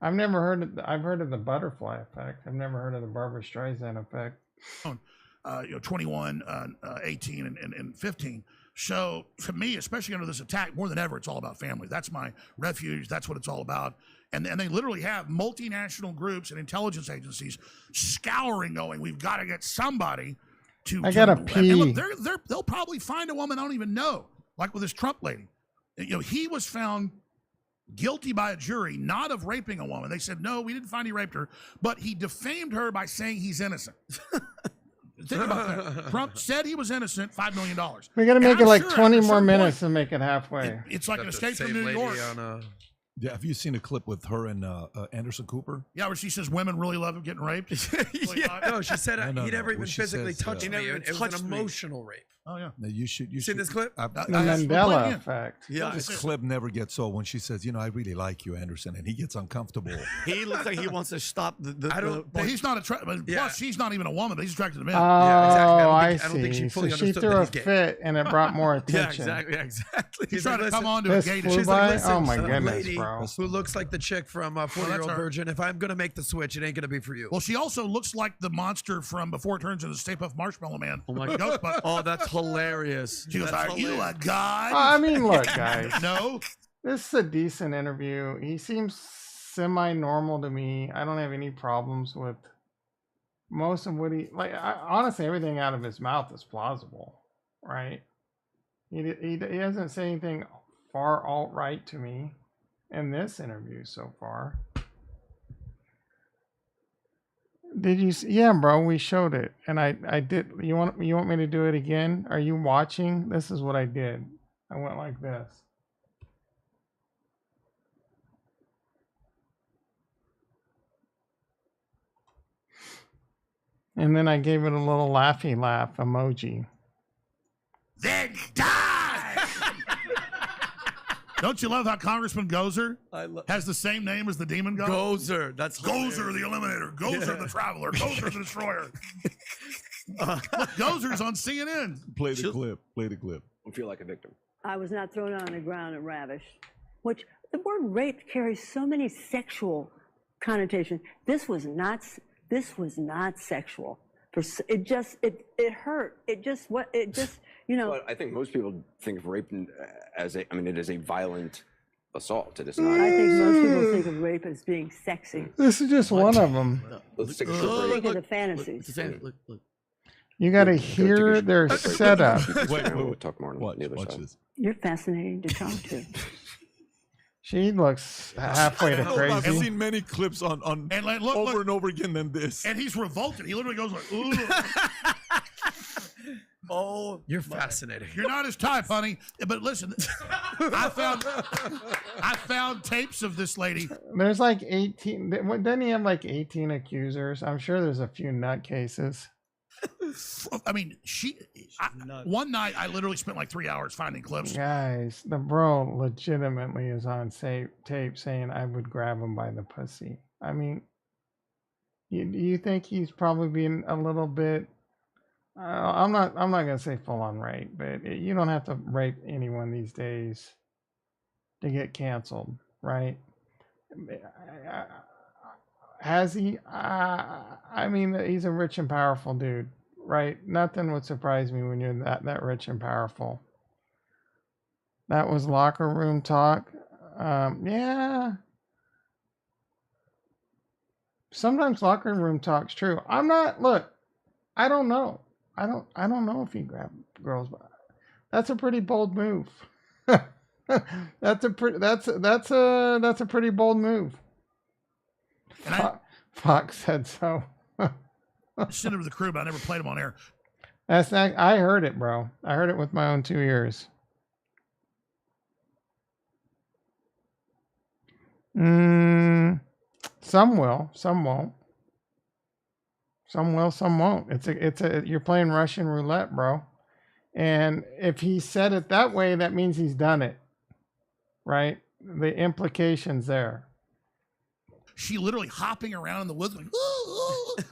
I've never heard of. I've heard of the butterfly effect. I've never heard of the Barbara Streisand effect. 21, 18, and 15. So to me, especially under this attack, more than ever, it's all about family. That's my refuge. That's what it's all about. And they literally have multinational groups and intelligence agencies scouring, going, we've got to get somebody to. I gotta pee. And look, they'll probably find a woman I don't even know, like with this Trump lady. He was found guilty by a jury, not of raping a woman. They said, no, we didn't find he raped her, but he defamed her by saying he's innocent. Think about that. Trump said he was innocent, $5 million. We got to make it like 20 after a more certain minutes and make it halfway. It's like an escape from New York. Yeah, have you seen a clip with her and Anderson Cooper? Yeah, where she says women really love getting raped. No, she said No, he never when even she physically says, touched me. It was an emotional rape. Oh yeah. No, you should. Seen this clip? The Mandela effect. Yeah, this clip never gets old when she says, "I really like you, Anderson," and he gets uncomfortable. He looks like he wants to stop the. Well, he's not attracted. Plus, she's not even a woman, but he's attracted to men. Oh, exactly. I don't think see. she fully So she understood threw that a he's gay. fit, and it brought more attention. exactly. He's trying to come on to This a gay. flew She's by? like, Oh my Some goodness, lady bro. who looks like the chick from 40-Year-Old her. Virgin. If I'm gonna make the switch, it ain't gonna be for you. well, she also looks like the monster from Before It Turns into Stay Puft Marshmallow Man. Oh my Ghost god! Butt. Oh, that's hilarious. She goes, That's "Are you a hilarious. god?" I mean, look, guys. No. This is a decent interview. He seems semi-normal to me. I don't have any problems with most of what he honestly, everything out of his mouth is plausible, right? He doesn't say anything far alt-right to me in this interview so far. Did you see? Yeah, bro, we showed it, and I did. You want me to do it again? Are you watching? This is what I did. I went like this. And then I gave it a little laughy laugh emoji. Then die. Don't you love how Congressman Gozer has the same name as the demon god? Gozer. That's Gozer the Eliminator. Gozer the Traveler. Gozer the Destroyer. Look, Gozer's on CNN. Play the clip. Play the clip. I feel like a victim. I was not thrown on the ground and ravished, which the word rape carries so many sexual connotations. This was not sexual. It just it hurt. It just Well, I think most people think of rape as it is a violent assault. It is not. I think most people think of rape as being sexy. This is just one of them. Let's take a short Think break. of the fantasies. Look. You got to hear their setup. We'll talk more on the other side. This. You're fascinating to talk to. She looks halfway to I've crazy. seen many clips on And like, look, over and over again than this. And he's revolted. He literally goes like, "Ooh." Oh, You're fascinating. You're not his type, honey. But listen, I found tapes of this lady. There's like 18. Doesn't he have like 18 accusers? I'm sure there's a few nutcases. I mean, one night I literally spent like 3 hours finding clips. Guys, the bro legitimately is on tape saying I would grab him by the pussy. I mean, you think he's probably being a little bit? I'm not gonna say full on rape, but you don't have to rape anyone these days to get canceled, right? Has he? I mean, he's a rich and powerful dude, right? Nothing would surprise me when you're that rich and powerful. That was locker room talk. Yeah. Sometimes locker room talk's true. I'm not. Look, I don't know. I don't know if he grabbed girls. That's a pretty bold move. That's a pretty bold move. Fox said so. I sent it to the crew, but I never played them on air. That's not, I heard it, bro. I heard it with my own 2 ears. Some will, some won't. Some will, some won't. You're playing Russian roulette, bro. And if he said it that way, that means he's done it. Right? The implications there. She literally hopping around in the woods like,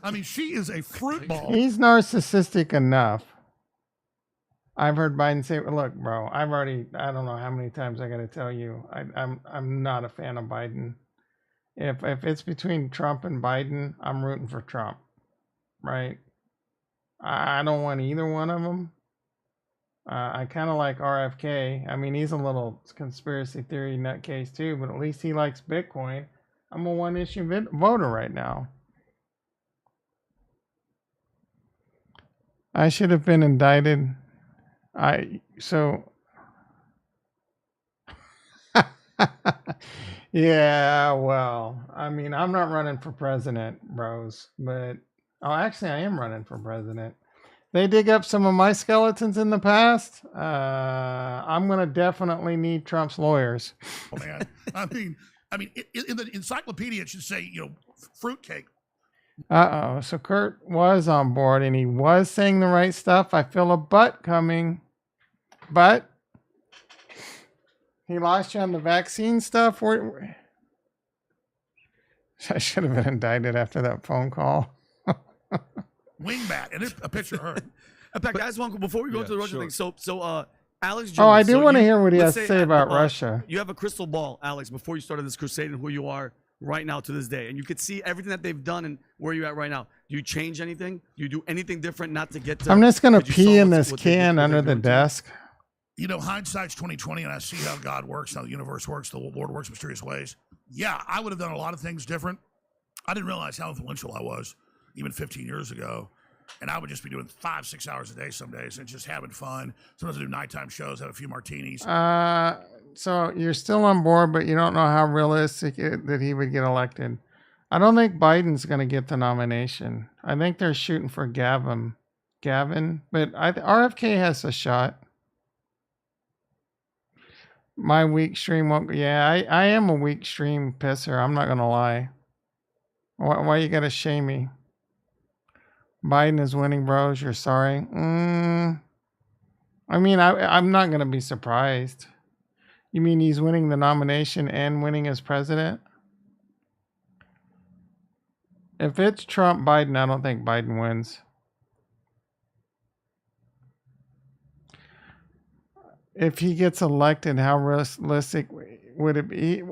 I mean, she is a fruit ball. He's narcissistic enough. I've heard Biden say, look, bro, I don't know how many times I got to tell you, I'm not a fan of Biden. If it's between Trump and Biden, I'm rooting for Trump, right? I don't want either one of them. I kind of like RFK. I mean, he's a little conspiracy theory nutcase too, but at least he likes Bitcoin. I'm a one issue voter right now. I should have been indicted. Yeah, well, I mean, I'm not running for president, bros, but actually, I am running for president. They dig up some of my skeletons in the past. I'm gonna definitely need Trump's lawyers. Oh man, I mean, in the encyclopedia it should say, fruitcake. So Kurt was on board and he was saying the right stuff. I feel a but coming, but he lost you on the vaccine stuff. I should have been indicted after that phone call. Wingbat, and a picture of her. In fact, I just want before we go to the Russia thing. So Alex Jones. Oh, I do want to hear what he has to say about Russia. Russia. You have a crystal ball, Alex, before you started this crusade and who you are right now to this day. And you could see everything that they've done and where you're at right now. Do you change anything? Do you do anything different not to get to... I'm just going to pee in this can under the desk. Hindsight's 2020, and I see how God works, how the universe works, the Lord works in mysterious ways. Yeah, I would have done a lot of things different. I didn't realize how influential I was even 15 years ago. And I would just be doing 5-6 hours a day some days and just having fun. Sometimes I do nighttime shows, have a few martinis. So you're still on board, but you don't know how realistic that he would get elected. I don't think Biden's going to get the nomination. I think they're shooting for Gavin, but RFK has a shot. My weak stream won't. Yeah, I am a weak stream pisser. I'm not going to lie. Why you got to shame me? Biden is winning, bros. You're sorry. I mean, I'm not going to be surprised. You mean he's winning the nomination and winning as president? If it's Trump, Biden, I don't think Biden wins. If he gets elected, how realistic would it be?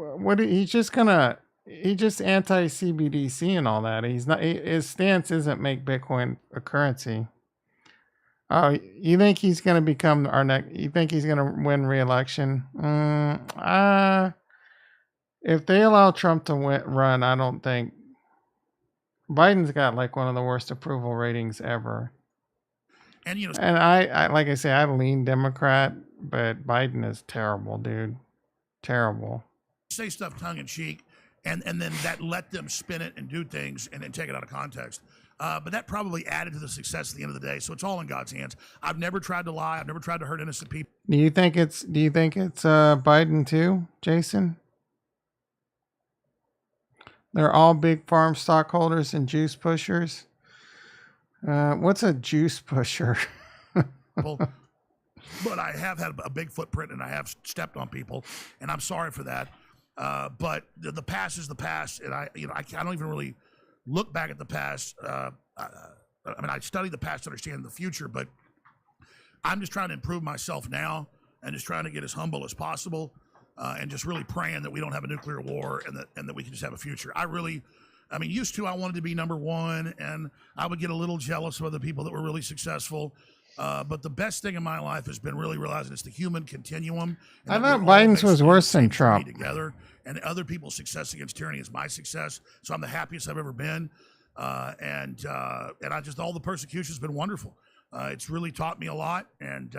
He's just anti-CBDC and all that. He's not. His stance isn't make Bitcoin a currency. Oh, you think he's going to become our next? You think he's going to win re-election? If they allow Trump to run, I don't think. Biden's got like one of the worst approval ratings ever. And I like I say, I lean Democrat, but Biden is terrible, dude. Terrible. Say stuff tongue in cheek. And then that let them spin it and do things and then take it out of context. But that probably added to the success at the end of the day. So it's all in God's hands. I've never tried to lie. I've never tried to hurt innocent people. Do you think it's Biden too, Jason? They're all big farm stockholders and juice pushers. What's a juice pusher? But I have had a big footprint and I have stepped on people, and I'm sorry for that. But the past is the past, and I don't even really look back at the past. I mean, I study the past to understand the future, but I'm just trying to improve myself now and just trying to get as humble as possible, and just really praying that we don't have a nuclear war and that we can just have a future. I used to, I wanted to be number one, and I would get a little jealous of other people that were really successful. But the best thing in my life has been really realizing it's the human continuum. I thought Biden's was worse than Trump. Together, and other people's success against tyranny is my success. So I'm the happiest I've ever been. And I just, all the persecution has been wonderful. It's really taught me a lot, and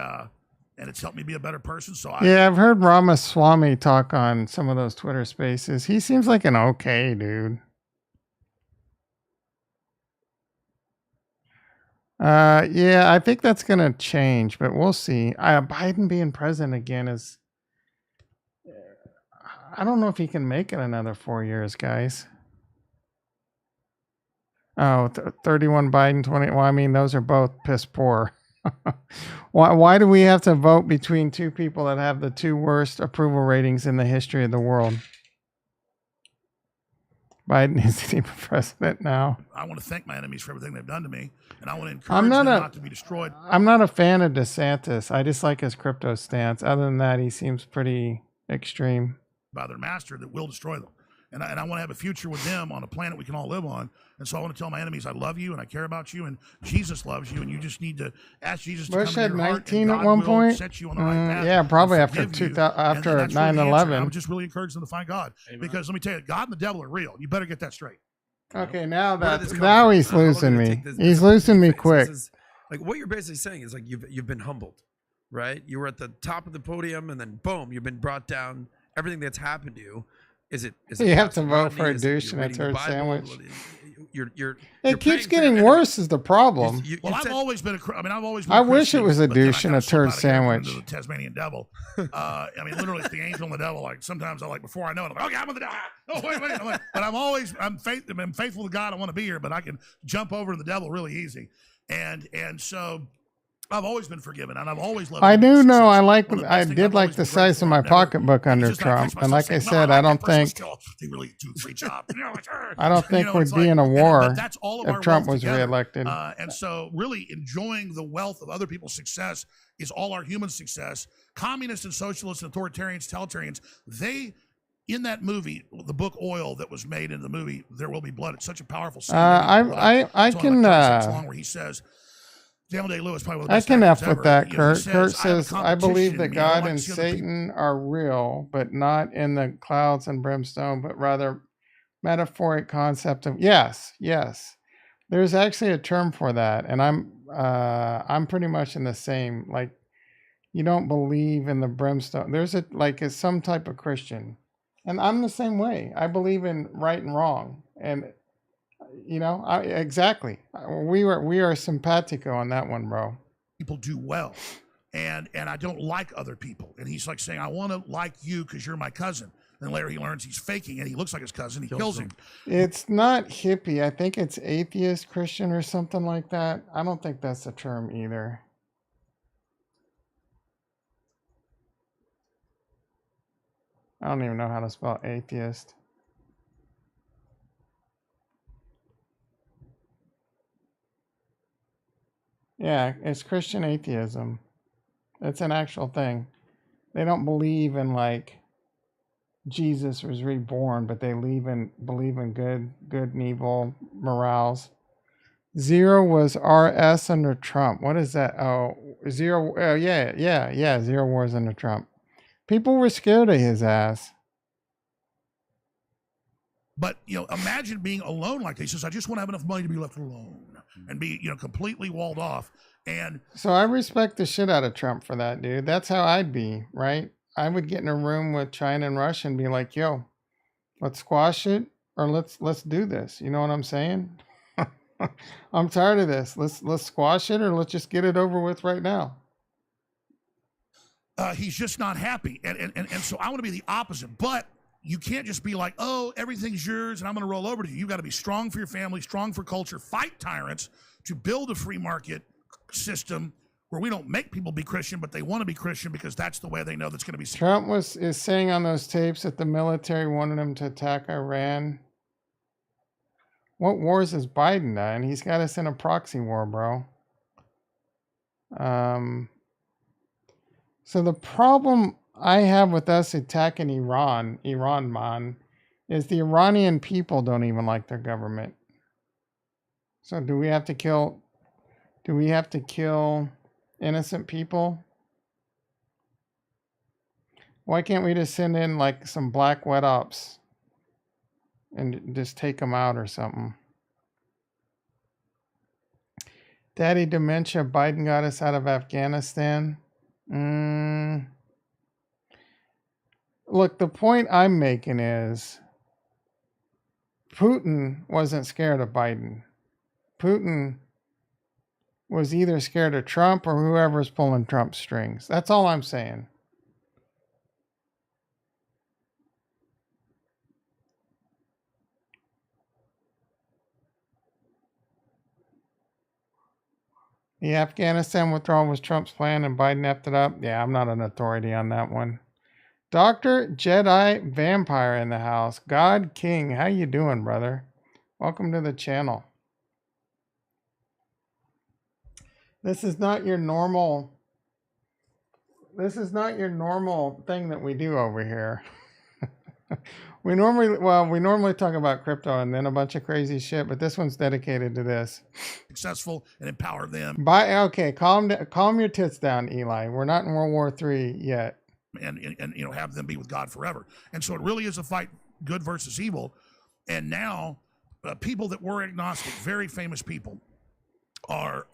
it's helped me be a better person. So I've heard Ramaswamy talk on some of those Twitter spaces. He seems like an okay dude. I think that's going to change, but we'll see. Biden being president again is, I don't know if he can make it another 4 years, guys. Oh, 31 Biden, 20. Well, I mean, those are both piss poor. Why do we have to vote between two people that have the two worst approval ratings in the history of the world? Biden is the president now. I want to thank my enemies for everything they've done to me, and I want to encourage them not to be destroyed. I'm not a fan of DeSantis. I just like his crypto stance. Other than that, he seems pretty extreme. By their master that will destroy them. and I want to have a future with them on a planet we can all live on. And so I want to tell my enemies I love you and I care about you, and Jesus loves you, and you just need to ask Jesus to Bush come had into your heart, 19 and at God one will point. set you on the right path. Yeah, probably and after forgive you. 2000, And after that's really the answer. 9/11. I would just really encourage them to find God, because let me tell you, God and the devil are real. You better get that straight. Okay, now Where did that this come now from? he's How long losing did it me. take this- He's this losing me phase? This quick. is- like what you're basically saying is like you've been humbled, right? You were at the top of the podium, and then boom, you've been brought down. Everything that's happened to you, is it? You have to Pastor vote for a Rodney? Is it douche you're and a reading the turd Bible? sandwich. You're It keeps praying for your getting enemy. worse is the problem. Well, I've always been I've always been I a wish it Christian, was a but then I douche and kinda a turd slip out of here sandwich. into the Tasmanian devil. I mean, literally, it's the angel and the devil. Like sometimes I before I know it, I'm like, okay, I'm with the devil. Oh, wait. I'm like, but I'm faithful to God. I want to be here, but I can jump over to the devil really easy. And so I've always been forgiven, and I've always loved. I do know. I best things did I've like always the been size of grateful my for. Never- pocketbook under it's just like I catch Trump, and myself like I saying, said, "No, I like don't that person think still, they really do a great job." You know, like, I don't think we'd it's be in a but war that's all of if our Trump wealth was together. reelected. And so, really enjoying the wealth of other people's success is all our human success. Communists and socialists and authoritarians, totalitarians, they. In that movie, the book Oil that was made in the movie, There Will Be Blood. It's such a powerful scene. I It's can only like 36 long, where he says, Daniel Day-Lewis, probably one of the I best can actors F with ever. that, You know, he Kurt. Kurt "I have a says, I believe that competition, you know, I God like and to see other people." Satan are real, but not in the clouds and brimstone, but rather metaphoric concept of yes. There's actually a term for that, and I'm pretty much in the same. Like, you don't believe in the brimstone. There's it's some type of Christian, and I'm the same way. I believe in right and wrong, and exactly. We are simpatico on that one, bro. People do well, and I don't like other people. And he's like saying, I want to like you because you're my cousin. Then later he learns he's faking and he looks like his cousin. He kills him. It's not hippie. I think it's atheist Christian or something like that. I don't think that's the term either. I don't even know how to spell atheist. Yeah, it's Christian atheism. It's an actual thing. They don't believe in Jesus was reborn, but they believe in good and evil morals. Zero was RS under Trump. What is that? Oh, zero. Oh, yeah. Zero wars under Trump. People were scared of his ass. But, imagine being alone like this. He says, I just want to have enough money to be left alone and be, completely walled off. And so I respect the shit out of Trump for that, dude. That's how I'd be, right? I would get in a room with China and Russia and be like, yo, let's squash it or let's do this. You know what I'm saying? I'm tired of this. Let's squash it or let's just get it over with right now. He's just not happy. And so I want to be the opposite. But you can't just be like, oh, everything's yours and I'm going to roll over to you. You've got to be strong for your family, strong for culture, fight tyrants to build a free market system where we don't make people be Christian, but they want to be Christian because that's the way they know that's going to be. Trump is saying on those tapes that the military wanted him to attack Iran. What wars is Biden done? He's got us in a proxy war, bro. So the problem I have with us attacking Iran, man, is the Iranian people don't even like their government. So do we have to kill innocent people? Why can't we just send in some black wet ops and just take them out or something? Daddy dementia, Biden got us out of Afghanistan. Look, the point I'm making is Putin wasn't scared of Biden. Putin was either scared of Trump or whoever's pulling Trump's strings. That's all I'm saying. The Afghanistan withdrawal was Trump's plan and Biden effed it up. Yeah, I'm not an authority on that one. Dr. Jedi Vampire in the house. God King, how you doing, brother? Welcome to the channel. This is not your normal thing that we do over here. we normally talk about crypto and then a bunch of crazy shit, but this one's dedicated to this. Successful and empower them. Okay, calm your tits down, Eli. We're not in World War III yet. And you know, have them be with God forever. And so it really is a fight, good versus evil. And now people that were agnostic, very famous people, are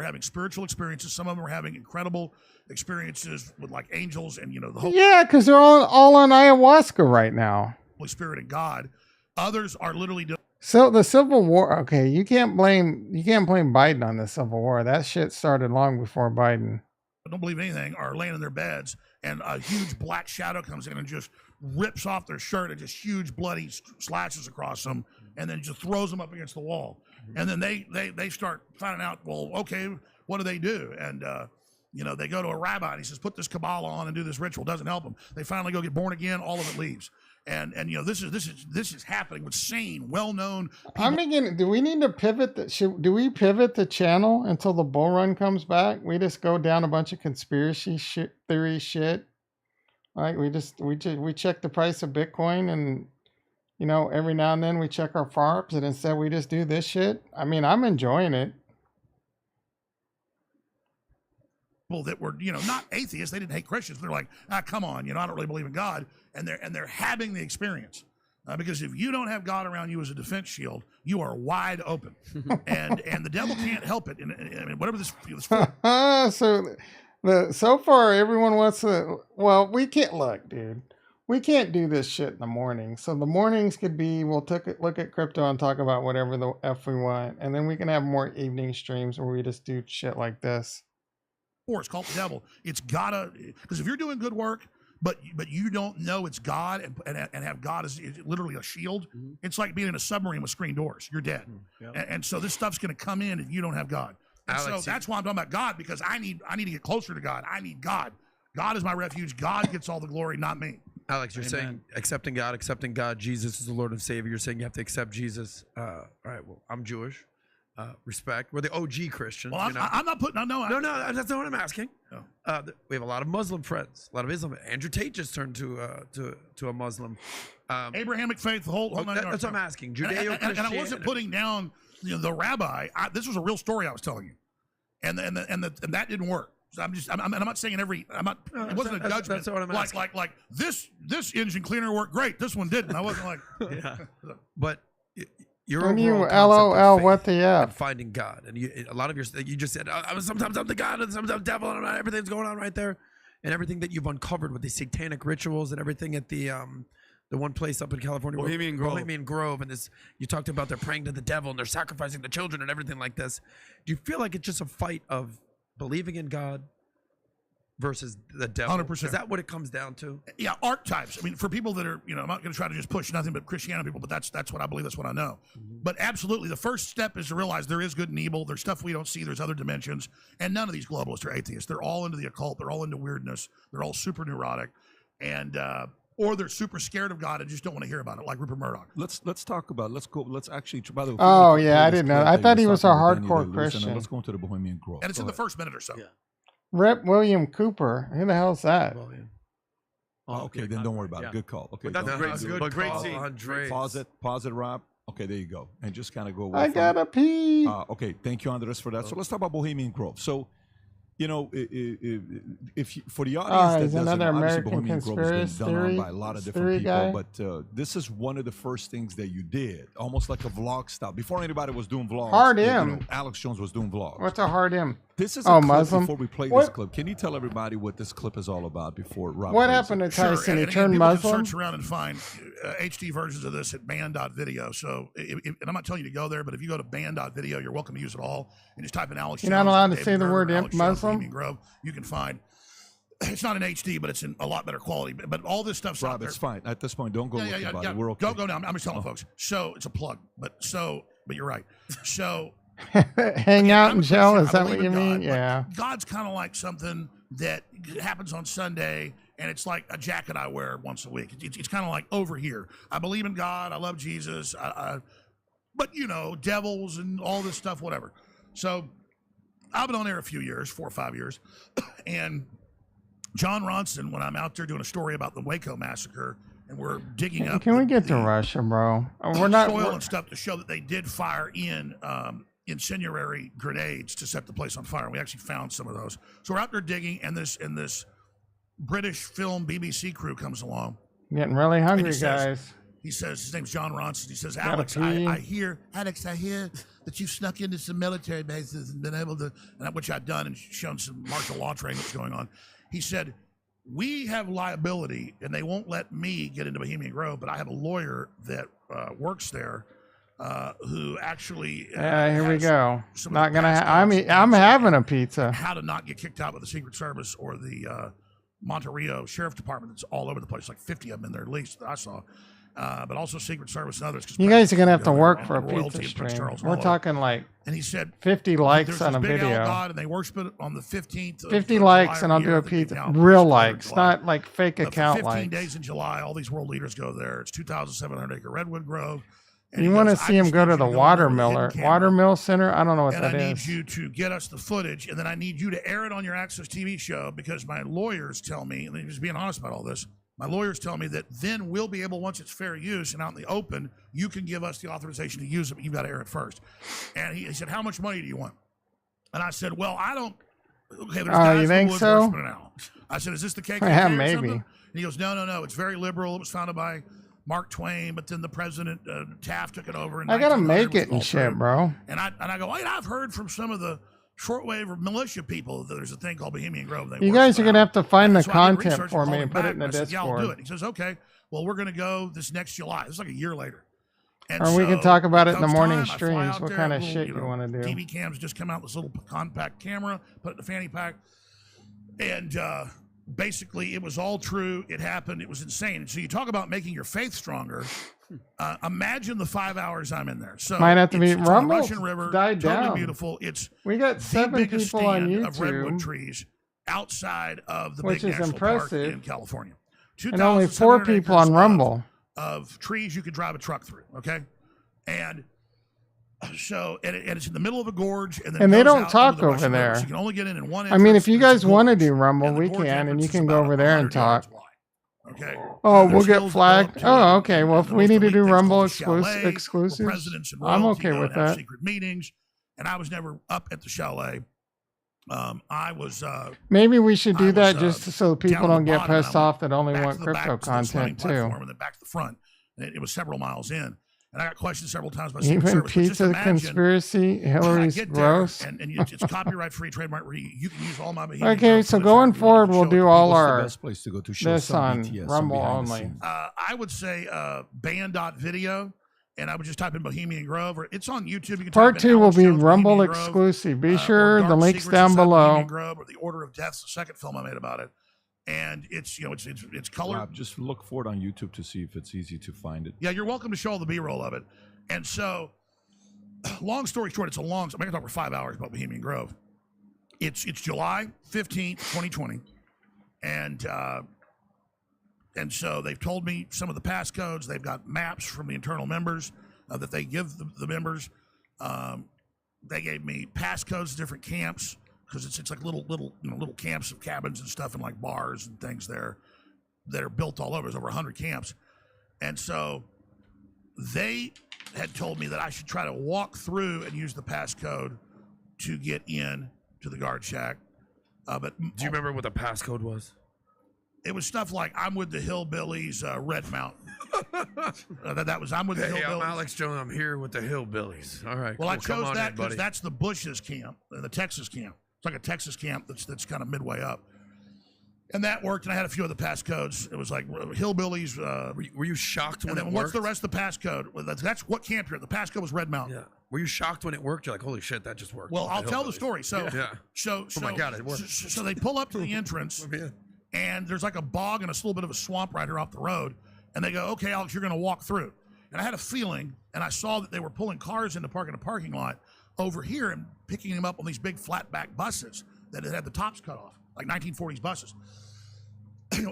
having spiritual experiences. Some of them are having incredible experiences with like angels and, you know, the whole because they're all on ayahuasca right now. Holy Spirit and God. Others are literally doing. So the Civil War, okay, you can't blame Biden on the Civil War. That shit started long before Biden. Don't believe anything, are laying in their beds, and a huge black shadow comes in and just rips off their shirt and just huge bloody slashes across them, and then just throws them up against the wall. And then they start finding out, well, okay, what do they do? And you know, they go to a rabbi and he says, put this Kabbalah on and do this ritual. Doesn't help them. They finally go get born again. All of it leaves. And you know, this is happening with sane, well-known people. I'm thinking, do we need to pivot? Do we pivot the channel until the bull run comes back? We just go down a bunch of conspiracy theory shit. Like we check the price of Bitcoin, and you know, every now and then we check our FARPs, and instead we just do this shit. I mean, I'm enjoying it. That were, you know, not atheists. They didn't hate Christians. They're like, come on, you know, I don't really believe in God. And they're having the experience. Because if you don't have God around you as a defense shield, you are wide open. and the devil can't help it. And whatever this feels for. So far everyone wants to, well, we can't look, dude. We can't do this shit in the morning. So the mornings could be, we'll look at crypto and talk about whatever the F we want. And then we can have more evening streams where we just do shit like this. It's called the devil. It's gotta, because if you're doing good work, but you don't know it's God and have God as literally a shield, it's like being in a submarine with screen doors. You're dead. And so this stuff's going to come in if you don't have God. And Alex, so that's why I'm talking about God, because I need to get closer to God. I need God. God is my refuge. God gets all the glory, not me. Alex, you're saying accepting God, Jesus is the Lord and Savior. You're saying you have to accept Jesus. All right, well, I'm Jewish. Respect. We're the OG Christians. Well, I'm not putting. No, that's not what I'm asking. No. We have a lot of Muslim friends, a lot of Islam. Andrew Tate just turned to a Muslim. Abrahamic faith. The whole that's what I'm asking. Judeo-Christianity. And I wasn't putting down, you know, the rabbi. This was a real story I was telling you, and that didn't work. So I'm not saying every. It wasn't a judgment. That's what I'm asking. Like this engine cleaner worked great. This one didn't. I wasn't like. Yeah. But. Your when you LOL, what the F? And finding God, and a lot of you just said, sometimes I'm the God, and sometimes I'm the devil, and everything's going on right there, and everything that you've uncovered with the satanic rituals and everything at the one place up in California, Bohemian Grove, and this you talked about they're praying to the devil and they're sacrificing the children and everything like this. Do you feel like it's just a fight of believing in God versus the devil? 100%. Is that what it comes down to? Yeah, archetypes. I mean, for people that are, you know, I'm not going to try to just push nothing but Christianity people, but that's what I believe. That's what I know. But absolutely, the first step is to realize there is good and evil. There's stuff we don't see. There's other dimensions. And none of these globalists are atheists. They're all into the occult. They're all into weirdness. They're all super neurotic. And, or they're super scared of God and just don't want to hear about it, like Rupert Murdoch. Let's actually, by the way. Oh, yeah, I didn't know. I thought he was a hardcore Christian. Let's go into the Bohemian Grove. And it's in the first minute or so. Yeah. Rep William Cooper. Who the hell is that? Okay, then don't worry about it. Good call. Okay, but that's great scene. Pause it, Rob. Okay, there you go. And just kind of go. I gotta pee. Okay, thank you, Andres, for that. So let's talk about Bohemian Grove. So, you know, if you, for the audience that doesn't know, obviously Bohemian Grove has been done on by a lot of different people, but this is one of the first things that you did, almost like a vlog style. Before anybody was doing vlogs, hard M. You know, Alex Jones was doing vlogs. What's a hard M? This is a clip Muslim. Before we play this clip, can you tell everybody what this clip is all about before Rob? What happened to Tyson? He turned Muslim. Search around and find HD versions of this at band.video. So, and I'm not telling you to go there, but if you go to band.video, you're welcome to use it all. And just type in Alex Jones. You're not allowed to say the word Muslim? Grove, you can find. It's not in HD, but it's in a lot better quality. But all this stuff's out there. It's fine. At this point, don't go looking about it. We're okay. Don't go down. I'm just telling folks. So, it's a plug. But you're right. So... Hang out and chill. Is that what you mean? Yeah. God's kind of like something that happens on Sunday, and it's like a jacket I wear once a week. It's kind of like over here. I believe in God. I love Jesus. But, you know, devils and all this stuff, whatever. So I've been on air a few years, 4 or 5 years. And John Ronson, when I'm out there doing a story about the Waco massacre, and we're digging up. Can we get to Russia, bro? We're not soil we're- and stuff to show that they did fire in incendiary grenades to set the place on fire. We actually found some of those. So we're out there digging, and this British film BBC crew comes along. Getting really hungry, guys. He says, his name's John Ronson. He says, Gotta Alex, pee. I hear that you've snuck into some military bases and been able to, and which I've done and shown some martial law training that's going on. He said, we have liability, and they won't let me get into Bohemian Grove, but I have a lawyer that works there who actually. Here we go. some Not of the gonna. past I'm having a pizza. how to not get kicked out with the Secret Service or the Monterey Sheriff Department. It's all over the place, like 50 of them in there at least that I saw. But also Secret Service and others. 'cause You guys are gonna have to go there, work and for a royalty pizza and Prince stream. Charles We're all over. talking like, And he said 50 likes there's on a this big video. owl god, and they worship it on the 15th. 50 of likes July and I'll every do year, a I think pizza. now, Real it's likes, July. not like fake But account for 15 likes. days in July, all these world leaders go there. It's 2,700 acre Redwood Grove. And You he want to goes, see I him just go need to you the go in there with a hidden Watermiller camera, Watermill Center? I don't know what and that I need is. you to get us the footage, and then I need you to air it on your Access TV show, because my lawyers tell me, and they're just being honest about all this, my lawyers tell me that then we'll be able, once it's fair use and out in the open, you can give us the authorization to use it, but you've got to air it first. And he said, how much money do you want? And I said, well, I don't. Okay, there's guys you in the think woods so? worshiping an owl. I said, is this the KKK Yeah, or maybe. something? And he goes, no. It's very liberal. It was founded by Mark Twain, but then the president Taft took it over. In I gotta 1900, make was it and all shit, true. bro. And I go, wait, I've heard from some of the shortwave militia people that there's a thing called Bohemian Grove. They You worship guys are an gonna owl. have to find the So I did content research for and me called and him put it back, in the and I said, yeah, I'll do Discord. it. He says, okay, well, we're going to go this next July. This is like a year later. And Or we can so talk about it in the comes morning time, I fly streams. out What there, kind of little, shit you want to do? TV cams just come out, this little compact camera, put it in the fanny pack. And basically, it was all true. It happened. It was insane. And so you talk about making your faith stronger. Imagine the 5 hours I'm in there. So Might have to be it's on the Rumble Russian River, died totally down. beautiful. It's We got the 7 biggest people on stand of redwood YouTube, trees outside of the which big is national park impressive, in California. and only 4 2,700 people on acres Rumble. of trees you could drive a truck through. Okay, and so and it's in the middle of a gorge, and, then And they goes don't out talk into the over Russian River. there. So you can only get in one. I mean, if you entrance, guys want to do Rumble, we gorge can, and entrance you is can go about over there and 100 yards talk. Okay. Oh, And we'll there's get hills flagged. that go up to Oh, it. okay. Well, if And we most need of the to do things Rumble called the chalet, where exclusives, presidents and I'm royalty okay go with and have that. secret meetings, and I was never up at the chalet. I was. Maybe we should do I that was, just so down people on the don't get bottom, and pissed I went off that only back want to the crypto back to the swimming content too. platform and then back to the front. And it was several miles in. And I got questioned several times by Secret Even Service. But just pizza imagine, conspiracy, I Hillary's get there, gross. and it's copyright free, trademark free. You can use all my Bohemian Okay, Grove so footage going forever. You forward, can we'll show it do to all people. our best place to go to show this some on BTS, some Rumble behind the only. scenes. I would say band.video, and I would just type in Bohemian Grove, or it's on YouTube. You can Part type in 2 will Alex be Jones, Rumble Bohemian Grove, exclusive. Be or sure the Dark links Secrets down Inside below. Bohemian Grove, or The Order of Death, the second film I made about it. And it's it's colored. Yeah, just look for it on YouTube to see if it's easy to find it. Yeah, you're welcome to show all the B-roll of it. And so, long story short, it's a long. I'm going to talk for 5 hours about Bohemian Grove. It's July 15th, 2020, and so they've told me some of the passcodes. They've got maps from the internal members that they give the members. They gave me passcodes to different camps because it's like little camps of cabins and stuff, and like bars and things there that are built all over. There's over 100 camps, and so they had told me that I should try to walk through and use the passcode to get in to the guard shack. But do you remember what the passcode was? It was stuff like "I'm with the Hillbillies, Red Mountain." That was "I'm with the Hey, I'm Hillbillies." Alex Jones. I'm here with the Hillbillies. All right. Well, I cool. Come chose on that in, because buddy. that's the Bush's camp, the Texas camp. It's like a Texas camp that's kind of midway up. And that worked, and I had a few other passcodes. It was like Hillbillies. Were you shocked when and then it what's worked? the rest of the passcode? Well, that's what camp you're at. The passcode was Red Mountain. Yeah. Were you shocked when it worked? You're like, holy shit, that just worked. Well, with I'll tell the Hillbillies. story. So, yeah. Oh my God, it worked. So they pull up to the entrance, and there's like a bog and a little bit of a swamp right here off the road. And they go, "Okay, Alex, you're going to walk through." And I had a feeling, and I saw that they were pulling cars into park in a parking lot over here and picking them up on these big flatback buses that had the tops cut off, like 1940s buses,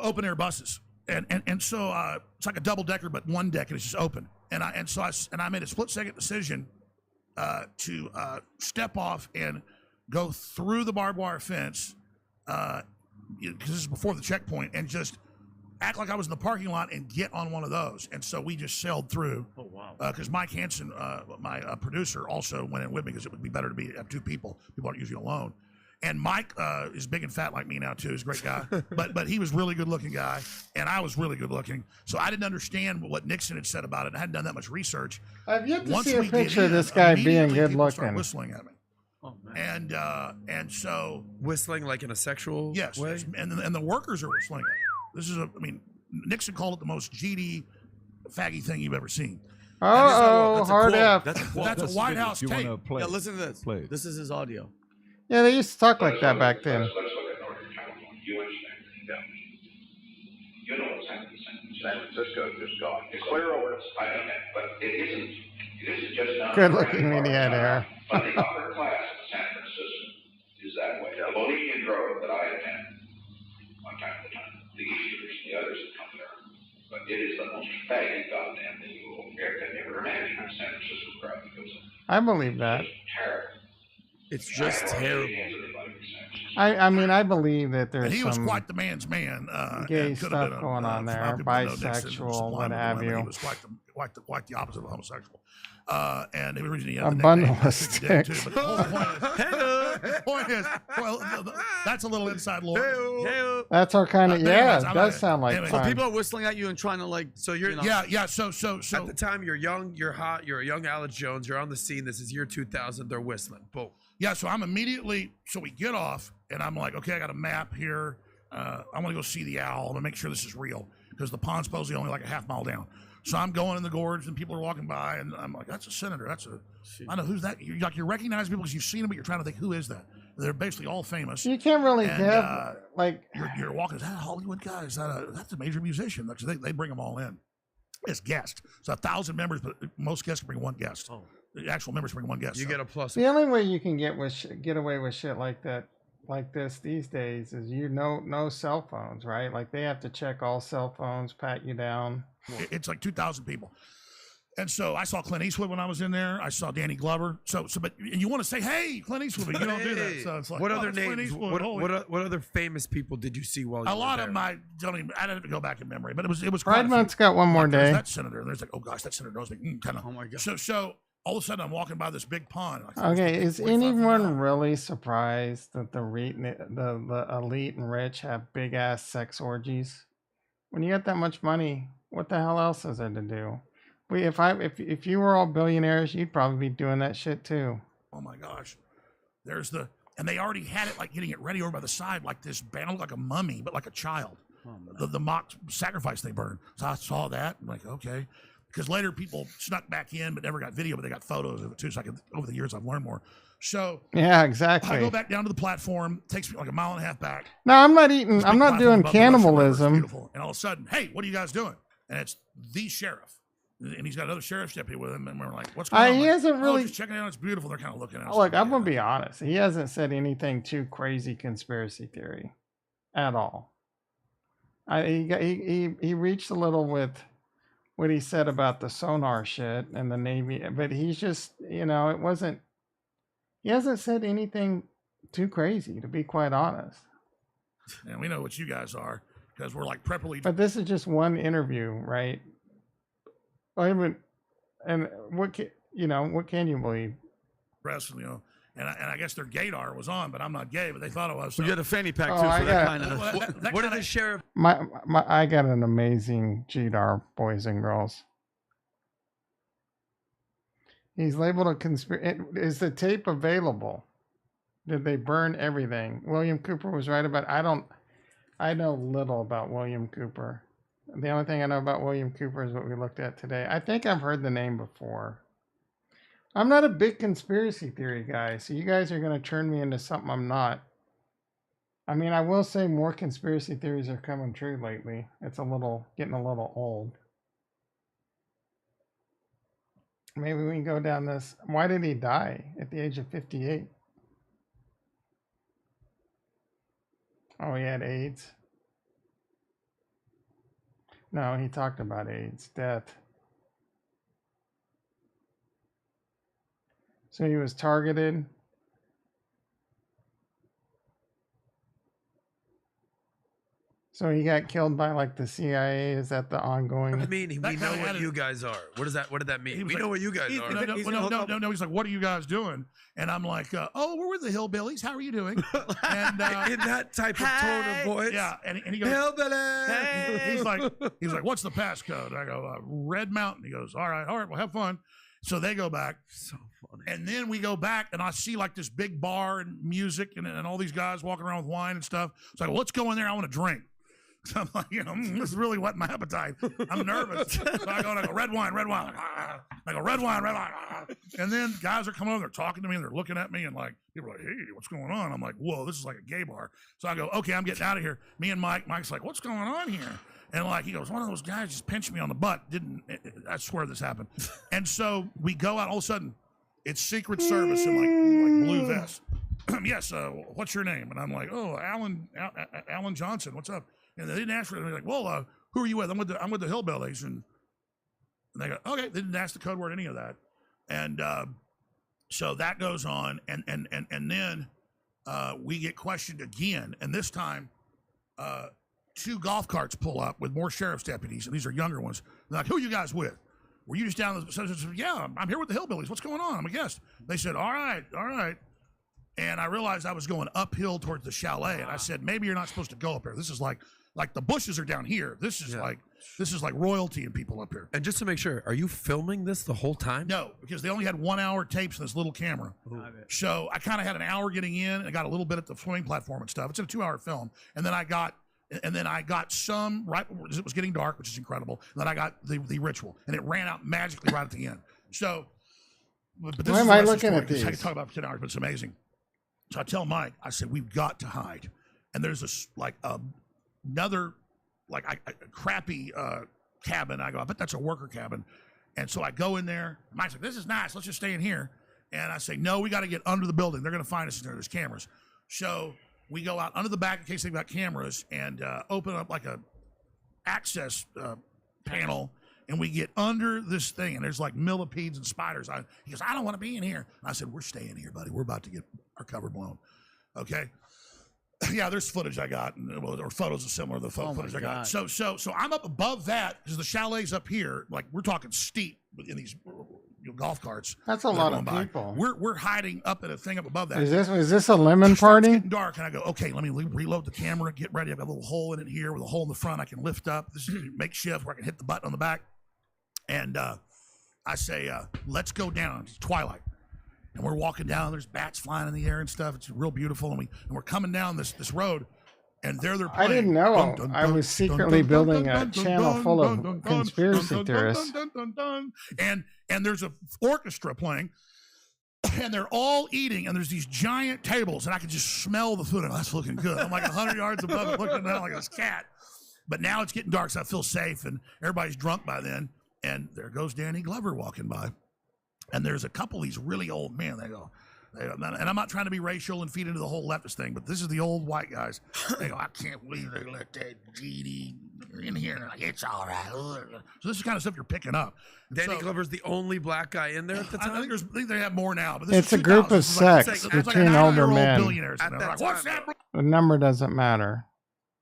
open air buses. And so it's like a double decker, but one deck, and it's just open. And I made a split second decision to step off and go through the barbed wire fence, because this is before the checkpoint, and just act like I was in the parking lot and get on one of those. And so we just sailed through. Oh, wow. Because Mike Hansen, my producer, also went in with me because it would be better to have two people. People aren't usually alone. And Mike is big and fat like me now too. He's a great guy, but he was really good looking guy, and I was really good looking. So I didn't understand what Nixon had said about it. I hadn't done that much research. I've yet to Once see a we get picture of in, this guy being immediately good people start looking. whistling at me. Oh, man. And so Whistling like in a sexual yes, way? and the workers are whistling. This is Nixon called it the most GD faggy thing you've ever seen. Oh, hard F. That's a White House tape. Yeah, listen to this. This is his audio. Yeah, they used to talk like that back then. You know what's happening in San Francisco just gone. It's clear over. I know that, but it isn't just not Good looking media there. But the upper class of San Francisco is that way. The Bohemian Grove that I attend, one time at a time, the Easters and the others that come there. But it is the most faggy goddamn thing you will ever imagine in San Francisco crowd that goes in. I believe that. Terrible. It's just terrible. I mean, I believe that there's And he was some quite the man's man. gay and could have stuff been going on for there, people that know Nixon was bisexual, what blind with have women. you. He was quite the opposite of homosexual. And he originally A had the bundle nickname of Sexy Dick, too, sticks. but the whole point is, well, that's a little inside lore. That's our kind of, yeah, it I'm does not- sound like anyways. So fun. people are whistling at you and trying to like. So you're Yeah. So at the time you're young, you're hot, you're a young Alex Jones, you're on the scene. This is year 2000. They're whistling. Boom. Yeah, so I'm immediately, so we get off, and I'm like, okay, I got a map here. I want to go see the owl to make sure this is real, because the pond's supposedly only like a half mile down. So I'm going in the gorge, and people are walking by, and I'm like, that's a senator. I know who's that. You're recognizing people because you've seen them, but you're trying to think, who is that? They're basically all famous. You can't really And, get, like, you're walking, is that a Hollywood guy? That's a major musician? Because they bring them all in. It's guests. So 1,000 members, but most guests can bring one guest. Oh. The actual members bring one guest. You get a plus. the only way you can get away with shit like that, like this these days, is no cell phones, right? Like they have to check all cell phones, pat you down. It's like 2,000 people. And so I saw Clint Eastwood when I was in there. I saw Danny Glover. But and you want to say, hey, Clint Eastwood, but you don't do that. So it's like, what oh, other it's Clint names? Eastwood, What other famous people did you see while you a were lot there? of them I didn't have to go back in memory, but it was quite Pride a few. Month's got one more Like, there's day. that senator, and there's like, oh gosh, that senator knows me. Kind of. Oh my god. So all of a sudden I'm walking by this big pond. Like, Okay, is 45 feet anyone out. really surprised that the elite and rich have big ass sex orgies? When you got that much money, what the hell else is there to do? If you were all billionaires, you'd probably be doing that shit too. Oh my gosh. And they already had it like getting it ready over by the side, like this band, like a mummy, but like a child. The mock sacrifice they burned. So I saw that. I'm like, okay. Because later people snuck back in, but never got video, but they got photos of it too. So over the years, I've learned more. So Yeah, exactly. I go back down to the platform. Takes me like a mile and a half back. No, I'm not eating. This I'm big not platform doing above the Russian River is cannibalism. beautiful. And all of a sudden, hey, what are you guys doing? And it's the sheriff. And he's got another sheriff's deputy with him. And we're like, what's going on? He Like, hasn't "Oh, really. just checking it out. It's beautiful. They're kind of looking at us. Look, I'm gonna be honest. He hasn't said anything too crazy conspiracy theory, at all. He reached a little with what he said about the sonar shit and the Navy, but he's just, it wasn't. He hasn't said anything too crazy, to be quite honest. And we know what you guys are because we're like prepperly. But this is just one interview, right? And what can you believe? Press, and I guess their gaydar was on, but I'm not gay, but they thought it was. So you had a fanny pack too Oh, for that kind of. What did the sheriff? I got an amazing GDAR, boys and girls. He's labeled a conspiracy. Is the tape available? Did they burn everything? William Cooper was right about. I know little about William Cooper. The only thing I know about William Cooper is what we looked at today. I think I've heard the name before. I'm not a big conspiracy theory guy, so you guys are going to turn me into something I'm not. I mean, I will say more conspiracy theories are coming true lately. It's getting a little old. Maybe we can go down this. Why did he die at the age of 58? Oh, he had AIDS. No, he talked about AIDS, death. So he was targeted. So he got killed by like the CIA. Is that the ongoing? I mean, we know what you guys are. What did that mean? We know what you guys are. No. He's like, what are you guys doing? And I'm like, oh, we're with the Hillbillies. How are you doing? And in that type of tone of voice. Yeah, and he goes, Hillbilly. He's like, what's the passcode? I go, Red Mountain. He goes, all right, well, have fun. So they go back. So funny. And then we go back, and I see like this big bar and music and all these guys walking around with wine and stuff. So I go, let's go in there. I want to drink. So I'm like, this is really whetting my appetite. I'm nervous. So I go, red wine. I go, red wine. And then guys are coming over, they're talking to me, and they're looking at me, and like, people are like, hey, what's going on? I'm like, whoa, this is like a gay bar. So I go, okay, I'm getting out of here. Me and Mike's like, what's going on here? And like, he goes, one of those guys just pinched me on the butt. I swear this happened. And so we go out, all of a sudden, it's Secret Service in like blue vests. Yes, what's your name? And I'm like, oh, Alan Johnson, what's up? And they didn't ask for it. They're like, well, who are you with? I'm with the Hillbillies. And they go, okay. They didn't ask the code word, any of that. And so that goes on. And then we get questioned again. And this time, 2 golf carts pull up with more sheriff's deputies. And these are younger ones. They're like, who are you guys with? Were you just down? Yeah, I'm here with the Hillbillies. What's going on? I'm a guest. They said, all right. And I realized I was going uphill towards the chalet. And I said, maybe you're not supposed to go up here. This is like the bushes are down here. This is like royalty and people up here. And just to make sure, are you filming this the whole time? No, because they only had 1 hour tapes in this little camera. So I kind of had an hour getting in, and I got a little bit at the swimming platform and stuff. It's a 2-hour film. And then I got some right as it was getting dark, which is incredible. And then I got the ritual, and it ran out magically right at the end. So, but this Why is am I the rest of the looking story, at 'cause these? I could talk about it for 10 hours, but it's amazing. So I tell Mike, I said, we've got to hide. And there's this another a crappy cabin. I go, I bet that's a worker cabin. And so I go in there. Mike's like, this is nice. Let's just stay in here. And I say, no, we got to get under the building. They're going to find us in there. There's cameras. So we go out under the back in case they've got cameras and open up like a access panel. And we get under this thing, and there's like millipedes and spiders. He goes, I don't want to be in here. And I said, we're staying here, buddy. We're about to get our cover blown. Okay. Yeah, there's footage I got, or photos of similar to the footage I got. So I'm up above that because the chalet's up here. Like, we're talking steep in these golf carts. That's a lot of people. We're hiding up at a thing up above that. Is this a lemon party? It's getting dark, and I go, okay, let me reload the camera, get ready. I've got a little hole in it here with a hole in the front I can lift up. This is makeshift where I can hit the button on the back. And I say, let's go down. It's twilight. And we're walking down. There's bats flying in the air and stuff. It's real beautiful. And we're coming down this road. And they're playing. I didn't know. I was secretly building a channel full of conspiracy theorists. And there's an orchestra playing. And they're all eating. And there's these giant tables. And I can just smell the food. And that's looking good. I'm like 100 yards above it, looking down like this cat. But now it's getting dark, so I feel safe. And everybody's drunk by then. And there goes Danny Glover walking by. And there's a couple of these really old men. They go, and I'm not trying to be racial and feed into the whole leftist thing, but this is the old white guys. They go, I can't believe they let that GD in here. And like, it's all right. So this is the kind of stuff you're picking up. Danny Glover's the only black guy in there at the time? I think they have more now. But this It's is a group of 2000. sects It's like between older men. billionaires. At that like, what's that The number doesn't matter.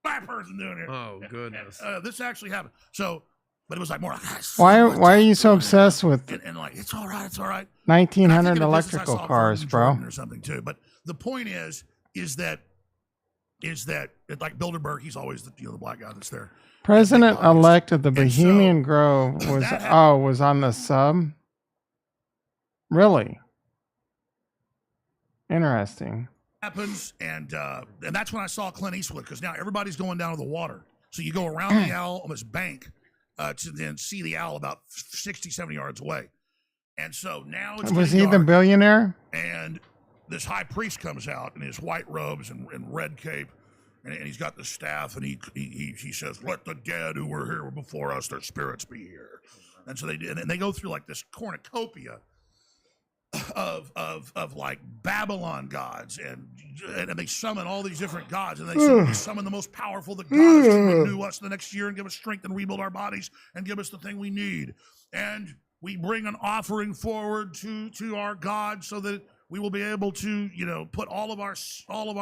black person doing here? Oh, goodness. This actually happened. So, but it was like more like, Why are you so obsessed with and like, it's all right, it's all right. 1900 electrical cars, bro? Or something too. But the point is that like Bilderberg, he's always the black guy that's there. President-elect of the Bohemian Grove was on the sub. Really interesting. Happens and that's when I saw Clint Eastwood, because now everybody's going down to the water. So you go around the owl on this bank to then see the owl about 60, 70 yards away. And so now it's Was he dark, the billionaire? and this high priest comes out in his white robes and red cape, and he's got the staff, and he says, "Let the dead who were here before us, their spirits be here." And so they go through like this cornucopia of like Babylon gods, and they summon all these different gods, and they summon the most powerful, the gods, to renew us the next year and give us strength and rebuild our bodies and give us the thing we need. And we bring an offering forward to our God so that we will be able to, put all of our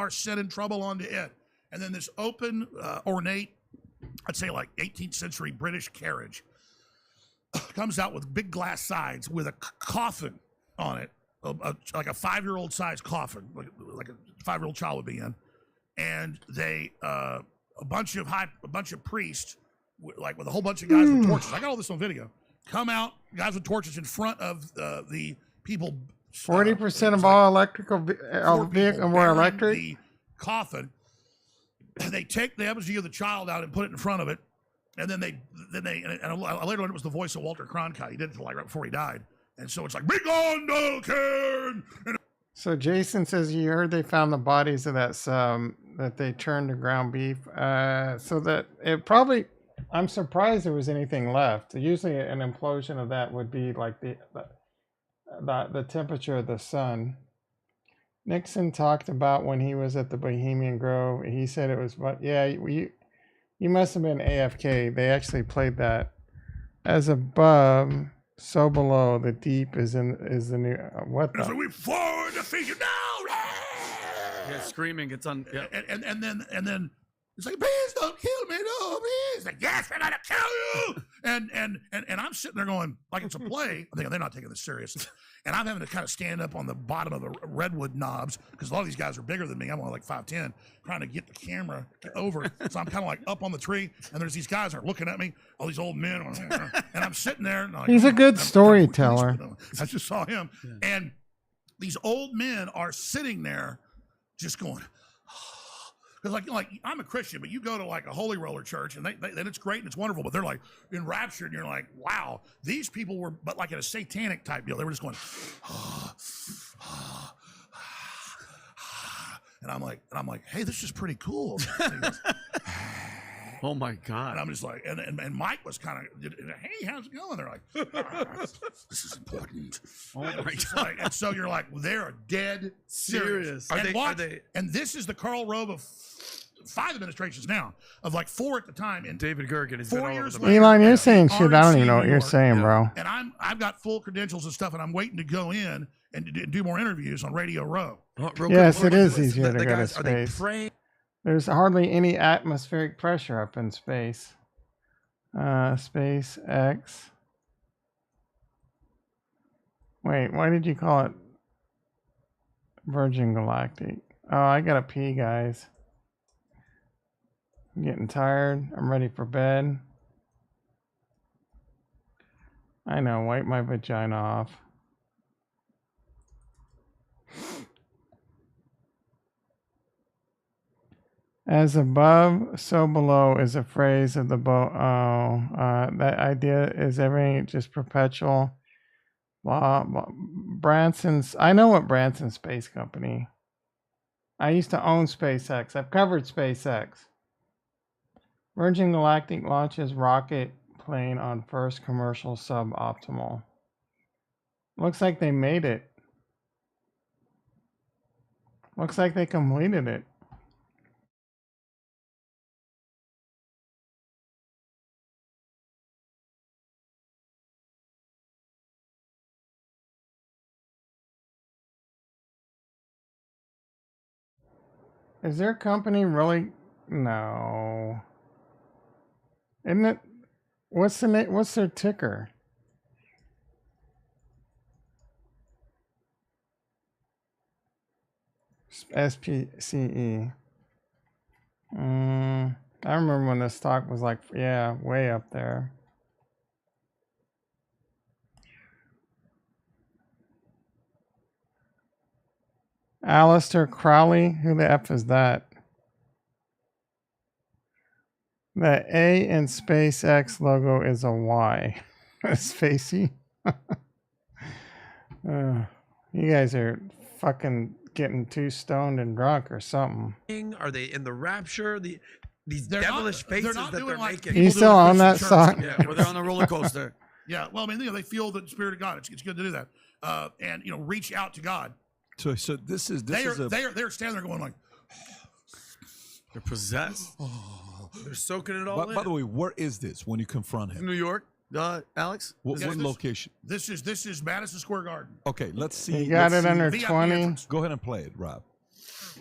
sin and trouble onto it. And then this open, ornate I'd say like 18th century British carriage. Comes out with big glass sides with a coffin on it, like a 5-year-old size coffin, like a 5-year-old child would be in. And they, a bunch of priests, like with a whole bunch of guys with torches. I got all this on video. Come out, guys with torches in front of the people. 40% of all electrical vehicles were electric. The coffin. They take the effigy of the child out and put it in front of it, and then they and later on it was the voice of Walter Cronkite. He did it like right before he died, and so it's like "Be gone, Duncan." So Jason says you heard they found the bodies of that sub that they turned to ground beef. So that it probably, I'm surprised there was anything left. Usually an implosion of that would be like the temperature of the sun. Nixon talked about when he was at the Bohemian Grove. He said it was, but yeah, you must have been AFK. They actually played that. As above, so below. The deep is the new. What the? So we forward the figure now. Yeah, screaming. It's on. Yeah. And then it's like, please don't kill me, no, please. Like, yes, we're gonna kill you. And I'm sitting there going, like it's a play. I think they're not taking this serious. And I'm having to kind of stand up on the bottom of the redwood knobs because a lot of these guys are bigger than me. I'm only like 5'10", trying to get the camera over. So I'm kind of like up on the tree, and there's these guys that are looking at me, all these old men, and I'm sitting there. And like, he's a good storyteller. I just saw him, and these old men are sitting there, just going. Because like I'm a Christian, but you go to like a Holy Roller church, and and it's great and it's wonderful, but they're like enraptured, and you're like, wow, these people were, but like in a satanic type deal. They were just going, and I'm like, hey, this is pretty cool. Oh my God. And I'm just like, and Mike was kind of, hey, how's it going? They're like, this is important. Oh my God. Like, and so you're like, they're dead serious. And this is the Karl Rove of 5 administrations now, of like 4 at the time. And David Gergen has 4 years later. Elon, you're saying shit. I don't even know what you're saying, bro. And I've got full credentials and stuff, and I'm waiting to go in and do more interviews on Radio Row. Yes, it is easier to go to guys, are they space. praying? There's hardly any atmospheric pressure up in space. SpaceX. Wait, why did you call it Virgin Galactic? Oh, I gotta pee, guys. I'm getting tired. I'm ready for bed. I know, wipe my vagina off. As above, so below is a phrase of the that idea is everything just perpetual. Branson's. I know what Branson Space Company. I used to own SpaceX. I've covered SpaceX. Virgin Galactic launches rocket plane on first commercial suboptimal. Looks like they made it. Looks like they completed it. Is their company really? No. Isn't it? What's the name? What's their ticker? SPCE. I remember when the stock was like, yeah, way up there. Alistair Crowley, who the F is that? The A in SpaceX logo is a Y. Spacey. You guys are fucking getting too stoned and drunk or something. Are they in the rapture? These devilish faces that they're making. You still on that song? Yeah, where they're on the roller coaster. Yeah, well, I mean, they feel the Spirit of God. It's good to do that, and reach out to God. So this is they're standing there going like, they're possessed. They're soaking it all in. By the way, where is this when you confront him? New York, Alex. What location? This is Madison Square Garden. Okay, let's see. You got it under 20. Go ahead and play it, Rob.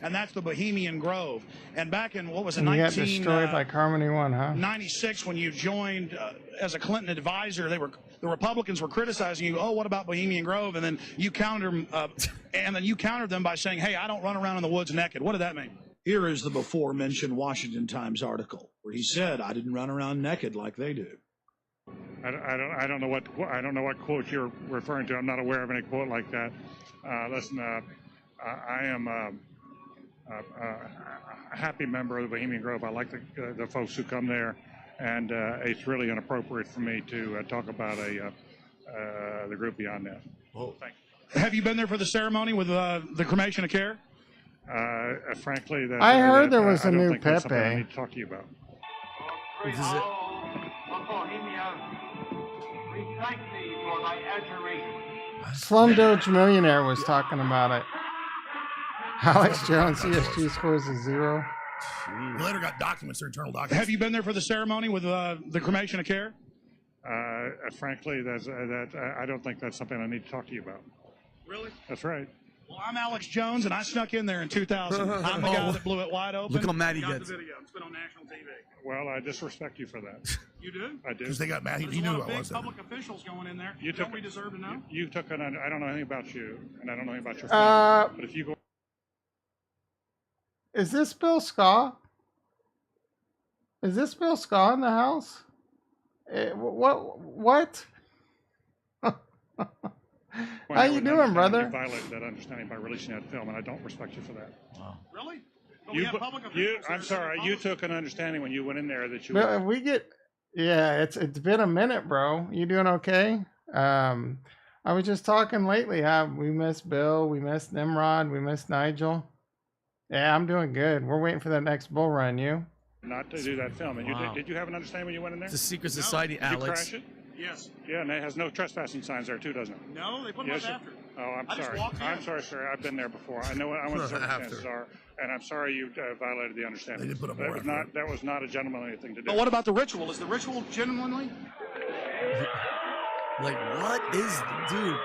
and that's the Bohemian Grove. And back in, what was it, And you got destroyed like Harmony One, huh? 96, when you joined as a Clinton advisor, the Republicans were criticizing you. Oh, what about Bohemian Grove? And then you countered them by saying, "Hey, I don't run around in the woods naked." What did that mean? Here is the before-mentioned Washington Times article where he said, "I didn't run around naked like they do." I don't know what quote you're referring to. I'm not aware of any quote like that. Listen, I am a happy member of the Bohemian Grove. I like the folks who come there, and it's really inappropriate for me to talk about the group beyond that. Well, have you been there for the ceremony with the cremation of care? Frankly, I heard there was I a don't new think that's something I Pepe. need to talk to you about. This is it. We thank thee for thy adjuration. Slumdog Millionaire was talking about it. Alex Jones CSG scores a 0. He later got documents, their internal documents. Have you been there for the ceremony with the cremation of care? Frankly, I don't think that's something I need to talk to you about. Really? That's right. Well, I'm Alex Jones, and I snuck in there in 2000. I'm the guy that blew it wide open. Look how mad he Got gets. the video. It's been on national TV. Well, I disrespect you for that. You do? I do. Because they got mad. He There's a knew lot who of I big was. public officials going in there. Don't we deserve to know? You took an. I don't know anything about you, and I don't know anything about your family. But if you go. Is this Bill Scott? Is this Bill Scott in the house? What? How you doing, brother? You violated that understanding by releasing that film, and I don't respect you for that. Wow. Really? But we have public officials I'm there. sorry. You took an understanding when you went in there that you. Bill, we get. Yeah, it's been a minute, bro. You doing okay? I was just talking lately how we missed Bill, we missed Nimrod, we missed Nigel. Yeah, I'm doing good. We're waiting for that next bull run. You? Not to do that film. And Wow. did you have an understanding when you went in there? It's a secret society, Did you Alex. crash it? Yes. Yeah, and it has no trespassing signs there too, doesn't it? No, they put them Yes, up it- after. Oh, I'm I just sorry. walked in. I'm sorry, sir. I've been there before. I know what the circumstances are, and I'm sorry you violated the understanding. They did put up that more was after not that was not a gentlemanly thing to do. But what about the ritual? Is the ritual genuinely? Like, what is, dude?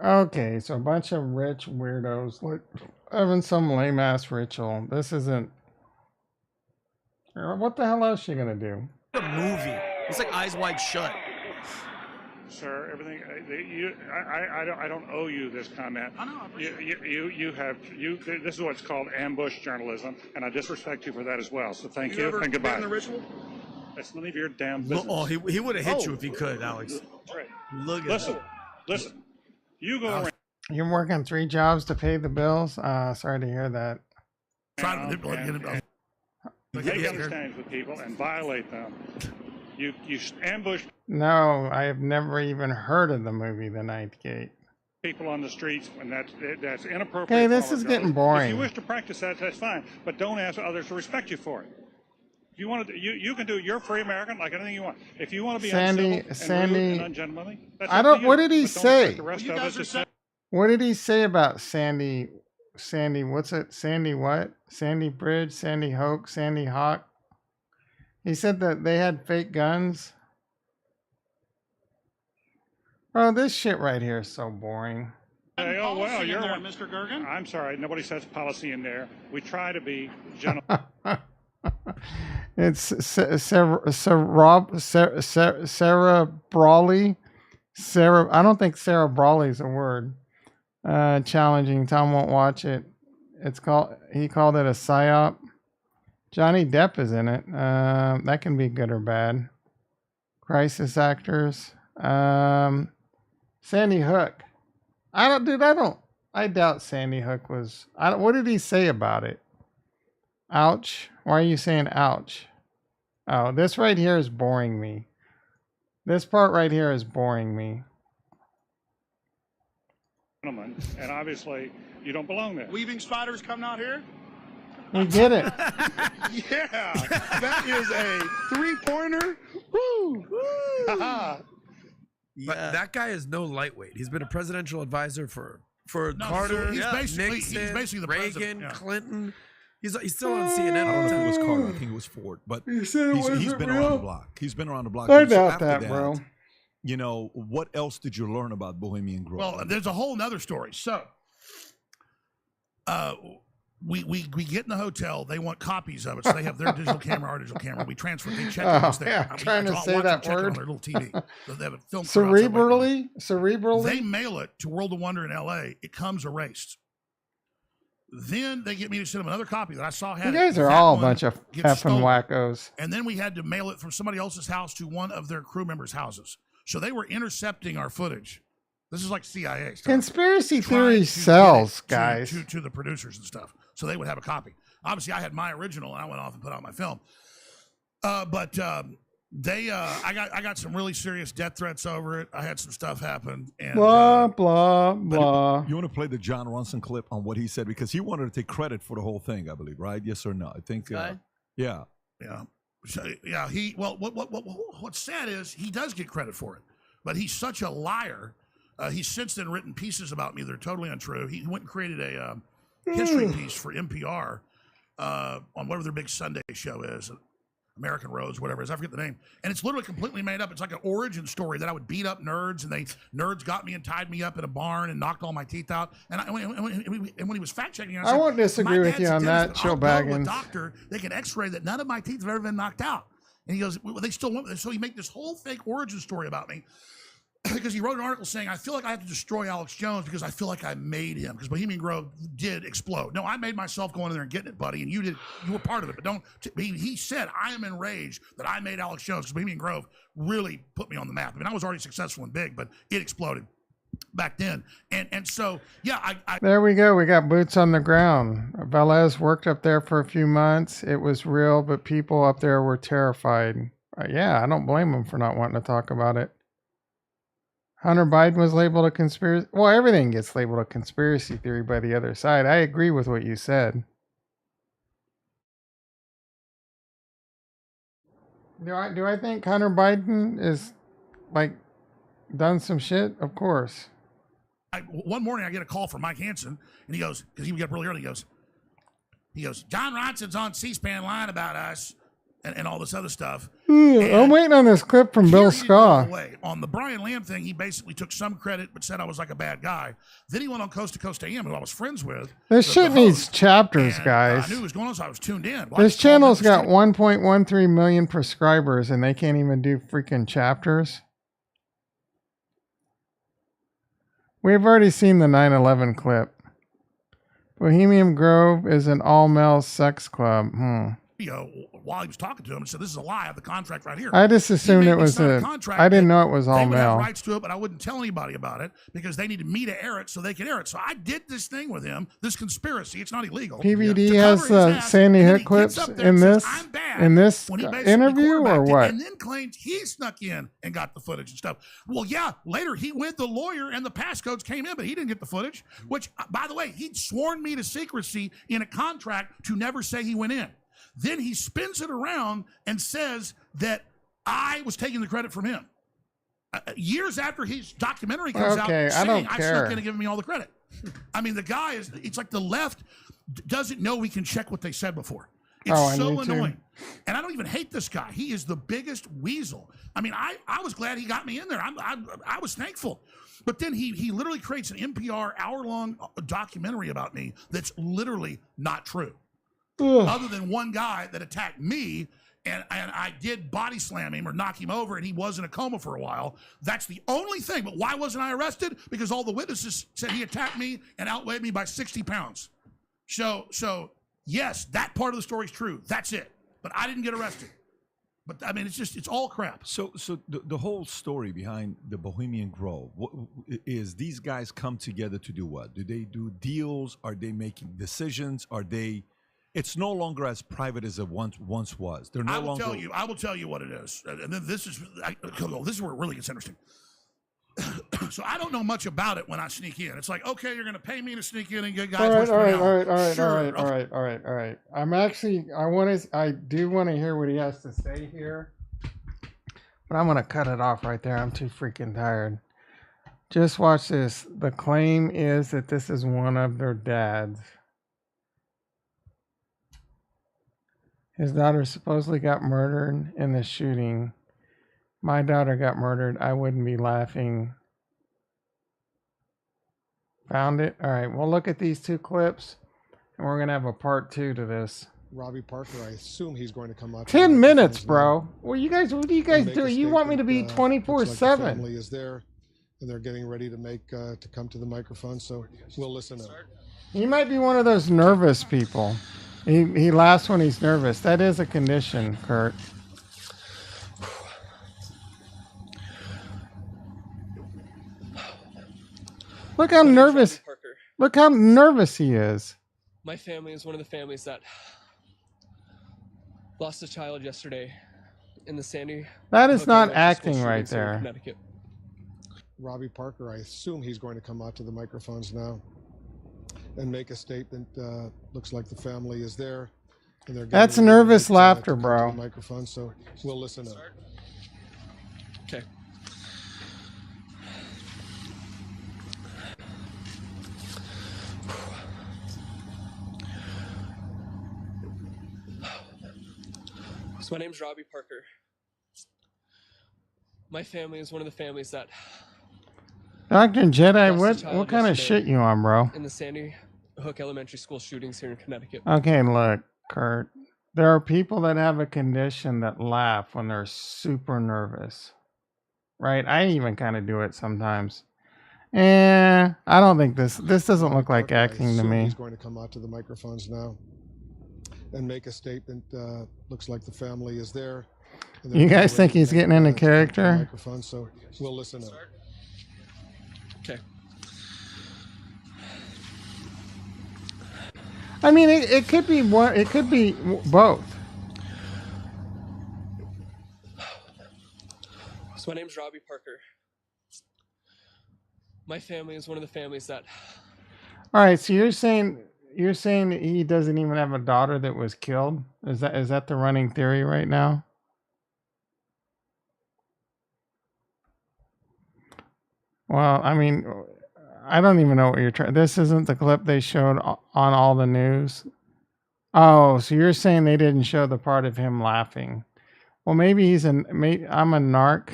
Okay, so a bunch of rich weirdos like having some lame ass ritual. This isn't. What the hell else she gonna do? A movie. It's like Eyes Wide Shut. Sir, everything. I don't owe you this comment. I know. I appreciate it. You. This is what's called ambush journalism, and I disrespect you for that as well. So thank you, ever and goodbye. been in the ritual? That's none of your damn business. Oh, he would have hit you if he could, Alex. That's right. Look at Listen. You go around. You're working 3 jobs to pay the bills. Sorry to hear that. Make understandings with people and violate them. You ambush No, I have never even heard of the movie The Ninth Gate. people on the streets, and that's inappropriate. Okay, this form of is getting journalism. boring. If you wish to practice that, that's fine, but don't ask others to respect you for it. If you want to, you can do. You're a free American, like anything you want. If you want to be uncivil and rude and ungentlemanly, that's I up don't. to you. What did he But don't say? expect the rest of us to say- What did he say about Sandy? What's it? Sandy what? Sandy Bridge? Sandy Hook? Sandy Hawk? He said that they had fake guns. Bro, this shit right here is so boring. Say, oh well, Policy in you're there, one. Mr. Gergen. I'm sorry, nobody says policy in there. We try to be gentle. It's cerebrally. I don't think cerebrally is a word. Challenging. Tom won't watch it. He called it a psyop. Johnny Depp is in it. That can be good or bad. Crisis actors. Sandy Hook. I doubt Sandy Hook was. What did he say about it? Ouch. Why are you saying ouch? Oh, this right here is boring me. This part right here is boring me. Gentlemen, and obviously you don't belong there. Weaving spiders come out here? We get it. Yeah, that is a 3-pointer. Woo! Haha. But that guy is no lightweight. He's been a presidential advisor for Carter, he's Nixon, basically the Reagan, president, yeah. Clinton. He's still on CNN. I don't know if it was Carter. I think it was Ford. But he's been around the block. He's been around the block. I So doubt after that, bro. You know, what else did you learn about Bohemian Grove? Well, there's a whole nother story. So, We get in the hotel. They want copies of it, so they have their digital camera, our digital camera. We transfer. They check everything. Yeah, I'm trying to say that word. On their little TV. They have a film crew outside waiting. Cerebrally. They mail it to World of Wonder in L.A. It comes erased. Then they get me to send them another copy that I saw had. You guys are that all a one bunch of gets effing stolen. wackos. And then we had to mail it from somebody else's house to one of their crew members' houses. So they were intercepting our footage. This is like CIA stuff. Conspiracy Trying theory to sells, get it guys. To the producers and stuff. So they would have a copy. Obviously, I had my original, and I went off and put out my film. I got some really serious death threats over it. I had some stuff happen. And, Blah, blah, blah. You want to play the John Ronson clip on what he said? Because he wanted to take credit for the whole thing, I believe, right? Yes or no? I think, yeah. Yeah. So, yeah, what's sad is he does get credit for it, but he's such a liar. He's since then written pieces about me that are totally untrue. He went and created a history piece for NPR on whatever their big Sunday show is, American Roads, whatever it is. I forget the name. And it's literally completely made up. It's like an origin story that I would beat up nerds, and nerds got me and tied me up in a barn and knocked all my teeth out. And when he was fact checking, I won't disagree with you on that, Chill Baggins. Doctor, they can X-ray that none of my teeth have ever been knocked out. And he goes, well, they still want. So he made this whole fake origin story about me. Because he wrote an article saying, I feel like I have to destroy Alex Jones because I feel like I made him. Because Bohemian Grove did explode. No, I made myself going in there and getting it, buddy. And you were part of it. But he said, I am enraged that I made Alex Jones because Bohemian Grove really put me on the map. I mean, I was already successful and big, but it exploded back then. And so, yeah. There we go. We got boots on the ground. Velez worked up there for a few months. It was real, but people up there were terrified. Yeah, I don't blame them for not wanting to talk about it. Hunter Biden was labeled a conspiracy. Well, everything gets labeled a conspiracy theory by the other side. I agree with what you said. Do I think Hunter Biden is like done some shit? Of course. One morning I get a call from Mike Hansen, and he goes, because he would get up really early, he goes, John Ronson's on C-SPAN lying about us. And all this other stuff. I'm waiting on this clip from Bill Skaw. On the Brian Lamb thing, he basically took some credit but said I was like a bad guy. Then he went on Coast to Coast AM, who I was friends with. This shit needs chapters, guys. I knew what was going on, so I was tuned in. This channel's got 1.13 million subscribers, and they can't even do freaking chapters. We've already seen the 9/11 clip. Bohemian Grove is an all-male sex club. While he was talking to him and said, this is a lie. I have the contract right here. I just assumed it was I didn't know it was all they would have male. rights to it, but I wouldn't tell anybody about it because they needed me to air it so they could air it. So I did this thing with him, this conspiracy. It's not illegal. PBD has Sandy Hook clips in this interview or what? And then claims he snuck in and got the footage and stuff. Well, yeah, later he went the lawyer and the passcodes came in, but he didn't get the footage, which, by the way, he'd sworn me to secrecy in a contract to never say he went in. Then he spins it around and says that I was taking the credit from him. Years after his documentary comes out, saying I snuck in and giving me all the credit. I mean, the guy it's like the left doesn't know we can check what they said before. It's so annoying. And I don't even hate this guy. He is the biggest weasel. I mean, I was glad he got me in there. I was thankful. But then he literally creates an NPR hour-long documentary about me that's literally not true. Other than one guy that attacked me and I did body slam him or knock him over and he was in a coma for a while. That's the only thing. But why wasn't I arrested? Because all the witnesses said he attacked me and outweighed me by 60 pounds. So yes, that part of the story is true. That's it. But I didn't get arrested. But I mean, it's all crap. So the whole story behind the Bohemian Grove is these guys come together to do what? Do they do deals? Are they making decisions? Are they... It's no longer as private as it once was. They're no longer. I will tell you what it is, and then this is where it really gets interesting. So I don't know much about it when I sneak in. It's like, okay, you're going to pay me to sneak in and get guys. All right. I do want to hear what he has to say here, but I'm going to cut it off right there. I'm too freaking tired. Just watch this. The claim is that this is one of their dads. His daughter supposedly got murdered in the shooting. My daughter got murdered. I wouldn't be laughing. Found it? All right, we'll look at these two clips. And we're gonna have a part 2 to this. Robbie Parker, I assume he's going to come out. 10 minutes, bro. What do you guys do? You want me to be 24/7? Family is there, and they're getting ready to to come to the microphone. So we'll listen to him. He might be one of those nervous people. He laughs when he's nervous. That is a condition, Kurt. Look how nervous. Look how nervous he is. My family is one of the families that lost a child yesterday in the Sandy. That is Hook not elementary acting school right shooting here in there. Connecticut. Robbie Parker, I assume he's going to come out to the microphones now and make a statement. Looks like the family is there, and they're. That's getting nervous ready laughter, to come to bro. the microphone, so we'll listen to him. Okay. So my name's Robbie Parker. My family is one of the families that Dr. Jedi, lost a child what kind of yesterday shit you on, bro? in the Sandy Hook elementary school shootings here in Connecticut. Okay, look, Kurt. There are people that have a condition that laugh when they're super nervous. Right? I even kind of do it sometimes. I don't think this doesn't look like acting to assume me. He's going to come out to the microphones now and make a statement. Looks like the family is there. and they're You getting guys ready think to he's make, getting into to come to the character? microphone, so we'll listen to him. Okay. I mean, it could be one. It could be both. So my name's Robbie Parker. My family is one of the families that All right. So you're saying he doesn't even have a daughter that was killed? Is that the running theory right now? Well, I mean, I don't even know what you're trying. This isn't the clip they showed on all the news. Oh, so you're saying they didn't show the part of him laughing? Well, maybe I'm a narc.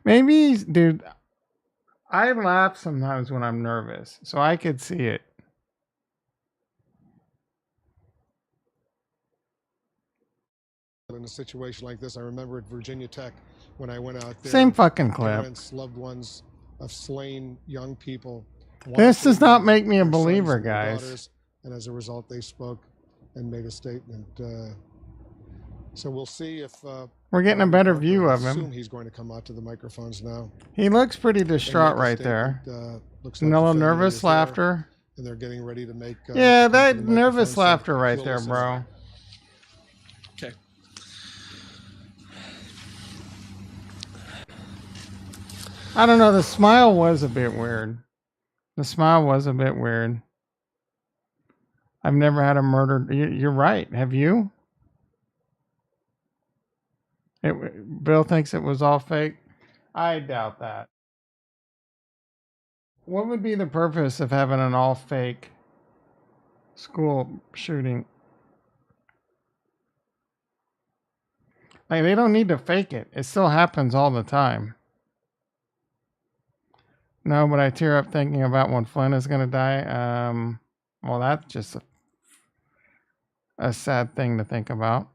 Maybe dude. I laugh sometimes when I'm nervous, so I could see it. In a situation like this, I remember at Virginia Tech when I went out there. Same fucking clip. Parents, loved ones of slain young people. This does not make me a their sons believer, and their guys. daughters, and as a result, they spoke and made a statement. So we'll see if We're getting a Robbie better Parker, view I of him. assume he's going to come out to the microphones now. He looks pretty and distraught make a right there. statement. Looks like the No family nervous is there, laughter. and they're getting ready to make. Yeah, come to that the nervous microphone, so laughter right we'll there, listen. bro. Okay. I don't know. The smile was a bit weird. The smile was a bit weird. I've never had a murder. You're right. Have you? Bill thinks it was all fake. I doubt that. What would be the purpose of having an all fake school shooting? Like, they don't need to fake it. It still happens all the time. No, but I tear up thinking about when Flynn is going to die. Well, that's just a sad thing to think about.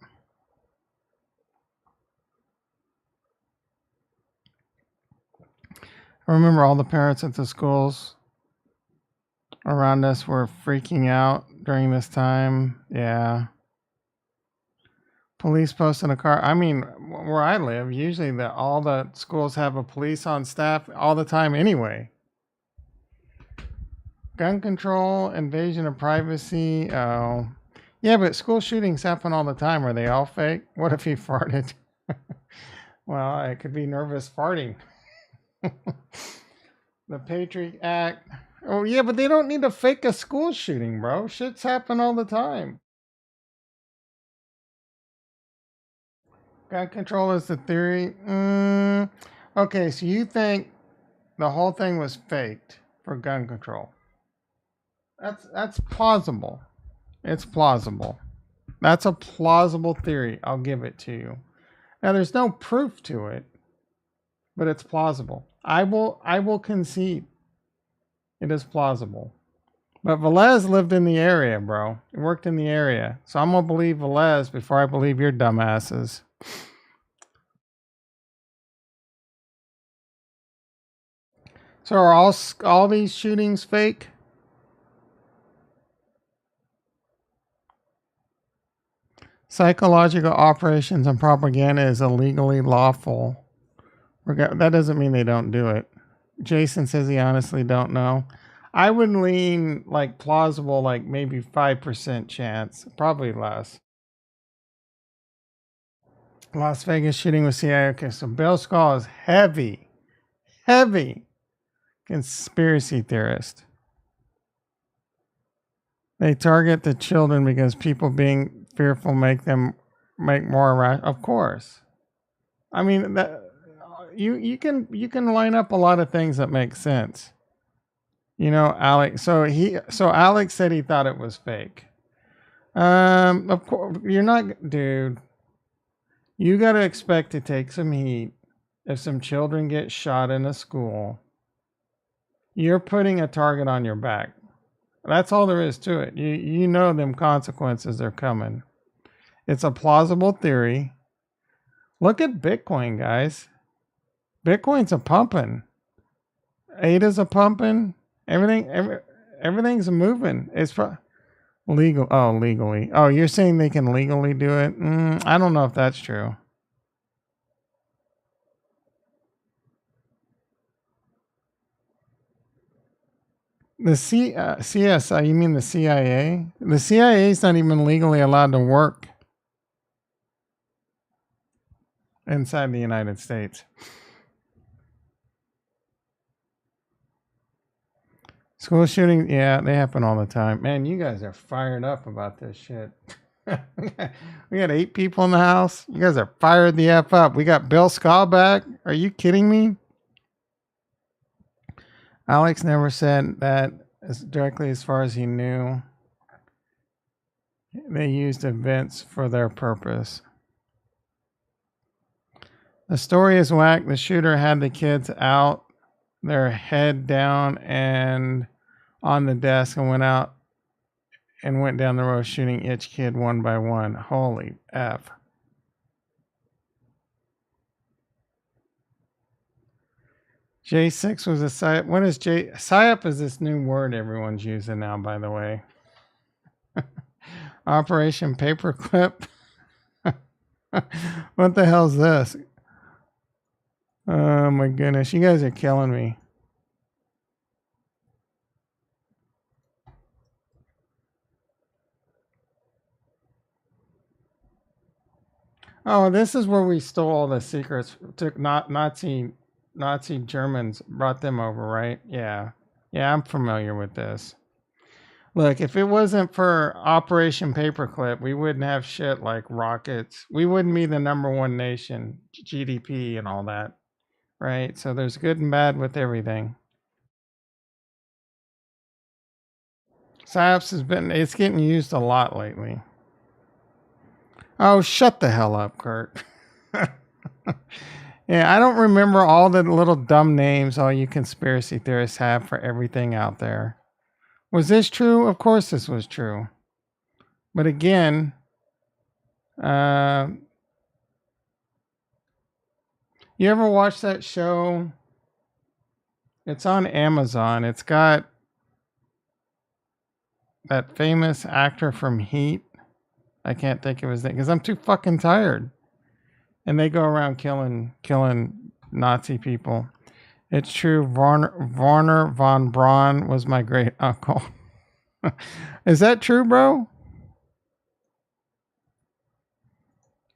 I remember all the parents at the schools around us were freaking out during this time. Yeah. Police posted a car. I mean, where I live, usually all the schools have a police on staff all the time anyway. Gun control, invasion of privacy. Oh. Yeah, but school shootings happen all the time. Are they all fake? What if he farted? Well, it could be nervous farting. The Patriot Act. Oh, yeah, but they don't need to fake a school shooting, bro. Shit's happen all the time. Gun control is the theory. Okay, so you think the whole thing was faked for gun control? That's plausible. It's plausible. That's a plausible theory. I'll give it to you. Now, there's no proof to it, but it's plausible. I will concede it is plausible. But Velez lived in the area, bro. He worked in the area. So I'm going to believe Velez before I believe your dumbasses. So are all these shootings fake? Psychological operations and propaganda is illegally lawful. That doesn't mean they don't do it. Jason says he honestly don't know. I would lean like plausible, like maybe 5% chance, probably less. Las Vegas shooting with CIA. Okay, so Bill Skull is heavy conspiracy theorist. They target the children because people being fearful make more irrational. Of course. I mean that you can line up a lot of things that make sense. You know, Alex. So Alex said he thought it was fake. Of course, you're not, dude. You got to expect to take some heat if some children get shot in a school. You're putting a target on your back. That's all there is to it. You know them consequences are coming. It's a plausible theory. Look at Bitcoin, guys. Bitcoin's a pumping. ADA's a pumping. Everything's moving. It's legal. Oh, legally. Oh, you're saying they can legally do it? I don't know if that's true. The CSI, you mean the CIA? The CIA is not even legally allowed to work inside the United States. School shooting, yeah, they happen all the time. Man, you guys are fired up about this shit. We got 8 people in the house. You guys are fired the F up. We got Bill Skull back. Are you kidding me? Alex never said that directly as far as he knew. They used events for their purpose. The story is whack. The shooter had the kids out, their head down and on the desk, and went down the road shooting each kid one by one. Holy F. J6 was a PSYOP. What is PSYOP is this new word everyone's using now, by the way. Operation Paperclip. What the hell's this? Oh my goodness, you guys are killing me. Oh, this is where we stole all the secrets. Took Nazi Germans, brought them over, right? Yeah. Yeah, I'm familiar with this. Look, if it wasn't for Operation Paperclip, we wouldn't have shit like rockets. We wouldn't be the #1 nation, GDP and all that, right? So there's good and bad with everything. PSYOPs it's getting used a lot lately. Oh, shut the hell up, Kurt. Yeah, I don't remember all the little dumb names all you conspiracy theorists have for everything out there. Was this true? Of course this was true. But again, you ever watch that show? It's on Amazon. It's got that famous actor from Heat. I can't think of his name because I'm too fucking tired. And they go around killing Nazi people. It's true. Werner von Braun was my great uncle. Is that true, bro?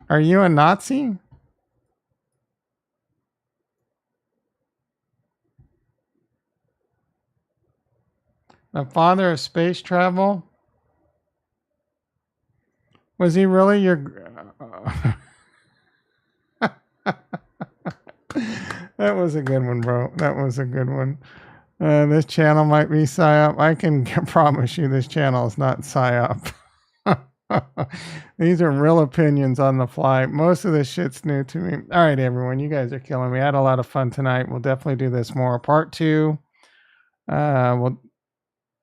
Are you a Nazi? The father of space travel? Was he really your... That was a good one, bro. That was a good one. This channel might be PSYOP. I can promise you this channel is not PSYOP. These are real opinions on the fly. Most of this shit's new to me. All right, everyone. You guys are killing me. I had a lot of fun tonight. We'll definitely do this more. Part 2.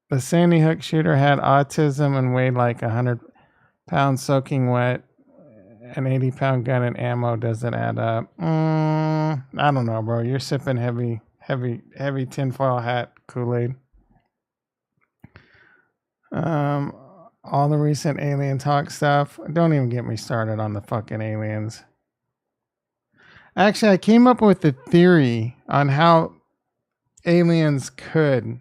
The Sandy Hook shooter had autism and weighed like 100 pounds soaking wet. An 80-pound gun and ammo doesn't add up. I don't know, bro. You're sipping heavy tinfoil hat Kool-Aid. All the recent alien talk stuff. Don't even get me started on the fucking aliens. Actually, I came up with a theory on how aliens could.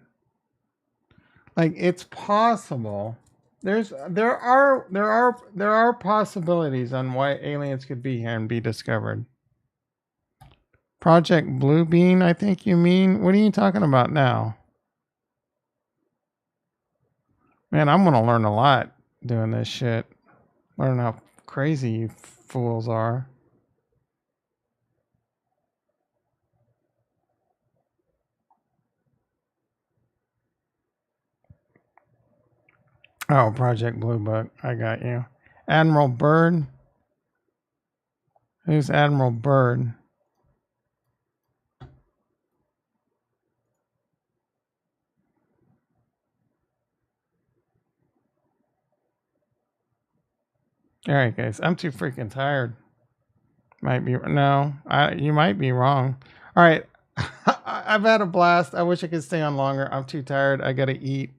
Like, it's possible. There are possibilities on why aliens could be here and be discovered. Project Bluebeam, I think you mean. What are you talking about now? Man, I'm gonna learn a lot doing this shit. Learn how crazy you fools are. Oh, Project Blue Book. I got you. Admiral Byrd. Who's Admiral Byrd? All right, guys. I'm too freaking tired. Might be you might be wrong. All right. I've had a blast. I wish I could stay on longer. I'm too tired. I gotta eat.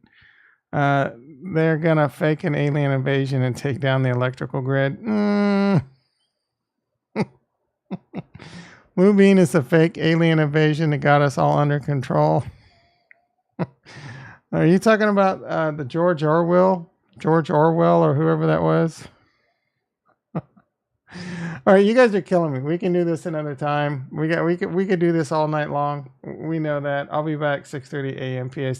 They're gonna fake an alien invasion and take down the electrical grid. Bluebeam is a fake alien invasion that got us all under control. Are you talking about the George Orwell, or whoever that was? All right, you guys are killing me. We can do this another time. We could do this all night long. We know that. I'll be back 6:30 a.m. PST.